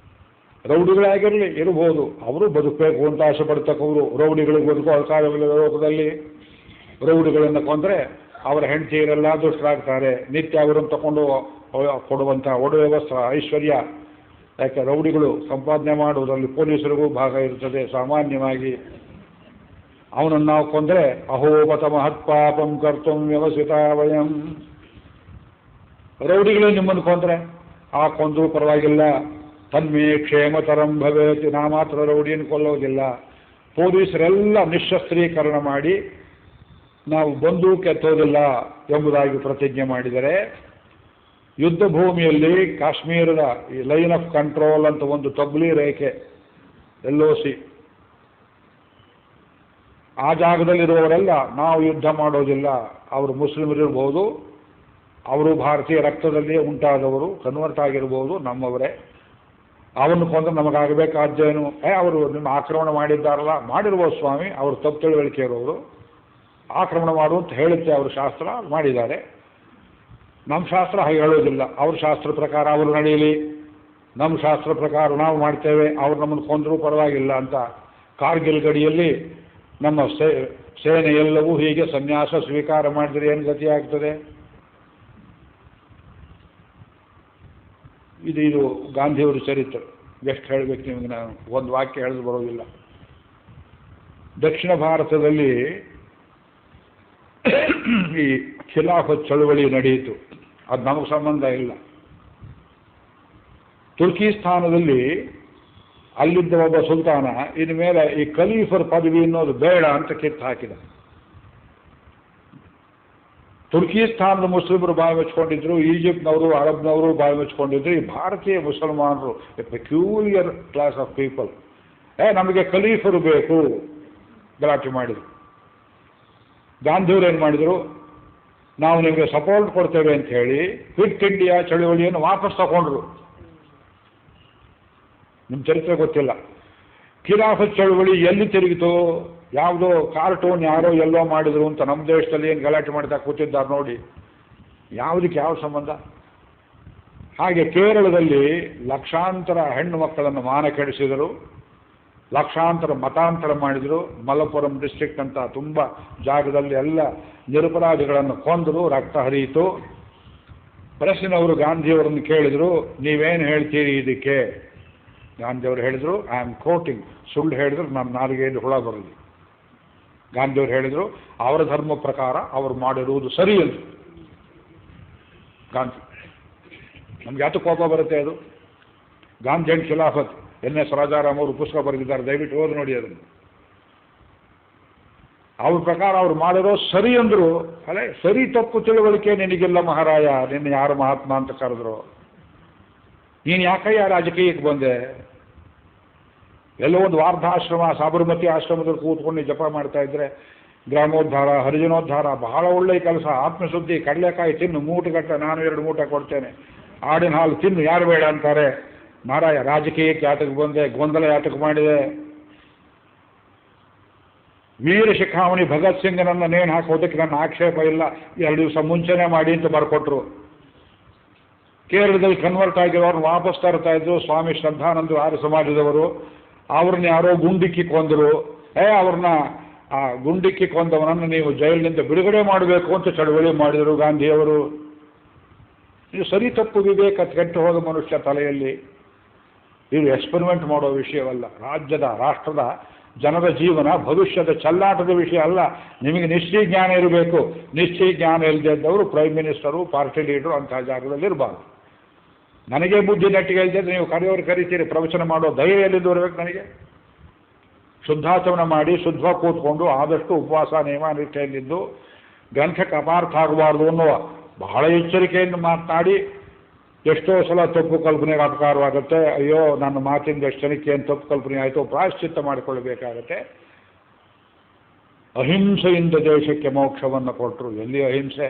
ರೌಡಿಗಳಾಗಿರಲಿ ಇರಬಹುದು, ಅವರು ಬದುಕಬೇಕು ಅಂತ ಆಸೆ ಪಡ್ತಕ್ಕವರು. ರೌಡಿಗಳಿಗೆ ಬದುಕೋ ಅಧಿಕಾರವಿಲ್ಲ ಲೋಕದಲ್ಲಿ. ರೌಡಿಗಳನ್ನು ಕೊಂದರೆ ಅವರ ಹೆಂಡತಿಯರೆಲ್ಲ ದುಷ್ಟರಾಗ್ತಾರೆ. ನಿತ್ಯ ಅವರನ್ನು ತಗೊಂಡು ಕೊಡುವಂಥ ಒಡವೆ ವಸ್ತ್ರ ಐಶ್ವರ್ಯ. ಯಾಕೆ ರೌಡಿಗಳು ಸಂಪಾದನೆ ಮಾಡುವುದರಲ್ಲಿ ಪೊಲೀಸರಿಗೂ ಭಾಗ ಇರುತ್ತದೆ ಸಾಮಾನ್ಯವಾಗಿ. ಅವನನ್ನು ನಾವು ಕೊಂದರೆ ಅಹೋಪತ ಮಹತ್ಪಾಪಂ ಕರ್ತುಂ ವ್ಯವಸಿತ ವಯಂ. ರೌಡಿಗಳೇ ನಿಮ್ಮನ್ನು ಕೊಂದರೆ ಆ ಕೊಂದರೂ ಪರವಾಗಿಲ್ಲ, ತನ್ಮೇ ಕ್ಷೇಮತರಂ ಭವೇತಿ. ನಾ ಮಾತ್ರ ರೌಡಿಯನ್ನು ಕೊಲ್ಲೋದಿಲ್ಲ. ಪೊಲೀಸರೆಲ್ಲ ನಿಶಸ್ತ್ರೀಕರಣ ಮಾಡಿ ನಾವು ಬಂದೂಕು ಎತ್ತೋದಿಲ್ಲ ಎಂಬುದಾಗಿ ಪ್ರತಿಜ್ಞೆ ಮಾಡಿದರೆ, ಯುದ್ಧ ಭೂಮಿಯಲ್ಲಿ ಕಾಶ್ಮೀರದ ಈ ಲೈನ್ ಆಫ್ ಕಂಟ್ರೋಲ್ ಅಂತ ಒಂದು ತಬ್ಲಿ ರೇಖೆ LOC, ಆ ಜಾಗದಲ್ಲಿರುವವರೆಲ್ಲ ನಾವು ಯುದ್ಧ ಮಾಡೋದಿಲ್ಲ. ಅವರು ಮುಸ್ಲಿಮರಿರ್ಬೋದು, ಅವರು ಭಾರತೀಯ ರಕ್ತದಲ್ಲಿಯೇ ಉಂಟಾದವರು, ಕನ್ವರ್ಟ್ ಆಗಿರ್ಬೋದು, ನಮ್ಮವರೇ. ಅವನ್ನು ಕೊಂದು ನಮಗಾಗಬೇಕಾದ್ದೇನು? ಅವರು ನಿಮ್ಮ ಆಕ್ರಮಣ ಮಾಡಿದ್ದಾರಲ್ಲ, ಮಾಡಿರ್ಬೋದು ಸ್ವಾಮಿ, ಅವರು ತಪ್ಪು ತಿಳುವಳಿಕೆ ಇರೋರು. ಆಕ್ರಮಣ ಮಾಡು ಅಂತ ಹೇಳುತ್ತೆ ಅವ್ರ ಶಾಸ್ತ್ರ, ಮಾಡಿದ್ದಾರೆ. ನಮ್ಮ ಶಾಸ್ತ್ರ ಹಾಗೆ ಹೇಳೋದಿಲ್ಲ. ಅವ್ರ ಶಾಸ್ತ್ರ ಪ್ರಕಾರ ಅವರು ನಡೆಯಲಿ, ನಮ್ಮ ಶಾಸ್ತ್ರ ಪ್ರಕಾರ ನಾವು ಮಾಡ್ತೇವೆ, ಅವ್ರು ನಮ್ಮನ್ನು ಕೊಂದರೂ ಪರವಾಗಿಲ್ಲ ಅಂತ. ಕಾರ್ಗಿಲ್ ಗಡಿಯಲ್ಲಿ ನಮ್ಮ ಸೇನೆ ಎಲ್ಲವೂ ಹೀಗೆ ಸನ್ಯಾಸ ಸ್ವೀಕಾರ ಮಾಡಿದರೆ ಏನು ಗತಿ ಆಗ್ತದೆ? ಇದು ಗಾಂಧಿಯವರ ಚರಿತ್ರೆ. ಎಷ್ಟು ಹೇಳಬೇಕು ನಿಮಗೆ, ನಾನು ಒಂದು ವಾಕ್ಯ ಹೇಳಿದ್ರು ಬರೋದಿಲ್ಲ. ದಕ್ಷಿಣ ಭಾರತದಲ್ಲಿ ಈ ಖಿಲಾಫತ್ ಚಳುವಳಿ ನಡೆಯಿತು. ಅದು ನಮಗೆ ಸಂಬಂಧ ಇಲ್ಲ. ತುರ್ಕಿಸ್ತಾನದಲ್ಲಿ ಅಲ್ಲಿದ್ದ ಒಬ್ಬ ಸುಲ್ತಾನ ಇನ್ನು ಮೇಲೆ ಈ ಖಲೀಫರ್ ಪದವಿ ಅನ್ನೋದು ಬೇಡ ಅಂತ ಕಿತ್ತು ಹಾಕಿದ. ತುರ್ಕಿಸ್ತಾನದ ಮುಸ್ಲಿಮರು ಬಾಯಿ ಮುಚ್ಕೊಂಡಿದ್ರು, ಈಜಿಪ್ಟ್ನವರು ಅರಬ್ನವರು ಬಾಯಿ ಮುಚ್ಕೊಂಡಿದ್ರು. ಈ ಭಾರತೀಯ ಮುಸಲ್ಮಾನರು A peculiar class of people, ನಮಗೆ ಖಲೀಫರು ಬೇಕು ಗಲಾಟೆ ಮಾಡಿದರು. ಗಾಂಧಿಯವರು ಏನು ಮಾಡಿದರು, ನಾವು ನಿಮಗೆ ಸಪೋರ್ಟ್ ಕೊಡ್ತೇವೆ ಅಂತ ಹೇಳಿ ಕ್ವಿಟ್ ಇಂಡಿಯಾ ಚಳುವಳಿಯನ್ನು ವಾಪಸ್ ತಗೊಂಡ್ರು. ನಿಮ್ಮ ಚರಿತ್ರೆ ಗೊತ್ತಿಲ್ಲ. ಖಿಲಾಫತ್ ಚಳುವಳಿ ಎಲ್ಲಿ ತಿರುಗಿತು? ಯಾವುದೋ ಕಾರ್ಟೂನ್ ಯಾರೋ ಎಲ್ಲೋ ಮಾಡಿದ್ರು ಅಂತ ನಮ್ಮ ದೇಶದಲ್ಲಿ ಏನು ಗಲಾಟೆ ಮಾಡ್ತಾ ಕೂತಿದ್ದಾರೆ ನೋಡಿ. ಯಾವುದಕ್ಕೆ ಯಾವ ಸಂಬಂಧ? ಹಾಗೆ ಕೇರಳದಲ್ಲಿ ಲಕ್ಷಾಂತರ ಹೆಣ್ಣು ಮಕ್ಕಳನ್ನು ಮಾನ ಕೆಡಿಸಿದರು. ಲಕ್ಷಾಂತರ ಮತಾಂತರ ಮಾಡಿದರು. ಮಲಪ್ಪುರಂ ಡಿಸ್ಟ್ರಿಕ್ಟ್ ಅಂತ ತುಂಬ ಜಾಗದಲ್ಲಿ ಎಲ್ಲ ನಿರಪರಾಧಿಗಳನ್ನು ಕೊಂದರು, ರಕ್ತ ಹರಿಯಿತು. ಪ್ರೆಸ್ಸಿನವರು ಗಾಂಧಿಯವರನ್ನು ಕೇಳಿದರು, ನೀವೇನು ಹೇಳ್ತೀರಿ ಇದಕ್ಕೆ? ಗಾಂಧಿಯವರು ಹೇಳಿದರು, ಐ ಆಮ್ ಕೋಟಿಂಗ್, ಸುಳ್ಳು ಹೇಳಿದ್ರು ನಮ್ಮ ನಾಲಿಗೆಯಲ್ಲಿ ಹುಳ ಬರಲಿ. ಗಾಂಧಿಯವರು ಹೇಳಿದರು, ಅವರ ಧರ್ಮ ಪ್ರಕಾರ ಅವರು ಮಾಡಿರುವುದು ಸರಿ ಎಂದು. ಗಾಂಧಿ ನಮ್ಗೆ ಯಾತು ಕೋಪ ಬರುತ್ತೆ ಅದು? ಗಾಂಧಿ ಅಂಡ್ ಖಿಲಾಫತ್, NS ರಾಜಾರಾಮ್ ಅವರು ಪುಸ್ತಕ ಬರೆದಿದ್ದಾರೆ, ದಯವಿಟ್ಟು ಓದಿ ನೋಡಿ ಅದನ್ನು. ಅವ್ರ ಪ್ರಕಾರ ಅವ್ರು ಮಾಡಿರೋ ಸರಿ ಅಂದರು. ಅಲ್ಲೇ ಸರಿ ತಪ್ಪು ತಿಳುವಳಿಕೆ ನಿನಗಿಲ್ಲ ಮಹಾರಾಯ, ನಿನ್ನ ಯಾರು ಮಹಾತ್ಮ ಅಂತ ಕರೆದ್ರು? ನೀನು ಯಾಕಯ್ಯ ರಾಜಕೀಯಕ್ಕೆ ಬಂದೆ? ಎಲ್ಲೋ ಒಂದು ವಾರ್ಧಾಶ್ರಮ, ಸಾಬರಮತಿ ಆಶ್ರಮದಲ್ಲಿ ಕೂತ್ಕೊಂಡು ಜಪ ಮಾಡ್ತಾ ಇದ್ರೆ ಗ್ರಾಮೋದ್ಧಾರ, ಹರಿಜನೋದ್ಧಾರ, ಬಹಳ ಒಳ್ಳೆಯ ಕೆಲಸ. ಆತ್ಮಶುದ್ಧಿ, ಕಡಲೆಕಾಯಿ ತಿನ್ನು, ಮೂಟೆಗಟ್ಟಲೆ ನಾನು 2 ಮೂಟೆ ಕೊಡ್ತೇನೆ, ಆಡಿನ ಹಾಲು ತಿನ್ನು, ಯಾರು ಬೇಡ ಅಂತಾರೆ? ಮಹಾರಾಯ ರಾಜಕೀಯಕ್ಕೆ ಯಾತಕ್ಕೆ ಬಂದೆ? ಗೊಂದಲ ಯಾತಕ್ಕೆ ಮಾಡಿದೆ? ವೀರ ಶಿಖಾಮಣಿ ಭಗತ್ ಸಿಂಗ್ನನ್ನು ನೇಣು ಹಾಕೋದಕ್ಕೆ ನನ್ನ ಆಕ್ಷೇಪ ಇಲ್ಲ, 2 ದಿವಸ ಮುಂಚೆನೇ ಮಾಡಿ ಅಂತ ಬರ್ಕೊಟ್ರು. ಕೇರಳದಲ್ಲಿ ಕನ್ವರ್ಟ್ ಆಗಿರೋರು ವಾಪಸ್ ತರ್ತಾ ಇದ್ರು. ಸ್ವಾಮಿ ಶ್ರದ್ಧಾನಂದರು ಆರ್ಯ ಸಮಾಜದವರು, ಅವ್ರನ್ನ ಯಾರೋ ಗುಂಡಿಕ್ಕಿ ಕೊಂದರು. ಅವ್ರನ್ನ ಆ ಗುಂಡಿಕ್ಕಿ ಕೊಂದವನನ್ನು ನೀವು ಜೈಲಿನಿಂದ ಬಿಡುಗಡೆ ಮಾಡಬೇಕು ಅಂತ ಚಳವಳಿ ಮಾಡಿದರು ಗಾಂಧಿಯವರು. ಇದು ಸರಿ ತಪ್ಪು ವಿವೇಕ ಕೆಟ್ಟು ಹೋದ ಮನುಷ್ಯ ತಲೆಯಲ್ಲಿ. ಇದು ಎಕ್ಸ್ಪೆರಿಮೆಂಟ್ ಮಾಡೋ ವಿಷಯವಲ್ಲ. ರಾಜ್ಯದ, ರಾಷ್ಟ್ರದ ಜನರ ಜೀವನ, ಭವಿಷ್ಯದ ಚೆಲ್ಲಾಟದ ವಿಷಯ ಅಲ್ಲ. ನಿಮಗೆ ನಿಶ್ಚಯ ಜ್ಞಾನ ಇರಬೇಕು. ನಿಶ್ಚಯ ಜ್ಞಾನ ಇಲ್ಲದೆ ಇದ್ದವರು ಪ್ರೈಮ್ ಮಿನಿಸ್ಟರು, ಪಾರ್ಟಿ ಲೀಡರು ಅಂತಹ ಜಾಗದಲ್ಲಿ ಇರಬಾರ್ದು. ನನಗೆ ಬುದ್ಧಿ ನೆಟ್ಟಿಗೆ ಇಲ್ಲದೆ ನೀವು ಕರೆಯೋರು ಕರೀತೀರಿ, ಪ್ರವಚನ ಮಾಡೋ ಧೈರ್ಯ ಎಲ್ಲಿದ್ದು ಬರಬೇಕು ನನಗೆ? ಶುದ್ಧಾಚರಣೆ ಮಾಡಿ ಶುದ್ಧವಾಗಿ ಕೂತ್ಕೊಂಡು ಆದಷ್ಟು ಉಪವಾಸ ನಿಯಮ ನಿಷ್ಠೆಯಲ್ಲಿದ್ದು ಗ್ರಂಥಕ್ಕೆ ಅಪಾರ್ಥ ಆಗಬಾರ್ದು ಅನ್ನುವ ಬಹಳ ಎಚ್ಚರಿಕೆಯನ್ನು ಮಾತನಾಡಿ ಎಷ್ಟೋ ಸಲ ತಪ್ಪು ಕಲ್ಪನೆಗೆ ಅಪಕಾರವಾಗುತ್ತೆ. ಅಯ್ಯೋ ನನ್ನ ಮಾತಿಂದ ಎಷ್ಟು ಜನಕ್ಕೆ ಏನು ತಪ್ಪು ಕಲ್ಪನೆ ಆಯಿತು, ಪ್ರಾಯಶ್ಚಿತ್ತ ಮಾಡಿಕೊಳ್ಳಬೇಕಾಗತ್ತೆ. ಅಹಿಂಸೆಯಿಂದ ದೇಶಕ್ಕೆ ಮೋಕ್ಷವನ್ನು ಕೊಟ್ಟರು. ಎಲ್ಲಿ ಅಹಿಂಸೆ?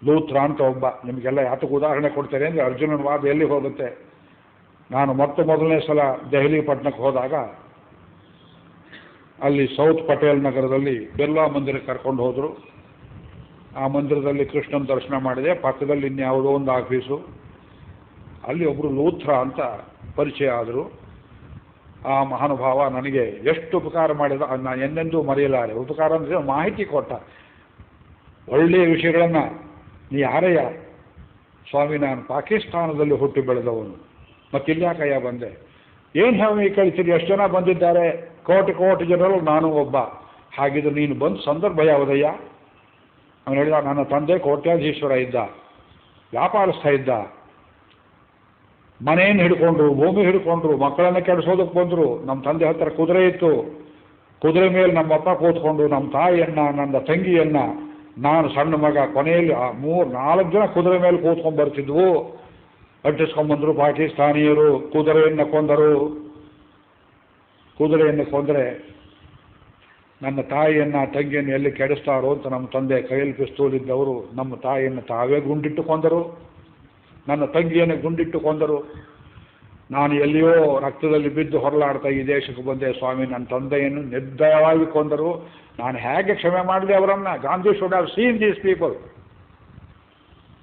ಲೂಥ್ರ ಅಂತ ಒಬ್ಬ, ನಿಮಗೆಲ್ಲ ಯಾತಕ್ಕೆ ಉದಾಹರಣೆ ಕೊಡ್ತೇನೆ ಅಂದರೆ ಅರ್ಜುನನ ವಾದ ಎಲ್ಲಿ ಹೋಗುತ್ತೆ. ನಾನು ಮೊದಲನೇ ಸಲ ದೆಹಲಿ ಪಟ್ಟಣಕ್ಕೆ ಹೋದಾಗ ಅಲ್ಲಿ ಸೌತ್ ಪಟೇಲ್ ನಗರದಲ್ಲಿ ಬಿರ್ಲಾ ಮಂದಿರಕ್ಕೆ ಕರ್ಕೊಂಡು ಹೋದರು. ಆ ಮಂದಿರದಲ್ಲಿ ಕೃಷ್ಣನ ದರ್ಶನ ಮಾಡಿದೆ. ಪಕ್ಕದಲ್ಲಿ ಇನ್ಯಾವುದೋ ಒಂದು ಆಫೀಸು. ಅಲ್ಲಿ ಒಬ್ಬರು ಲೂಥ್ರ ಅಂತ ಪರಿಚಯ ಆದರು. ಆ ಮಹಾನುಭಾವ ನನಗೆ ಎಷ್ಟು ಉಪಕಾರ ಮಾಡಿದ ನಾನು ಎಂದೆಂದೂ ಮರೆಯಲಾರೆ. ಉಪಕಾರ ಅಂದರೆ ಮಾಹಿತಿ ಕೊಟ್ಟ, ಒಳ್ಳೆಯ ವಿಷಯಗಳನ್ನು. ನೀ ಯಾರಯ್ಯ? ಸ್ವಾಮಿ, ನಾನು ಪಾಕಿಸ್ತಾನದಲ್ಲಿ ಹುಟ್ಟಿ ಬೆಳೆದವನು, ಮತ್ತಿಲ್ಯಾಕಯ್ಯ ಬಂದೆ? ಏನು ಹೇಳಿ ಕಳಿಸಿರಿ? ಎಷ್ಟು ಜನ ಬಂದಿದ್ದಾರೆ? ಕೋಟಿ ಜನರು, ನಾನು ಒಬ್ಬ. ಹಾಗಿದ್ರೆ ನೀನು ಬಂದು ಸಂದರ್ಭ ಯಾವುದಯ್ಯ? ಅವನು ಹೇಳಿದ, ನನ್ನ ತಂದೆ ಕೋಟ್ಯಾಧೀಶ್ವರ ಇದ್ದ, ವ್ಯಾಪಾರಸ್ಥ ಇದ್ದ, ಮನೆಯನ್ನು ಹಿಡ್ಕೊಂಡ್ರು, ಭೂಮಿ ಹಿಡ್ಕೊಂಡ್ರು, ಮಕ್ಕಳನ್ನು ಕೆಡಿಸೋದಕ್ಕೆ ಬಂದರು. ನಮ್ಮ ತಂದೆ ಹತ್ತಿರ ಕುದುರೆ ಇತ್ತು. ಕುದುರೆ ಮೇಲೆ ನಮ್ಮಪ್ಪ ಕೂತ್ಕೊಂಡು ನಮ್ಮ ತಾಯಿಯನ್ನ, ನನ್ನ ತಂಗಿಯನ್ನ, ನಾನು ಸಣ್ಣ ಮಗ, ಕೊನೆಯಲ್ಲಿ 3-4 ಜನ ಕುದುರೆ ಮೇಲೆ ಕೂತ್ಕೊಂಡು ಬರ್ತಿದ್ವು. ಅಟ್ಟಿಸ್ಕೊಂಡ್ಬಂದರು ಪಾಕಿಸ್ತಾನಿಯರು. ಕುದುರೆಯನ್ನು ಕೊಂದರು. ಕುದುರೆಯನ್ನು ಕೊಂದರೆ ನನ್ನ ತಾಯಿಯನ್ನು, ತಂಗಿಯನ್ನು ಎಲ್ಲಿ ಕೆಡಿಸ್ತಾರೋ ಅಂತ ನಮ್ಮ ತಂದೆ ಕೈಯಲ್ಲಿ ಪಿಸ್ತೂಲ್ ಇದ್ದವರು ನಮ್ಮ ತಾಯಿಯನ್ನು ತಾವೇ ಗುಂಡಿಟ್ಟು ಕೊಂದರು. ನನ್ನ ತಂಗಿಯನ್ನು ಗುಂಡಿಟ್ಟು ಕೊಂದರು. ನಾನು ಎಲ್ಲಿಯೋ ರಕ್ತದಲ್ಲಿ ಬಿದ್ದು ಹೊರಲಾಡ್ತಾ ಈ ದೇಶಕ್ಕೆ ಬಂದೆ ಸ್ವಾಮಿ. ನನ್ನ ತಂದೆಯನ್ನು ನಿರ್ದಯವಾಗಿ ಕೊಂದರು. ನಾನು ಹೇಗೆ ಕ್ಷಮೆ ಮಾಡಲಿ ಅವರನ್ನು? Gandhi should have seen these people.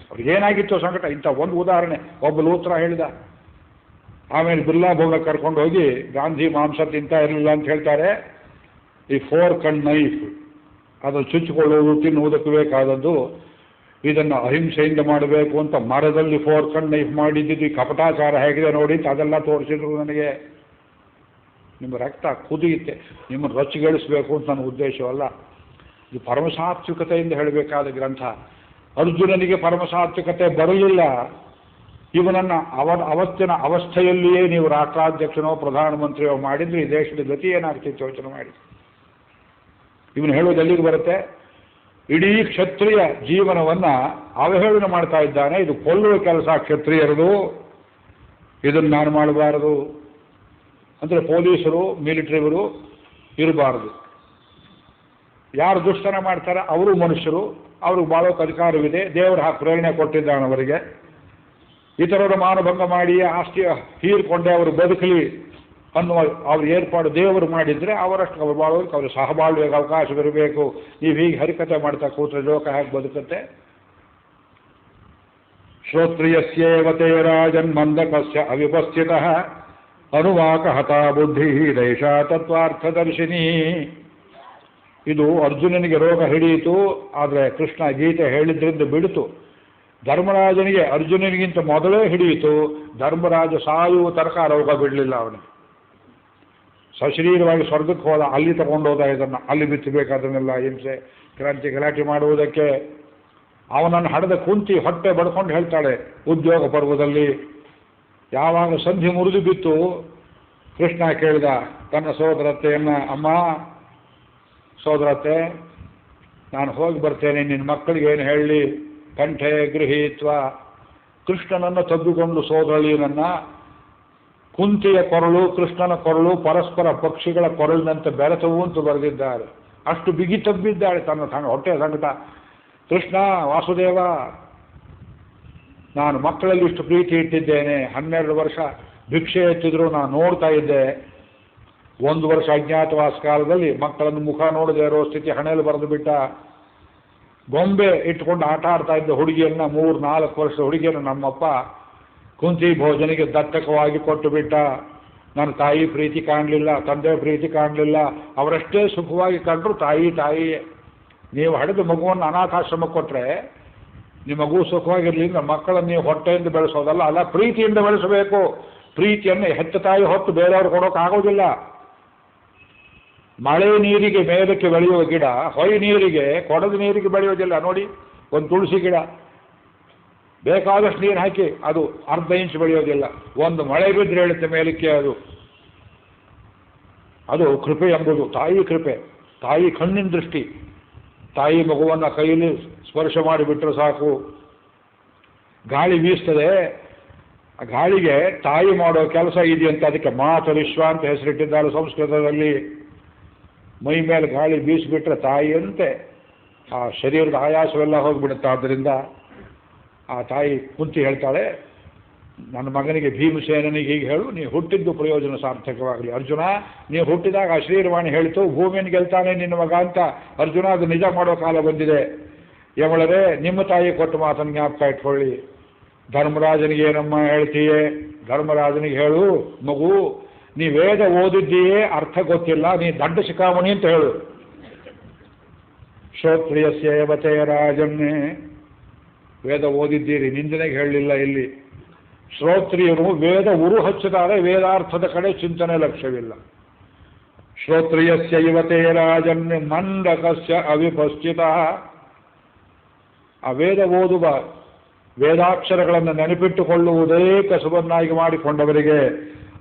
ಅವ್ರಿಗೇನಾಗಿತ್ತು ಸಂಕಟ? ಇಂಥ ಒಂದು ಉದಾಹರಣೆ ಒಬ್ಬ ಲೂಥ್ರ ಹೇಳಿದ. ಆಮೇಲೆ ಬಿರ್ಲಾ ಭವನಕ್ಕೆ ಕರ್ಕೊಂಡು ಹೋಗಿ ಗಾಂಧಿ ಮಾಂಸ ತಿಂತಾ ಇರಲಿಲ್ಲ ಅಂತ ಹೇಳ್ತಾರೆ. ಈ ಫೋರ್ಕ್ ಅಂಡ್ ನೈಫ್ ಅದನ್ನು ಚುಚ್ಚಿಕೊಳ್ಳುವುದು, ತಿನ್ನುವುದಕ್ಕೆ ಬೇಕಾದದ್ದು. ಇದನ್ನು ಅಹಿಂಸೆಯಿಂದ ಮಾಡಬೇಕು ಅಂತ ಮರದಲ್ಲಿ ಫೋರ್ಕ್ ಅಂಡ್ ನೈಫ್ ಮಾಡಿದ್ದು ಈ ಕಪಟಾಚಾರ ಹೇಗಿದೆ ನೋಡಿ ಅಂತ ಅದೆಲ್ಲ ತೋರಿಸಿದ್ರು ನನಗೆ. ನಿಮ್ಮ ರಕ್ತ ಕುದಿಯುತ್ತೆ, ನಿಮ್ಮನ್ನು ರೊಚ್ಚಿಗೆಳಿಸಬೇಕು ಅಂತ ನನ್ನ ಉದ್ದೇಶವಲ್ಲ. ಇದು ಪರಮಸಾತ್ವಿಕತೆಯಿಂದ ಹೇಳಬೇಕಾದ ಗ್ರಂಥ. ಅರ್ಜುನನಿಗೆ ಪರಮಸಾತ್ವಿಕತೆ ಬರಲಿಲ್ಲ. ಇವನನ್ನು ಅವತ್ತಿನ ಅವಸ್ಥೆಯಲ್ಲಿಯೇ ನೀವು ರಾಷ್ಟ್ರಾಧ್ಯಕ್ಷನೋ ಪ್ರಧಾನಮಂತ್ರಿಯೋ ಮಾಡಿದ್ರೆ ಈ ದೇಶದ ಗತಿ ಏನಾಗ್ತಿತ್ತು ಯೋಚನೆ ಮಾಡಿ. ಇವನು ಹೇಳೋದು ಎಲ್ಲಿಗೆ ಬರುತ್ತೆ? ಇಡೀ ಕ್ಷತ್ರಿಯ ಜೀವನವನ್ನು ಅವಹೇಳನ ಮಾಡ್ತಾ ಇದ್ದಾನೆ. ಇದು ಕೊಲ್ಲುವ ಕೆಲಸ ಕ್ಷತ್ರಿಯರದು, ಇದನ್ನು ನಾನು ಮಾಡಬಾರದು. ಅಂದರೆ ಪೊಲೀಸರು, ಮಿಲಿಟರಿವರು ಇರಬಾರದು. ಯಾರು ದುಷ್ಟನ ಮಾಡ್ತಾರೆ ಅವರು ಮನುಷ್ಯರು, ಅವ್ರಿಗೆ ಬಾಳೋಕೆ ಅಧಿಕಾರವಿದೆ. ದೇವರು ಪ್ರೇರಣೆ ಕೊಟ್ಟಿದ್ದಾನೆ ಅವರಿಗೆ. ಇತರರ ಮಾನಭಂಗ ಮಾಡಿ ಆಸ್ತಿ ಹೀರ್ಕೊಂಡೆ ಅವರು ಬದುಕಲಿ ಅನ್ನುವ ಅವ್ರ ಏರ್ಪಾಡು ದೇವರು ಮಾಡಿದರೆ ಅವರಷ್ಟು ಅವ್ರು ಬಾಳೋದಕ್ಕೆ ಅವರು ಸಹಬಾಳುವಾಗ ಅವಕಾಶವಿರಬೇಕು. ನೀವು ಹೀಗೆ ಹರಿಕತೆ ಮಾಡ್ತಾ ಕೂತ್ರೆ ಲೋಕ ಹೇಗೆ ಬದುಕುತ್ತೆ? ಶ್ರೋತ್ರಿಯಸ್ಯೇವತೆ ರಾಜನ್ ಮಂದಕಸ್ಯ ಅವಿಪಸ್ಥಿತಃ ಅನುವಾಕ ಹತಾ ಬುದ್ಧಿ ದೈಶ ತತ್ವಾರ್ಥದರ್ಶಿನಿ. ಇದು ಅರ್ಜುನನಿಗೆ ರೋಗ ಹಿಡಿಯಿತು, ಆದರೆ ಕೃಷ್ಣ ಗೀತೆ ಹೇಳಿದ್ರಿಂದ ಬಿಡಿತು. ಧರ್ಮರಾಜನಿಗೆ ಅರ್ಜುನನಿಗಿಂತ ಮೊದಲೇ ಹಿಡಿಯಿತು, ಧರ್ಮರಾಜ ಸಾಯುವ ತನಕ ರೋಗ ಬಿಡಲಿಲ್ಲ ಅವನಿಗೆ. ಸಶರೀರವಾಗಿ ಸ್ವರ್ಗಕ್ಕೆ ಹೋದ, ಅಲ್ಲಿ ತಗೊಂಡೋದ ಇದನ್ನು, ಅಲ್ಲಿ ಬಿತ್ತಬೇಕಾದನ್ನೆಲ್ಲ ಹಿಂಸೆ ಕ್ರಾಂತಿ ಗಲಾಟೆ ಮಾಡುವುದಕ್ಕೆ. ಅವನನ್ನು ಹಡೆದ ಕುಂತಿ ಹೊಟ್ಟೆ ಬಡ್ಕೊಂಡು ಹೇಳ್ತಾಳೆ ಉದ್ಯೋಗ ಪರ್ವದಲ್ಲಿ. ಯಾವಾಗ ಸಂಧಿ ಮುರಿದು ಬಿತ್ತು, ಕೃಷ್ಣ ಕೇಳಿದ ತನ್ನ ಸೋದರತ್ತೆಯನ್ನು, ಅಮ್ಮ ಸೋದರತ್ತೆ, ನಾನು ಹೋಗಿ ಬರ್ತೇನೆ, ನಿನ್ನ ಮಕ್ಕಳಿಗೆ ಏನು ಹೇಳಲಿ? ಕಂಠೆ ಗೃಹೀತ್ವ, ಕೃಷ್ಣನನ್ನು ತಬ್ಬಿಕೊಂಡು ಸೋದರಳಿಯನನ್ನ. ಕುಂತಿಯ ಕೊರಳು ಕೃಷ್ಣನ ಕೊರಳು ಪರಸ್ಪರ ಪಕ್ಷಿಗಳ ಕೊರಳಿನಂತೆ ಬೆರೆತವು ಅಂತ ಬರೆದಿದ್ದಾರೆ. ಅಷ್ಟು ಬಿಗಿ ತಬ್ಬಿದ್ದಾಳೆ ತನ್ನ ಹೊಟ್ಟೆಯ ಸಂಕಟ. ಕೃಷ್ಣ ವಾಸುದೇವ, ನಾನು ಮಕ್ಕಳಲ್ಲಿ ಇಷ್ಟು ಪ್ರೀತಿ ಇಟ್ಟಿದ್ದೇನೆ, 12 ವರ್ಷ ಭಿಕ್ಷೆ ಎತ್ತಿದ್ರು ನಾನು ನೋಡ್ತಾ ಇದ್ದೆ. 1 ವರ್ಷ ಅಜ್ಞಾತವಾಸ ಕಾಲದಲ್ಲಿ ಮಕ್ಕಳನ್ನು ಮುಖ ನೋಡದೆ ಇರೋ ಸ್ಥಿತಿ ಹಣೆಯಲ್ಲಿ ಬರೆದು ಬಿಟ್ಟ. ಗೊಂಬೆ ಇಟ್ಕೊಂಡು ಆಟ ಆಡ್ತಾ ಇದ್ದ ಹುಡುಗಿಯನ್ನ, 3-4 ವರ್ಷದ ಹುಡುಗಿಯನ್ನು ನಮ್ಮಪ್ಪ ಕುಂತಿ ಭೋಜನಿಗೆ ದತ್ತಕವಾಗಿ ಕೊಟ್ಟು ಬಿಟ್ಟ. ನನ್ನ ತಾಯಿ ಪ್ರೀತಿ ಕಾಣಲಿಲ್ಲ, ತಂದೆ ಪ್ರೀತಿ ಕಾಣಲಿಲ್ಲ. ಅವರಷ್ಟೇ ಸುಖವಾಗಿ ಕಂಡ್ರು ತಾಯಿ. ನೀವು ಹಡೆದ ಮಗುವನ್ನು ಅನಾಥಾಶ್ರಮಕ್ಕೆ ಕೊಟ್ಟರೆ ನಿಮ್ಮ ಮಗು ಸುಖವಾಗಿರಲಿ. ಮಕ್ಕಳನ್ನು ನೀವು ಹೊಟ್ಟೆಯಿಂದ ಬೆಳೆಸೋದಲ್ಲ, ಅಲ್ಲ, ಪ್ರೀತಿಯಿಂದ ಬೆಳೆಸಬೇಕು. ಪ್ರೀತಿಯನ್ನು ಹೆತ್ತ ತಾಯಿ ಹೊತ್ತು ಬೇರೆಯವ್ರು ಕೊಡೋಕ್ಕಾಗೋದಿಲ್ಲ. ಮಳೆ ನೀರಿಗೆ ಮೇಲಕ್ಕೆ ಬೆಳೆಯುವ ಗಿಡ ಹೊಯ್ ನೀರಿಗೆ, ಕೊಡದ ನೀರಿಗೆ ಬೆಳೆಯೋದಿಲ್ಲ. ನೋಡಿ, ಒಂದು ತುಳಸಿ ಗಿಡ ಬೇಕಾದಷ್ಟು ನೀರು ಹಾಕಿ ಅದು ಅರ್ಧ ಇಂಚು ಬೆಳೆಯೋದಿಲ್ಲ. ಒಂದು ಮಳೆ ಬಿದ್ದರೆ ಹೇಳುತ್ತೆ ಮೇಲಕ್ಕೆ. ಅದು ಕೃಪೆ ಎಂಬುದು ತಾಯಿ ಕೃಪೆ, ತಾಯಿ ಕಣ್ಣಿನ ದೃಷ್ಟಿ. ತಾಯಿ ಮಗುವನ್ನು ಕೈಯಲ್ಲಿ ಸ್ಪರ್ಶ ಮಾಡಿಬಿಟ್ರೆ ಸಾಕು. ಗಾಳಿ ಬೀಸ್ತದೆ, ಆ ಗಾಳಿಗೆ ತಾಯಿ ಮಾಡೋ ಕೆಲಸ ಇದೆಯಂತ, ಅದಕ್ಕೆ ಮಾತರಿಶ್ವ ಅಂತ ಹೆಸರಿಟ್ಟಿದ್ದಾರೆ ಸಂಸ್ಕೃತದಲ್ಲಿ. ಮೈ ಮೇಲೆ ಗಾಳಿ ಬೀಸಿಬಿಟ್ರೆ ತಾಯಿಯಂತೆ ಆ ಶರೀರದ ಆಯಾಸವೆಲ್ಲ ಹೋಗಿಬಿಡುತ್ತೆ. ಆದ್ದರಿಂದ ಆ ತಾಯಿ ಕುಂತಿ ಹೇಳ್ತಾಳೆ, ನನ್ನ ಮಗನಿಗೆ ಭೀಮಸೇನಿಗೆ ಹೀಗೆ ಹೇಳು, ನೀ ಹುಟ್ಟಿದ್ದು ಪ್ರಯೋಜನ ಸಾರ್ಥಕವಾಗಲಿ. ಅರ್ಜುನ, ನೀವು ಹುಟ್ಟಿದಾಗ ಆ ಶ್ರೀರವಾಣಿ ಹೇಳಿತು ಭೂಮಿಯನ್ನು ಗೆಲ್ತಾನೆ ನಿನ್ನ ಮಗ ಅಂತ. ಅರ್ಜುನ, ಅದು ನಿಜ ಮಾಡೋ ಕಾಲ ಬಂದಿದೆ. ಯವಳರೇ, ನಿಮ್ಮ ತಾಯಿ ಕೊಟ್ಟು ಮಾತನ್ನು ಜ್ಞಾಪಕ ಇಟ್ಕೊಳ್ಳಿ. ಧರ್ಮರಾಜನಿಗೆ ಏನಮ್ಮ ಹೇಳ್ತೀಯೇ? ಧರ್ಮರಾಜನಿಗೆ ಹೇಳು, ಮಗು, ನೀ ವೇದ ಓದಿದ್ದೀಯೇ, ಅರ್ಥ ಗೊತ್ತಿಲ್ಲ, ನೀ ದಡ್ಡ ಶಿಖಾಮಣಿ ಅಂತ ಹೇಳು. ಶ್ರೋತ್ರಿಯಸ್ಯೇವತೆ ರಾಜನ್ನೇ, ವೇದ ಓದಿದ್ದೀರಿ, ನಿಂದನೆಗೆ ಹೇಳಲಿಲ್ಲ ಇಲ್ಲಿ. ಶ್ರೋತ್ರಿಯರು ವೇದ ಉರು ಹಚ್ಚಿದ್ದಾರೆ, ವೇದಾರ್ಥದ ಕಡೆ ಚಿಂತನೆ ಲಕ್ಷ್ಯವಿಲ್ಲ. ಶ್ರೋತ್ರಿಯಸ್ಯ ಯುವತೆ ರಾಜನ್ಯ ಮಂಡಕಸ್ಯ ಅವಿಪಸ್ಥಿತ. ಆ ವೇದ ಓದುವ, ವೇದಾಕ್ಷರಗಳನ್ನು ನೆನಪಿಟ್ಟುಕೊಳ್ಳುವುದೇ ಕಸುಬನ್ನಾಗಿ ಮಾಡಿಕೊಂಡವರಿಗೆ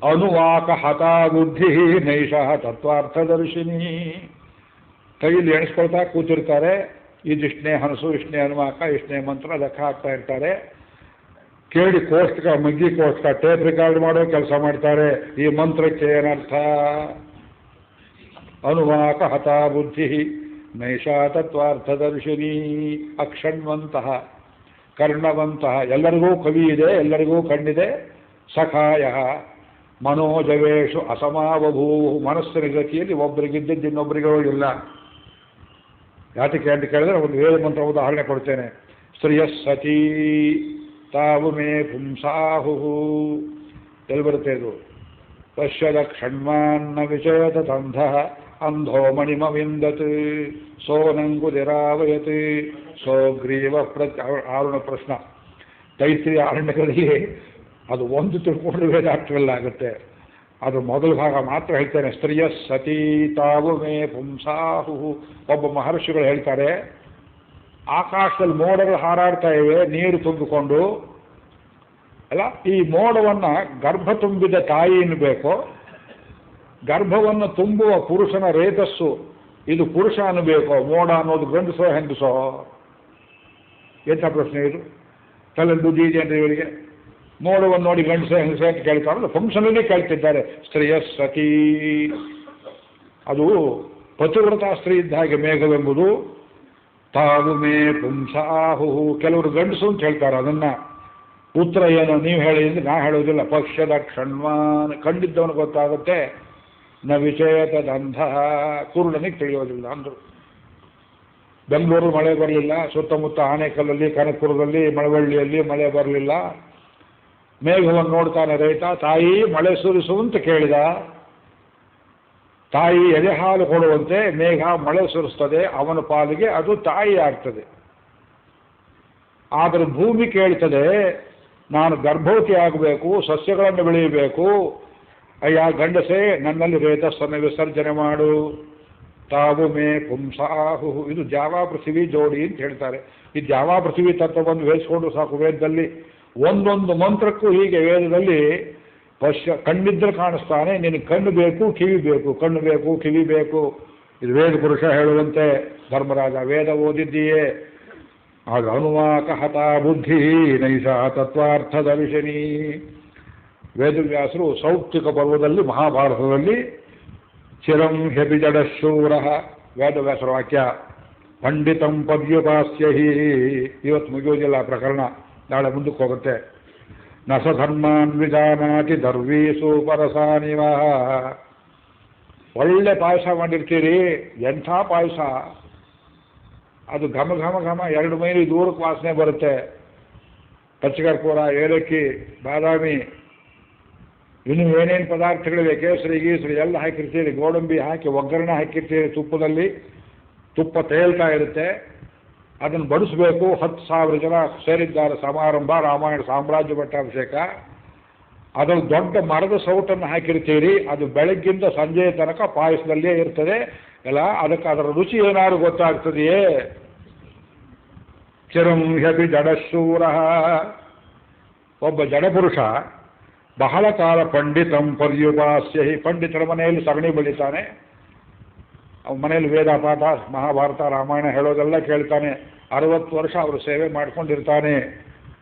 ಅನುವಾಕ ಹತಾ ಬುದ್ಧಿ ನೈಷಃ ತತ್ವಾರ್ಥದರ್ಶಿನಿ. ಕೈಯಲ್ಲಿ ಎಣಿಸ್ಕೊಳ್ತಾ ಕೂತಿರ್ತಾರೆ. ಇದಿಷ್ಟನೇ ಹನಸು, ಇಷ್ಟನೇ ಅನುವಾಕ, ಇಷ್ಟನೇ ಮಂತ್ರ ಲೆಕ್ಕ ಹಾಕ್ತಾ ಇರ್ತಾರೆ. ಕೇಳಿ ಕೋಷ್ಟಕ, ಮಗ್ಗಿ ಕೋಷ್ಟಕ ಟೇಪ್ ರೆಕಾರ್ಡ್ ಮಾಡೋ ಕೆಲಸ ಮಾಡ್ತಾರೆ. ಈ ಮಂತ್ರಕ್ಕೆ ಏನರ್ಥ? ಅನುವಾಕ ಹತಾ ಬುದ್ಧಿ ನೈಷಾ ತತ್ವಾರ್ಥದರ್ಶಿನಿ. ಅಕ್ಷಣ್ವಂತಹ ಕರ್ಣವಂತಹ, ಎಲ್ಲರಿಗೂ ಕವಿ ಇದೆ, ಎಲ್ಲರಿಗೂ ಕಣ್ಣಿದೆ. ಸಖಾಯ ಮನೋಜವೇಶು ಅಸಮಾವಭೂ, ಮನಸ್ಸಿನ ಗತಿಯಲ್ಲಿ ಒಬ್ಬರಿಗಿದ್ದದ್ದು ಇನ್ನೊಬ್ಬರಿಗೆ ಹೋಗಿಲ್ಲ. ಯಾತಕ್ಕೆ ಅಂತ ಕೇಳಿದ್ರೆ ಒಂದು ವೇದ ಮಂತ್ರ ಉದಾಹರಣೆ ಕೊಡ್ತೇನೆ. ಶ್ರೇಯಸ್ಸತೀ ತಾವು ಮೇ ಪುಂಸಾಹು. ಎಲ್ಲಿ ಬರುತ್ತೆ ಇದು? ಪಶ್ಯದ ಕ್ಷಣ್ಮಾನ್ನ ವಿಚೇತ ತಂಧ ಅಂಧೋ ಮಣಿಮವಿಂದತ್ ಸೋನಂಗುದಿರಾವಯತ್ ಸೋಗ್ರೀವ ಆರುಣ ಪ್ರಶ್ನ. ತೈತ್ರಿ ಆರಣ್ಯಗಳಲ್ಲಿ ಅದು ಒಂದು ತಿಳ್ಕೊಂಡ್ರೆ ವೇದಾರ್ಥವೆಲ್ಲ ಆಗುತ್ತೆ. ಅದು ಮೊದಲ ಭಾಗ ಮಾತ್ರ ಹೇಳ್ತೇನೆ. ಸ್ತ್ರೀಯ ಸತೀ ತಾವು ಮೇ ಪುಂಸಾಹು. ಒಬ್ಬ ಮಹರ್ಷಿಗಳು ಹೇಳ್ತಾರೆ, ಆಕಾಶದಲ್ಲಿ ಮೋಡಗಳು ಹಾರಾಡ್ತಾ ಇವೆ ನೀರು ತುಂಬಿಕೊಂಡು. ಅಲ್ಲ, ಈ ಮೋಡವನ್ನು ಗರ್ಭ ತುಂಬಿದ ತಾಯಿ ಅನ್ನಬೇಕೋ, ಗರ್ಭವನ್ನು ತುಂಬುವ ಪುರುಷನ ರೇತಸ್ಸು ಇದು ಪುರುಷ ಅನ್ನಬೇಕೋ? ಮೋಡ ಅನ್ನೋದು ಗಂಡಸೋ ಹೆಂಗಸೋ? ಎಂಥ ಪ್ರಶ್ನೆ ಇದು? ತಲೆಯಲ್ಲಿ ಬುದ್ಧಿ ಇದೆ ಅಂದರೆ ಇವರಿಗೆ. ಮೋಡವನ್ನು ನೋಡಿ ಗಂಡಸೋ ಹೆಂಗಸೋ ಅಂತ ಕೇಳ್ತಾರಲ್ಲ, ಫಂಕ್ಷನಲ್ಲಿ ಕೇಳ್ತಿದ್ದಾರೆ. ಸ್ತ್ರೀಯ ಸತೀ, ಅದು ಪತಿವ್ರತಾ ಸ್ತ್ರೀ ಇದ್ದ ಹಾಗೆ ಮೇಘವೆಂಬುದು. ತಾವು ಮೇ ಪುಂಸಾಹು, ಕೆಲವರು ಗಂಡಸು ಅಂತ ಹೇಳ್ತಾರೆ. ಅದನ್ನ ಉತ್ತರ ಏನು ನೀವು ಹೇಳಿದ್ರೆ ನಾ ಹೇಳೋದಿಲ್ಲ. ಪಕ್ಷದ ಕ್ಷಣ್ವಾನ್, ಕಂಡಿದ್ದವನು ಗೊತ್ತಾಗುತ್ತೆ. ನ ವಿಚೇತದಂಧ, ಕುರುಡನಿಗೆ ತಿಳಿಯೋದಿಲ್ಲ ಅಂದರು. ಬೆಂಗಳೂರು ಮಳೆ ಬರಲಿಲ್ಲ, ಸುತ್ತಮುತ್ತ ಆನೇಕಲ್ಲಲ್ಲಿ, ಕನಕಪುರದಲ್ಲಿ, ಮಳವಳ್ಳಿಯಲ್ಲಿ ಮಳೆ ಬರಲಿಲ್ಲ. ಮೇಘವನ್ನು ನೋಡ್ತಾನೆ ರೈತ. ತಾಯಿ ಮಳೆ ಸುರಿಸು ಅಂತ ಕೇಳಿದ. ತಾಯಿ ಎದೆ ಹಾಲು ಕೊಡುವಂತೆ ಮೇಘ ಮಳೆ ಸುರಿಸ್ತದೆ, ಅವನ ಪಾಲಿಗೆ ಅದು ತಾಯಿ ಆಗ್ತದೆ. ಆದರೆ ಭೂಮಿ ಕೇಳ್ತದೆ, ನಾನು ಗರ್ಭವತಿ ಆಗಬೇಕು, ಸಸ್ಯಗಳನ್ನು ಬೆಳೆಯಬೇಕು, ಅಯ್ಯ ಗಂಡಸೇ ನನ್ನಲ್ಲಿ ರೇತಸ್ಸನ್ನು ವಿಸರ್ಜನೆ ಮಾಡು. ತಾವು ಮೇ ಪುಂಸಾಹು. ಇದು ದ್ಯಾವಾ ಪೃಥ್ವಿ ಜೋಡಿ ಅಂತ ಹೇಳ್ತಾರೆ. ಈ ದ್ಯಾವಾ ಪೃಥ್ವಿ ತತ್ವವನ್ನು ವೇಸ್ಕೊಂಡು ಸಾಕು. ವೇದದಲ್ಲಿ ಒಂದೊಂದು ಮಂತ್ರಕ್ಕೂ ಹೀಗೆ ವೇದದಲ್ಲಿ ಕಣ್ಣಿದ್ರೆ ಕಾಣಿಸ್ತಾನೆ, ನಿನಗೆ ಕಣ್ಣು ಬೇಕು ಕಿವಿ ಬೇಕು, ಕಣ್ಣು ಬೇಕು ಕಿವಿ ಬೇಕು. ಇದು ವೇದ ಪುರುಷ ಹೇಳುವಂತೆ ಧರ್ಮರಾಜ ವೇದ ಓದಿದ್ದೀಯೇ. ಆಗ ಹನುಮಾಕ ಹತ ಬುದ್ಧಿ ನೈಷಾ ತತ್ವಾರ್ಥದ ವಿಷಣಿ. ವೇದವ್ಯಾಸರು ಸೌಪ್ತಿಕ ಪರ್ವದಲ್ಲಿ ಮಹಾಭಾರತದಲ್ಲಿ ಚಿರಂ ಹ್ಯಭಿಜಡಶೂರ ವೇದವ್ಯಾಸರ ವಾಕ್ಯ. ಪಂಡಿತಂ ಪದ್ಯುಪಾಸ್ಯ ಹಿ. ಇವತ್ತು ಮುಗಿಯೋದಿಲ್ಲ ಪ್ರಕರಣ, ನಾಳೆ ಮುಂದಕ್ಕೆ ಹೋಗುತ್ತೆ. ನ ಸ ಧರ್ಮಾನ್ ವಿಜಾನಾತಿ ದರ್ವೀಸು ಪರಸಾನಿವ. ಒಳ್ಳೆ ಪಾಯಸ ಮಾಡಿರ್ತೀರಿ, ಎಂಥ ಪಾಯಸ, ಅದು ಘಮ ಘಮ ಘಮ 2 ಮೈಲಿ ದೂರಕ್ಕೆ ವಾಸನೆ ಬರುತ್ತೆ. ಪಚ್ಚಕರ್ಪೂರ, ಏಲಕ್ಕಿ, ಬಾದಾಮಿ, ಇನ್ನು ಏನೇನು ಪದಾರ್ಥಗಳಿವೆ, ಕೇಸರಿ ಗೀಸರಿ ಎಲ್ಲ ಹಾಕಿರ್ತೀರಿ, ಗೋಡಂಬಿ ಹಾಕಿ ಒಗ್ಗರಣೆ ಹಾಕಿರ್ತೀರಿ ತುಪ್ಪದಲ್ಲಿ. ತುಪ್ಪ ತೇಲ್ತಾ ಇರುತ್ತೆ, ಅದನ್ನು ಬಡಿಸ್ಬೇಕು. 10,000 ಜನ ಸೇರಿದ್ದಾರೆ ಸಮಾರಂಭ, ರಾಮಾಯಣ ಸಾಮ್ರಾಜ್ಯ ಪಟ್ಟಾಭಿಷೇಕ. ಅದನ್ನು ದೊಡ್ಡ ಮರದ ಸೌಟನ್ನು ಹಾಕಿರ್ತೀರಿ, ಅದು ಬೆಳಗ್ಗಿಂದ ಸಂಜೆಯ ತನಕ ಪಾಯಸದಲ್ಲೇ ಇರ್ತದೆ ಎಲ್ಲ. ಅದಕ್ಕೆ ಅದರ ರುಚಿ ಏನಾದ್ರು ಗೊತ್ತಾಗ್ತದೆಯೇ? ಚಿರಂ ಹ್ಯಪಿ ಜಡಶೂರ. ಒಬ್ಬ ಜಡಪುರುಷ ಬಹಳ ಕಾಲ ಪಂಡಿತಂ ಪರ್ಯುಪಾಸ್ಯ ಹಿ. ಪಂಡಿತರ ಮನೆಯಲ್ಲಿ ಸಗಣಿ ಬೆಳಿತಾನೆ, ಮನೆಯಲ್ಲಿ ವೇದ ಪಾಠ ಮಹಾಭಾರತ ರಾಮಾಯಣ ಹೇಳೋದೆಲ್ಲ ಕೇಳ್ತಾನೆ. 60 ವರ್ಷ ಅವರು ಸೇವೆ ಮಾಡ್ಕೊಂಡಿರ್ತಾನೆ.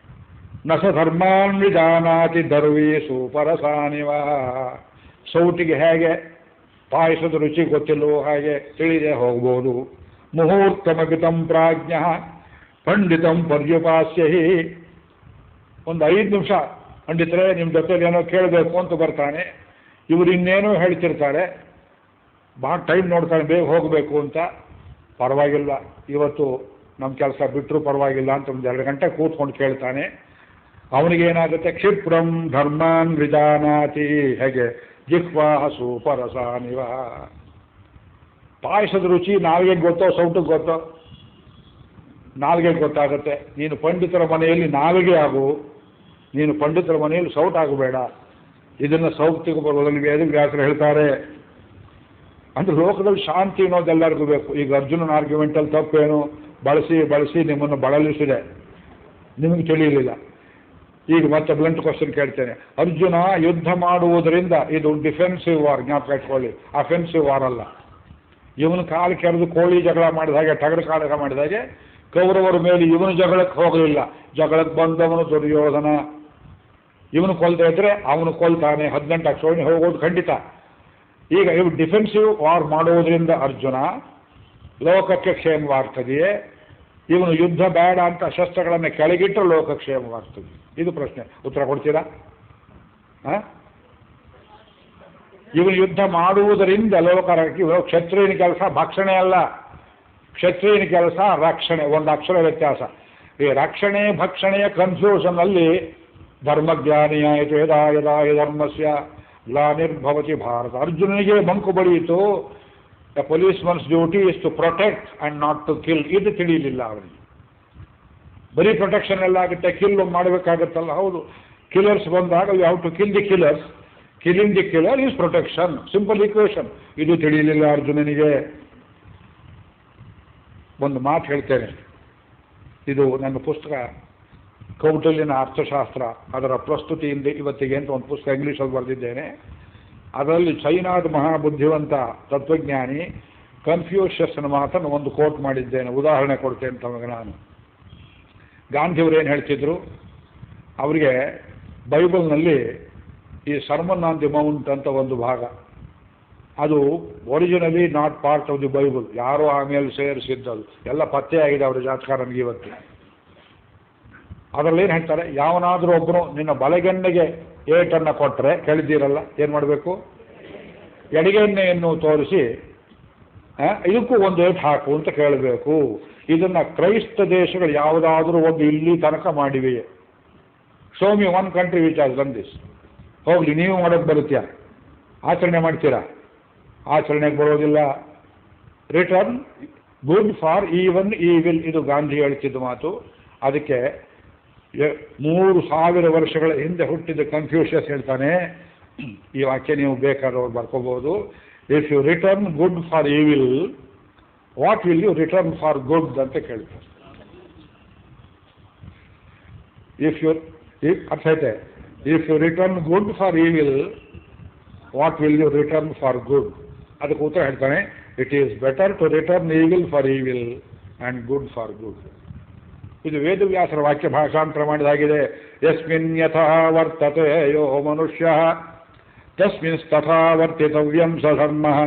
ನ ಸ ಧರ್ಮಾನ್ ವಿಜಾನಾತಿ ದರ್ವೀಸು ಪರಸಾನಿವ. ಸೌಟಿಗೆ ಹೇಗೆ ಪಾಯಸದ ರುಚಿ ಗೊತ್ತಿಲ್ಲವೋ ಹಾಗೆ ತಿಳಿದೇ ಹೋಗ್ಬೋದು. ಮುಹೂರ್ತಮಪಿತಂ ಪ್ರಾಜ್ಞ ಪಂಡಿತಂ ಪರ್ಯುಪಾಸ್ಯ ಹಿ. ಒಂದು 5 ನಿಮಿಷ ಪಂಡಿತರೇ ನಿಮ್ಮ ಜೊತೆಲಿ ಏನೋ ಕೇಳಬೇಕು ಅಂತ ಬರ್ತಾನೆ. ಇವರು ಇನ್ನೇನೋ ಹೇಳ್ತಿರ್ತಾರೆ, ಭಾಳ ಟೈಮ್ ನೋಡ್ತಾನೆ, ಬೇಗ ಹೋಗಬೇಕು ಅಂತ. ಪರವಾಗಿಲ್ಲ, ಇವತ್ತು ನಮ್ಮ ಕೆಲಸ ಬಿಟ್ಟರು ಪರವಾಗಿಲ್ಲ ಅಂತ ಒಂದು 2 ಗಂಟೆ ಕೂತ್ಕೊಂಡು ಕೇಳ್ತಾನೆ. ಅವನಿಗೇನಾಗುತ್ತೆ? ಕ್ಷಿಪ್ರಂ ಧರ್ಮಾನ್ ವಿಜಾನಾತಿ. ಹೇಗೆ? ಜಿಹ್ವಾ ಸುಪರಸಾನಿವ. ಪಾಯಸದ ರುಚಿ ನಾಲ್ಗೆಗೆ ಗೊತ್ತೋ ಸೌಟಿಗೆ ಗೊತ್ತೋ? ನಾಲ್ಗೆಗೆ ಗೊತ್ತಾಗುತ್ತೆ. ನೀನು ಪಂಡಿತರ ಮನೆಯಲ್ಲಿ ನಾಲ್ಗೆ ಆಗು, ನೀನು ಪಂಡಿತರ ಮನೆಯಲ್ಲಿ ಸೌಟ್ ಆಗಬೇಡ. ಇದನ್ನು ಸೌಪ್ತಿಕ ಪರ್ವದಲ್ಲಿ ವೇದವ್ಯಾಸರು ಹೇಳ್ತಾರೆ. ಅಂದರೆ ಲೋಕದಲ್ಲಿ ಶಾಂತಿ ಅನ್ನೋದೆಲ್ಲರಿಗೂ ಬೇಕು. ಈಗ ಅರ್ಜುನನ ಆರ್ಗ್ಯುಮೆಂಟಲ್ಲಿ ತಪ್ಪೇನು? ಬಳಸಿ ಬಳಸಿ ನಿಮ್ಮನ್ನು ಬಳಲಿಸಿದೆ, ನಿಮಗೆ ತಿಳಿಯಲಿಲ್ಲ. ಈಗ ಮತ್ತೆ ಬ್ಲಂಟ್ ಕ್ವಶನ್ ಕೇಳ್ತೇನೆ. ಅರ್ಜುನ ಯುದ್ಧ ಮಾಡುವುದರಿಂದ ಇದು ಡಿಫೆನ್ಸಿವ್ ವಾರ್, ಜ್ಞಾಪಕ ಇಟ್ಕೊಳ್ಳಿ, ಅಫೆನ್ಸಿವ್ ವಾರ್ ಅಲ್ಲ. ಇವನು ಕಾಲು ಕೆರೆದು ಕೋಳಿ ಜಗಳ ಮಾಡಿದ ಹಾಗೆ, ಟಗರು ಕಾಳಗ ಮಾಡಿದ ಹಾಗೆ ಕೌರವರ ಮೇಲೆ ಇವನು ಜಗಳಕ್ಕೆ ಹೋಗಲಿಲ್ಲ. ಜಗಳಕ್ಕೆ ಬಂದವನು ದುರ್ಯೋಧನ. ಇವನು ಕೊಲ್ತಾ ಇದ್ರೆ ಅವನು ಕೊಲ್ತಾನೆ, 18 ಅಕ್ಷೋಣಿ ಹೋಗೋದು ಖಂಡಿತ. ಈಗ ಇವು ಡಿಫೆನ್ಸಿವ್ ವಾರ್ ಮಾಡುವುದರಿಂದ ಅರ್ಜುನ ಲೋಕಕ್ಕೆ ಕ್ಷೇಮವಾಗ್ತದೆಯೇ? ಇವನು ಯುದ್ಧ ಬೇಡ ಅಂತ ಶಸ್ತ್ರಗಳನ್ನು ಕೆಳಗಿಟ್ಟರೆ ಲೋಕ ಕ್ಷೇಮವಾಗ್ತದೆ. ಇದು ಪ್ರಶ್ನೆ, ಉತ್ತರ ಕೊಡ್ತೀರಾ? ಇವನು ಯುದ್ಧ ಮಾಡುವುದರಿಂದ ಲೋಕರಕ್ಕೆ. ಕ್ಷತ್ರಿಯನ ಕೆಲಸ ಭಕ್ಷಣೆ ಅಲ್ಲ, ಕ್ಷತ್ರಿಯನ ಕೆಲಸ ರಕ್ಷಣೆ. ಒಂದು ಅಕ್ಷರ ವ್ಯತ್ಯಾಸ. ಈ ರಕ್ಷಣೆ ಭಕ್ಷಣೆಯ ಕನ್ಫ್ಯೂಷನ್ನಲ್ಲಿ ಧರ್ಮಜ್ಞಾನಿಯಾಯಿತು ಯದಾ ಯದಾ ಧರ್ಮಸ್ಯ ಗ್ಲಾನಿರ್ಭವತಿ ಭಾರತ. ಅರ್ಜುನನಿಗೆ ಮಂಕು ಬಳಿಯಿತು. The policeman's duty is to protect and not to kill. ಇದು ತಿಳಿಯಲಿಲ್ಲ ಅವನಿಗೆ. ಬರೀ ಪ್ರೊಟೆಕ್ಷನ್ ಎಲ್ಲ ಆಗುತ್ತೆ, ಕಿಲ್ ಮಾಡಬೇಕಾಗತ್ತಲ್ಲ. ಹೌದು, ಕಿಲ್ಲರ್ಸ್ ಬಂದಾಗ you have to kill the killers. Killing the killer is protection. Simple equation. ಇದು ತಿಳಿಯಲಿಲ್ಲ ಅರ್ಜುನನಿಗೆ. ಒಂದು ಮಾತು ಹೇಳ್ತೇನೆ. ಇದು ನನ್ನ ಪುಸ್ತಕ ಕೌಟಿಲ್ಯನ ಅರ್ಥಶಾಸ್ತ್ರ, ಅದರ ಪ್ರಸ್ತುತಿಯಿಂದ ಇವತ್ತಿಗೆ ಅಂತ ಒಂದು ಪುಸ್ತಕ ಇಂಗ್ಲೀಷಲ್ಲಿ ಬರೆದಿದ್ದೇನೆ. ಅದರಲ್ಲಿ ಚೈನಾದ ಮಹಾಬುದ್ಧಿವಂತ ತತ್ವಜ್ಞಾನಿ ಕನ್ಫ್ಯೂಷಸ್ನ ಮಾತನ್ನು ಒಂದು ಕೋಟ್ ಮಾಡಿದ್ದೇನೆ. ಉದಾಹರಣೆ ಕೊಡ್ತೇನೆ ತಮಗೆ ನಾನು. ಗಾಂಧಿಯವರು ಏನು ಹೇಳ್ತಿದ್ರು? ಅವರಿಗೆ ಬೈಬಲ್ನಲ್ಲಿ ಈ ಸರ್ಮನ್ ಆನ್ ದಿ ಮೌಂಟ್ ಅಂತ ಒಂದು ಭಾಗ, ಅದು originally not part of the Bible, ಯಾರೋ ಆಮೇಲೆ ಸೇರಿಸಿದ್ದದು, ಎಲ್ಲ ಪತ್ತೆಯಾಗಿದೆ ಅವರ ಜಾತಕ ನನಗೆ ಇವತ್ತು. ಅದರಲ್ಲಿ ಏನು ಹೇಳ್ತಾರೆ? ಯಾವನಾದರೂ ಒಬ್ಬನು ನಿನ್ನ ಬಲಗೆನ್ನೆಗೆ ಏಟನ್ನು ಕೊಟ್ಟರೆ, ಕೇಳಿದ್ದೀರಲ್ಲ, ಏನು ಮಾಡಬೇಕು? ಎಡಗೆನ್ನೆಯನ್ನು ತೋರಿಸಿ ಇದಕ್ಕೂ ಒಂದು ಏಟ್ ಹಾಕು ಅಂತ ಕೇಳಬೇಕು. ಇದನ್ನು ಕ್ರೈಸ್ತ ದೇಶಗಳು ಯಾವುದಾದ್ರೂ ಒಂದು ಇಲ್ಲಿ ತನಕ ಮಾಡಿವೆಯೇ? Show me one country which has done this. ಹೋಗ್ಲಿ, ನೀವು ಮಾಡೋಕ್ಕೆ ಬರುತ್ತಾ? ಆಚರಣೆ ಮಾಡ್ತೀರಾ? ಆಚರಣೆಗೆ ಬರೋದಿಲ್ಲ. Return good for even evil, ಇದು ಗಾಂಧಿ ಹೇಳ್ತಿದ್ದ ಮಾತು. ಅದಕ್ಕೆ 3000 ವರ್ಷಗಳ ಹಿಂದೆ ಹುಟ್ಟಿದ ಕನ್ಫ್ಯೂಷಿಯಸ್ ಹೇಳ್ತಾನೆ, ಈ ವಾಕ್ಯ ನೀವು ಬೇಕಾದವ್ರು ಬರ್ಕೋಬಹುದು. If you return good for evil, what will you return for good ಅಂತ ಕೇಳ್ತಾರೆ. ಅರ್ಥ ಐತೆ? If you return good for evil, what will you return for good? ಅದಕ್ಕೆ ಉತ್ತರ ಹೇಳ್ತಾನೆ, it is better to return evil for evil and good for good. ಇದು ವೇದವ್ಯಾಸರ ವಾಕ್ಯ ಭಾಷಾಂತರ ಮಾಡಿದಾಗಿದೆ. ಯಸ್ಮಿನ್ ಯಥಾ ವರ್ತತೆ ಯೋ ಮನುಷ್ಯ ತಸ್ಮಿನ್ ತಥಾ ವರ್ತಿತವ್ಯಂ ಸಧರ್ಮಃ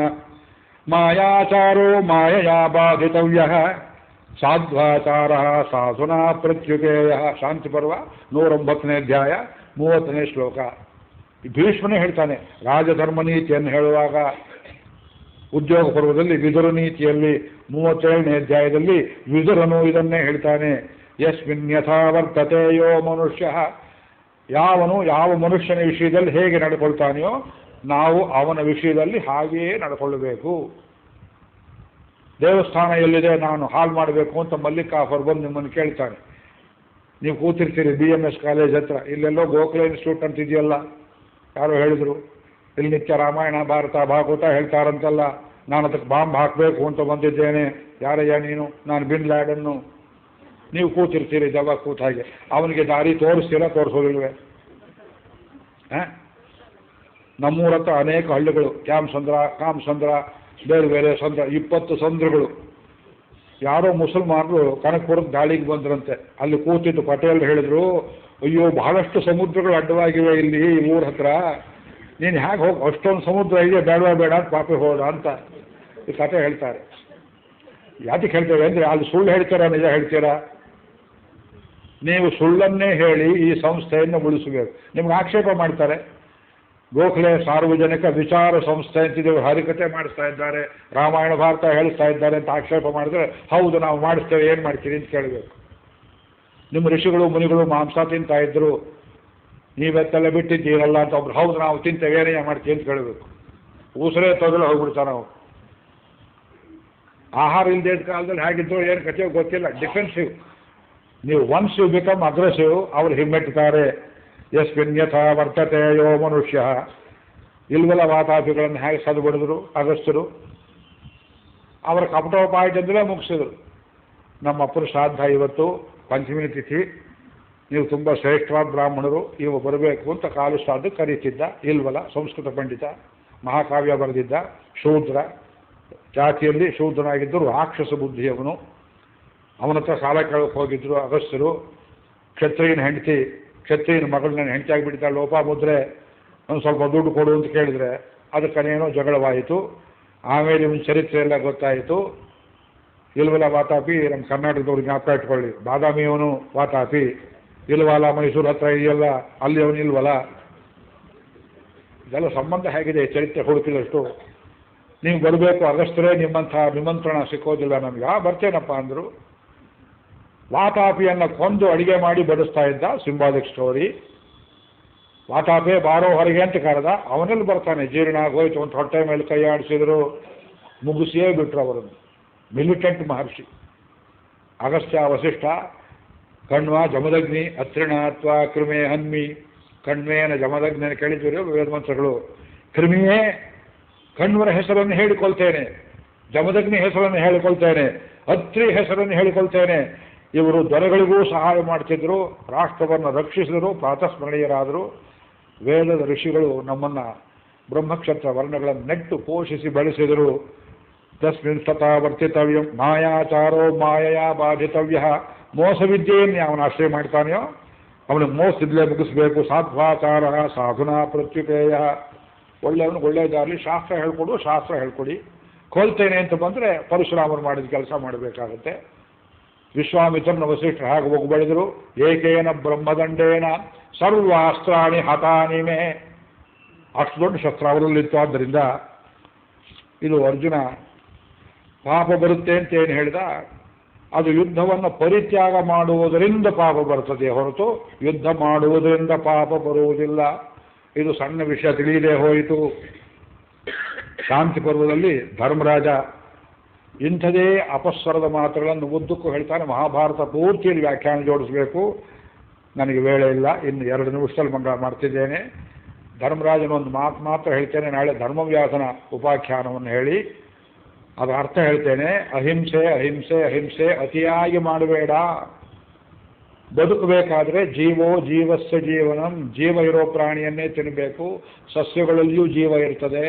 ಮಾಯಾಚಾರೋ ಮಾಯಯಾ ಬಾಧಿತವ್ಯ ಸಾಧ್ವಾಚಾರ ಸಾಧುನಾ ಪ್ರತ್ಯುಪೇಯ. ಶಾಂತಿ ಪರ್ವ 109ನೇ ಅಧ್ಯಾಯ 30ನೇ ಶ್ಲೋಕ. ಭೀಷ್ಮನೇ ಹೇಳ್ತಾನೆ ರಾಜಧರ್ಮ ನೀತಿಯನ್ನು ಹೇಳುವಾಗ. ಉದ್ಯೋಗ ಪರ್ವದಲ್ಲಿ ವಿದುರ ನೀತಿಯಲ್ಲಿ 37ನೇ ಅಧ್ಯಾಯದಲ್ಲಿ ವಿದುರನು ಇದನ್ನೇ ಹೇಳ್ತಾನೆ. ಯಸ್ಮಿನ್ ಯಥಾ ವರ್ತತೆ ಯೋ ಮನುಷ್ಯ, ಯಾವನು ಯಾವ ಮನುಷ್ಯನ ವಿಷಯದಲ್ಲಿ ಹೇಗೆ ನಡ್ಕೊಳ್ತಾನೆಯೋ ನಾವು ಅವನ ವಿಷಯದಲ್ಲಿ ಹಾಗೆಯೇ ನಡ್ಕೊಳ್ಳಬೇಕು. ದೇವಸ್ಥಾನ ಎಲ್ಲಿದೆ, ನಾನು ಹಾಲ್ ಮಾಡಬೇಕು ಅಂತ ಮಲ್ಲಿಕಾಫರ್ ಬಂದು ನಿಮ್ಮನ್ನು ಕೇಳ್ತಾನೆ. ನೀವು ಕೂತಿರ್ತೀರಿ BMS ಕಾಲೇಜ್ ಹತ್ರ, ಇಲ್ಲೆಲ್ಲೋ ಗೋಖಲೆ ಇನ್ಸ್ಟಿಟ್ಯೂಟ್ ಅಂತ ಇದೆಯಲ್ಲ, ಯಾರೋ ಹೇಳಿದ್ರು, ಇಲ್ಲಿ ನಿತ್ಯ ರಾಮಾಯಣ ಭಾರತ ಭಾಗವತ ಹೇಳ್ತಾರಂತಲ್ಲ, ನಾನು ಅದಕ್ಕೆ ಬಾಂಬ್ ಹಾಕಬೇಕು ಅಂತ ಬಂದಿದ್ದೇನೆ. ಯಾರಯ್ಯ ನೀನು? ನಾನು ಬಿನ್ ಲ್ಯಾಡನ್ನು. ನೀವು ಕೂತಿರ್ತೀರಿ ಜಗ ಕೂತ ಹಾಗೆ. ಅವನಿಗೆ ದಾರಿ ತೋರಿಸ್ತೀರಾ? ತೋರಿಸೋದಿಲ್ವೇ? ನಮ್ಮೂರ ಹತ್ರ ಅನೇಕ ಹಳ್ಳಿಗಳು, ಕ್ಯಾಮಸಂದ್ರ, ಕಾಮಸಂದ್ರ, ಬೇರೆ ಬೇರೆ ಸಂದ್ರ, 20 ಸಂದ್ರಗಳು. ಯಾರೋ ಮುಸಲ್ಮಾನರು ಕನಕಪುರಕ್ಕೆ ದಾಳಿಗೆ ಬಂದ್ರಂತೆ. ಅಲ್ಲಿ ಕೂತಿದ್ದು ಪಟೇಲ್ ಹೇಳಿದ್ರು, ಅಯ್ಯೋ ಬಹಳಷ್ಟು ಸಮುದ್ರಗಳು ಅಡ್ಡವಾಗಿವೆ ಇಲ್ಲಿ ಊರ ಹತ್ರ, ನೀನು ಹೇಗೆ ಹೋಗಿ ಅಷ್ಟೊಂದು ಸಮುದ್ರ ಇದೆ, ಬೇಡವಾ ಬೇಡ ಅಂತ ಪಾಪಿ ಹೋದ ಅಂತ ಈ ಕಥೆ ಹೇಳ್ತಾರೆ. ಯಾತಕ್ಕೆ ಹೇಳ್ತೇವೆ ಅಂದರೆ ಅಲ್ಲಿ ಸುಳ್ಳು ಹೇಳ್ತೀರಾ ನಿಜ ಹೇಳ್ತೀರಾ? ನೀವು ಸುಳ್ಳನ್ನೇ ಹೇಳಿ ಈ ಸಂಸ್ಥೆಯನ್ನು ಉಳಿಸಬೇಕು. ನಿಮ್ಗೆ ಆಕ್ಷೇಪ ಮಾಡ್ತಾರೆ. ಗೋಖಲೆ ಸಾರ್ವಜನಿಕ ವಿಚಾರ ಸಂಸ್ಥೆ ಅಂತಿದ್ದೇವೆ, ಹರಿಕತೆ ಮಾಡಿಸ್ತಾ ಇದ್ದಾರೆ, ರಾಮಾಯಣ ಭಾರತ ಹೇಳಿಸ್ತಾ ಇದ್ದಾರೆ ಅಂತ ಆಕ್ಷೇಪ ಮಾಡಿದ್ರೆ, ಹೌದು ನಾವು ಮಾಡಿಸ್ತೇವೆ, ಏನು ಮಾಡ್ತೀರಿ ಅಂತ ಕೇಳಬೇಕು. ನಿಮ್ಮ ಋಷಿಗಳು ಮುನಿಗಳು ಮಾಂಸ ತಿಂತಾ ಇದ್ರು, ನೀವೆತ್ತೆಲ್ಲ ಬಿಟ್ಟಿದ್ದೀರಲ್ಲ ಅಂತ ಒಬ್ರು, ಹೌದು ನಾವು ತಿಂತೇವೆ, ಏನೇ ಮಾಡ್ತೀವಿ ಅಂತ ಕೇಳಬೇಕು. ಉಸಿರೇ ತೊದಲು ಹೋಗ್ಬಿಡ್ತಾರೆ ನಾವು. ಆಹಾರ ಇಲ್ಲದೆ ಕಾಲದಲ್ಲಿ ಹೇಗಿದ್ರು ಏನು ಕಥೆ ಗೊತ್ತಿಲ್ಲ, ಡಿಫೆನ್ಸಿವ್. ನೀವು ಒನ್ಸ್ ಯು ಬಿಕಮ್ ಅಗ್ರೆಸಿವ್, ಅವ್ರು ಹಿಮ್ಮೆಟ್ತಾರೆ. ಯಸ್ಮಿನ್ ಯಥಾ ವರ್ತತೆ ಯೋ ಮನುಷ್ಯ, ಇಲ್ವಲ್ಲ ವಾತಾಪಿಗಳನ್ನು ಹೇಗೆ ಸದ್ಬಿಡಿದ್ರು ಅಗಸ್ತ್ಯರು. ಅವರ ಕಪಟೋಪಾಯದಿಂದಲೇ ಮುಗಿಸಿದ್ರು. ನಮ್ಮ ಅಪ್ಪರ ಶ್ರಾದ್ದ ಇವತ್ತು, ಪಂಚಮಿ ತಿಥಿ, ನೀವು ತುಂಬ ಶ್ರೇಷ್ಠವಾದ ಬ್ರಾಹ್ಮಣರು, ಇವು ಬರಬೇಕು ಅಂತ ಕಾಲು ಶ್ರಾದ್ದ ಕರೀತಿದ್ದ. ಇಲ್ವಲ್ಲ ಸಂಸ್ಕೃತ ಪಂಡಿತ, ಮಹಾಕಾವ್ಯ ಬರೆದಿದ್ದ, ಶೂದ್ರ ಜಾತಿಯಲ್ಲಿ ಶೂದ್ರನಾಗಿದ್ದರು, ರಾಕ್ಷಸ ಬುದ್ಧಿಯವನು. ಅವನ ಹತ್ರ ಸಾಲ ಕೇಳಕ್ಕೆ ಹೋಗಿದ್ರು ಅಗಸ್ತ್ಯರು. ಕ್ಷತ್ರಿಯನ ಹೆಂಡತಿ, ಕ್ಷತ್ರಿಯನ ಮಗಳನ್ನ ಹೆಂಡತಿಯಾಗಿ ಬಿಡ್ತಾಳೆ ಲೋಪಾಮುದ್ರೆ, ಒಂದು ಸ್ವಲ್ಪ ದುಡ್ಡು ಕೊಡು ಅಂತ ಕೇಳಿದ್ರೆ ಅದಕ್ಕನೇನೋ ಜಗಳವಾಯಿತು. ಆಮೇಲೆ ಇವನ ಚರಿತ್ರೆ ಎಲ್ಲ ಗೊತ್ತಾಯಿತು. ಇಲ್ವಲ್ಲ ವಾತಾಪಿ, ನಮ್ಮ ಕರ್ನಾಟಕದವ್ರಿಗೆ ಜ್ಞಾಪಕ ಇಟ್ಕೊಳ್ಳಿ, ಬಾದಾಮಿಯವನು ವಾತಾಪಿ, ಇಲ್ವಲ್ಲ ಮೈಸೂರು ಹತ್ರ ಇದೆಯಲ್ಲ ಅಲ್ಲಿ ಅವನು ಇಲ್ವಲ್ಲ. ಇದೆಲ್ಲ ಸಂಬಂಧ ಹೇಗಿದೆ ಚರಿತ್ರೆ ಹುಡುಕಿದಷ್ಟು. ನೀವು ಬರಬೇಕು ಅಗಸ್ತ್ಯರೇ, ನಿಮ್ಮಂಥ ನಿಮಂತ್ರಣ ಸಿಕ್ಕೋದಿಲ್ಲ ನಮಗೆ. ಬರ್ತೇನಪ್ಪ ಅಂದರು. ವಾತಾಪಿಯನ್ನು ಕೊಂದು ಅಡಿಗೆ ಮಾಡಿ ಬಡಿಸ್ತಾ ಇದ್ದ, ಸಿಂಬಾಲಿಕ್ ಸ್ಟೋರಿ. ವಾತಾಪೆ ಬಾರೋ ಹೊರಗೆ ಅಂತ ಕರೆದ, ಅವನಲ್ಲಿ ಬರ್ತಾನೆ. ಜೀರ್ಣ ಆಗೋಯ್ತು, ಒಂದು ಹೊಟ್ಟೆ ಮೇಲೆ ಕೈ ಆಡಿಸಿದ್ರು, ಮುಗಿಸಿಯೇ ಬಿಟ್ರು ಅವರನ್ನು. ಮಿಲಿಟೆಂಟ್ ಮಹರ್ಷಿ ಅಗಸ್ತ್ಯ ವಸಿಷ್ಠ. ಕಣ್ವ ಜಮದಗ್ನಿ ಅತ್ರಿಣ ಅಥವಾ ಕೃಮೆ ಹನ್ಮಿ. ಕಣ್ವೇನ ಜಮದಗ್ನಿಯನ್ನು ಕೇಳಿದ್ವಿ ವೇದಮಂತ್ರಗಳು. ಕೃಮಿಯೇ ಕಣ್ವರ ಹೆಸರನ್ನು ಹೇಳಿಕೊಳ್ತೇನೆ, ಜಮದಗ್ನಿ ಹೆಸರನ್ನು ಹೇಳಿಕೊಳ್ತೇನೆ, ಅತ್ರಿ ಹೆಸರನ್ನು ಹೇಳಿಕೊಳ್ತೇನೆ. ಇವರು ದೊರೆಗಳಿಗೂ ಸಹಾಯ ಮಾಡ್ತಿದ್ರು, ರಾಷ್ಟ್ರವನ್ನು ರಕ್ಷಿಸಿದರು, ಪ್ರಾತಸ್ಮರಣೀಯರಾದರು. ವೇದದ ಋಷಿಗಳು ನಮ್ಮನ್ನು ಬ್ರಹ್ಮಕ್ಷತ್ರ ವರ್ಣಗಳನ್ನು ನೆಟ್ಟು ಪೋಷಿಸಿ ಬೆಳೆಸಿದರು. ತಸ್ಮಿನ್ ತಥಾ ವರ್ತಿತವ್ಯಂ ಮಾಯಾಚಾರೋ ಮಾಯಾ ಬಾಧಿತವ್ಯ. ಮೋಸವಿದ್ಯೆಯನ್ನು ಅವನು ಆಶ್ರಯ ಮಾಡ್ತಾನೆಯೋ ಅವನಿಗೆ ಮೋಸದಿದ್ಲೇ ಮುಗಿಸ್ಬೇಕು. ಸಾಧ್ವಾಚಾರ ಸಾಧುನಾ ಪ್ರತ್ಯುಪೇಯ. ಒಳ್ಳೆಯವನು ಒಳ್ಳೆಯದಾಗಲಿ, ಶಾಸ್ತ್ರ ಹೇಳ್ಕೊಡು, ಶಾಸ್ತ್ರ ಹೇಳ್ಕೊಡಿ. ಕೊಲ್ತೇನೆ ಅಂತ ಬಂದರೆ ಪರಶುರಾಮರು ಮಾಡಿದ ಕೆಲಸ ಮಾಡಬೇಕಾಗತ್ತೆ. ವಿಶ್ವಾಮಿತ್ರನ ವಸಿಷ್ಠರು ಹಾಗೆ ಹೋಗ್ಬಳಿದ್ರು. ಏಕೇನ ಬ್ರಹ್ಮದಂಡೇನ ಸರ್ವಾಸ್ತ್ರಾಣಿ ಹತಾನಿಮೆ. ಅಷ್ಟು ದೊಡ್ಡ ಶಸ್ತ್ರ ಅವರಲ್ಲಿತ್ತು. ಆದ್ದರಿಂದ ಇದು ಅರ್ಜುನ ಪಾಪ ಬರುತ್ತೆ ಅಂತ ಏನು ಹೇಳಿದ, ಅದು ಯುದ್ಧವನ್ನು ಪರಿತ್ಯಾಗ ಮಾಡುವುದರಿಂದ ಪಾಪ ಬರ್ತದೆ ಹೊರತು ಯುದ್ಧ ಮಾಡುವುದರಿಂದ ಪಾಪ ಬರುವುದಿಲ್ಲ. ಇದು ಸಣ್ಣ ವಿಷಯ ತಿಳಿಯದೇ ಹೋಯಿತು. ಶಾಂತಿ ಪರ್ವದಲ್ಲಿ ಧರ್ಮರಾಜ ಇಂಥದೇ ಅಪಸ್ವರದ ಮಾತುಗಳನ್ನು ಉದ್ದಕ್ಕೂ ಹೇಳ್ತಾನೆ. ಮಹಾಭಾರತ ಪೂರ್ತಿಯಲ್ಲಿ ವ್ಯಾಖ್ಯಾನ ಜೋಡಿಸಬೇಕು, ನನಗೆ ವೇಳೆ ಇಲ್ಲ, ಇನ್ನು 2 ನಿಮಿಷದಲ್ಲಿ ಮಾಡ್ತಿದ್ದೇನೆ. ಧರ್ಮರಾಜನ ಒಂದು ಮಾತು ಮಾತ್ರ ಹೇಳ್ತೇನೆ. ನಾಳೆ ಧರ್ಮವ್ಯಾಸನ ಉಪಾಖ್ಯಾನವನ್ನು ಹೇಳಿ ಅದರ ಅರ್ಥ ಹೇಳ್ತೇನೆ. ಅಹಿಂಸೆ ಅಹಿಂಸೆ ಅಹಿಂಸೆ ಅತಿಯಾಗಿ ಮಾಡಬೇಡ. ಬದುಕಬೇಕಾದ್ರೆ ಜೀವೋ ಜೀವಸ್ಯ ಜೀವನಂ, ಜೀವ ಇರೋ ಪ್ರಾಣಿಯನ್ನೇ ತಿನ್ನಬೇಕು. ಸಸ್ಯಗಳಲ್ಲಿಯೂ ಜೀವ ಇರ್ತದೆ.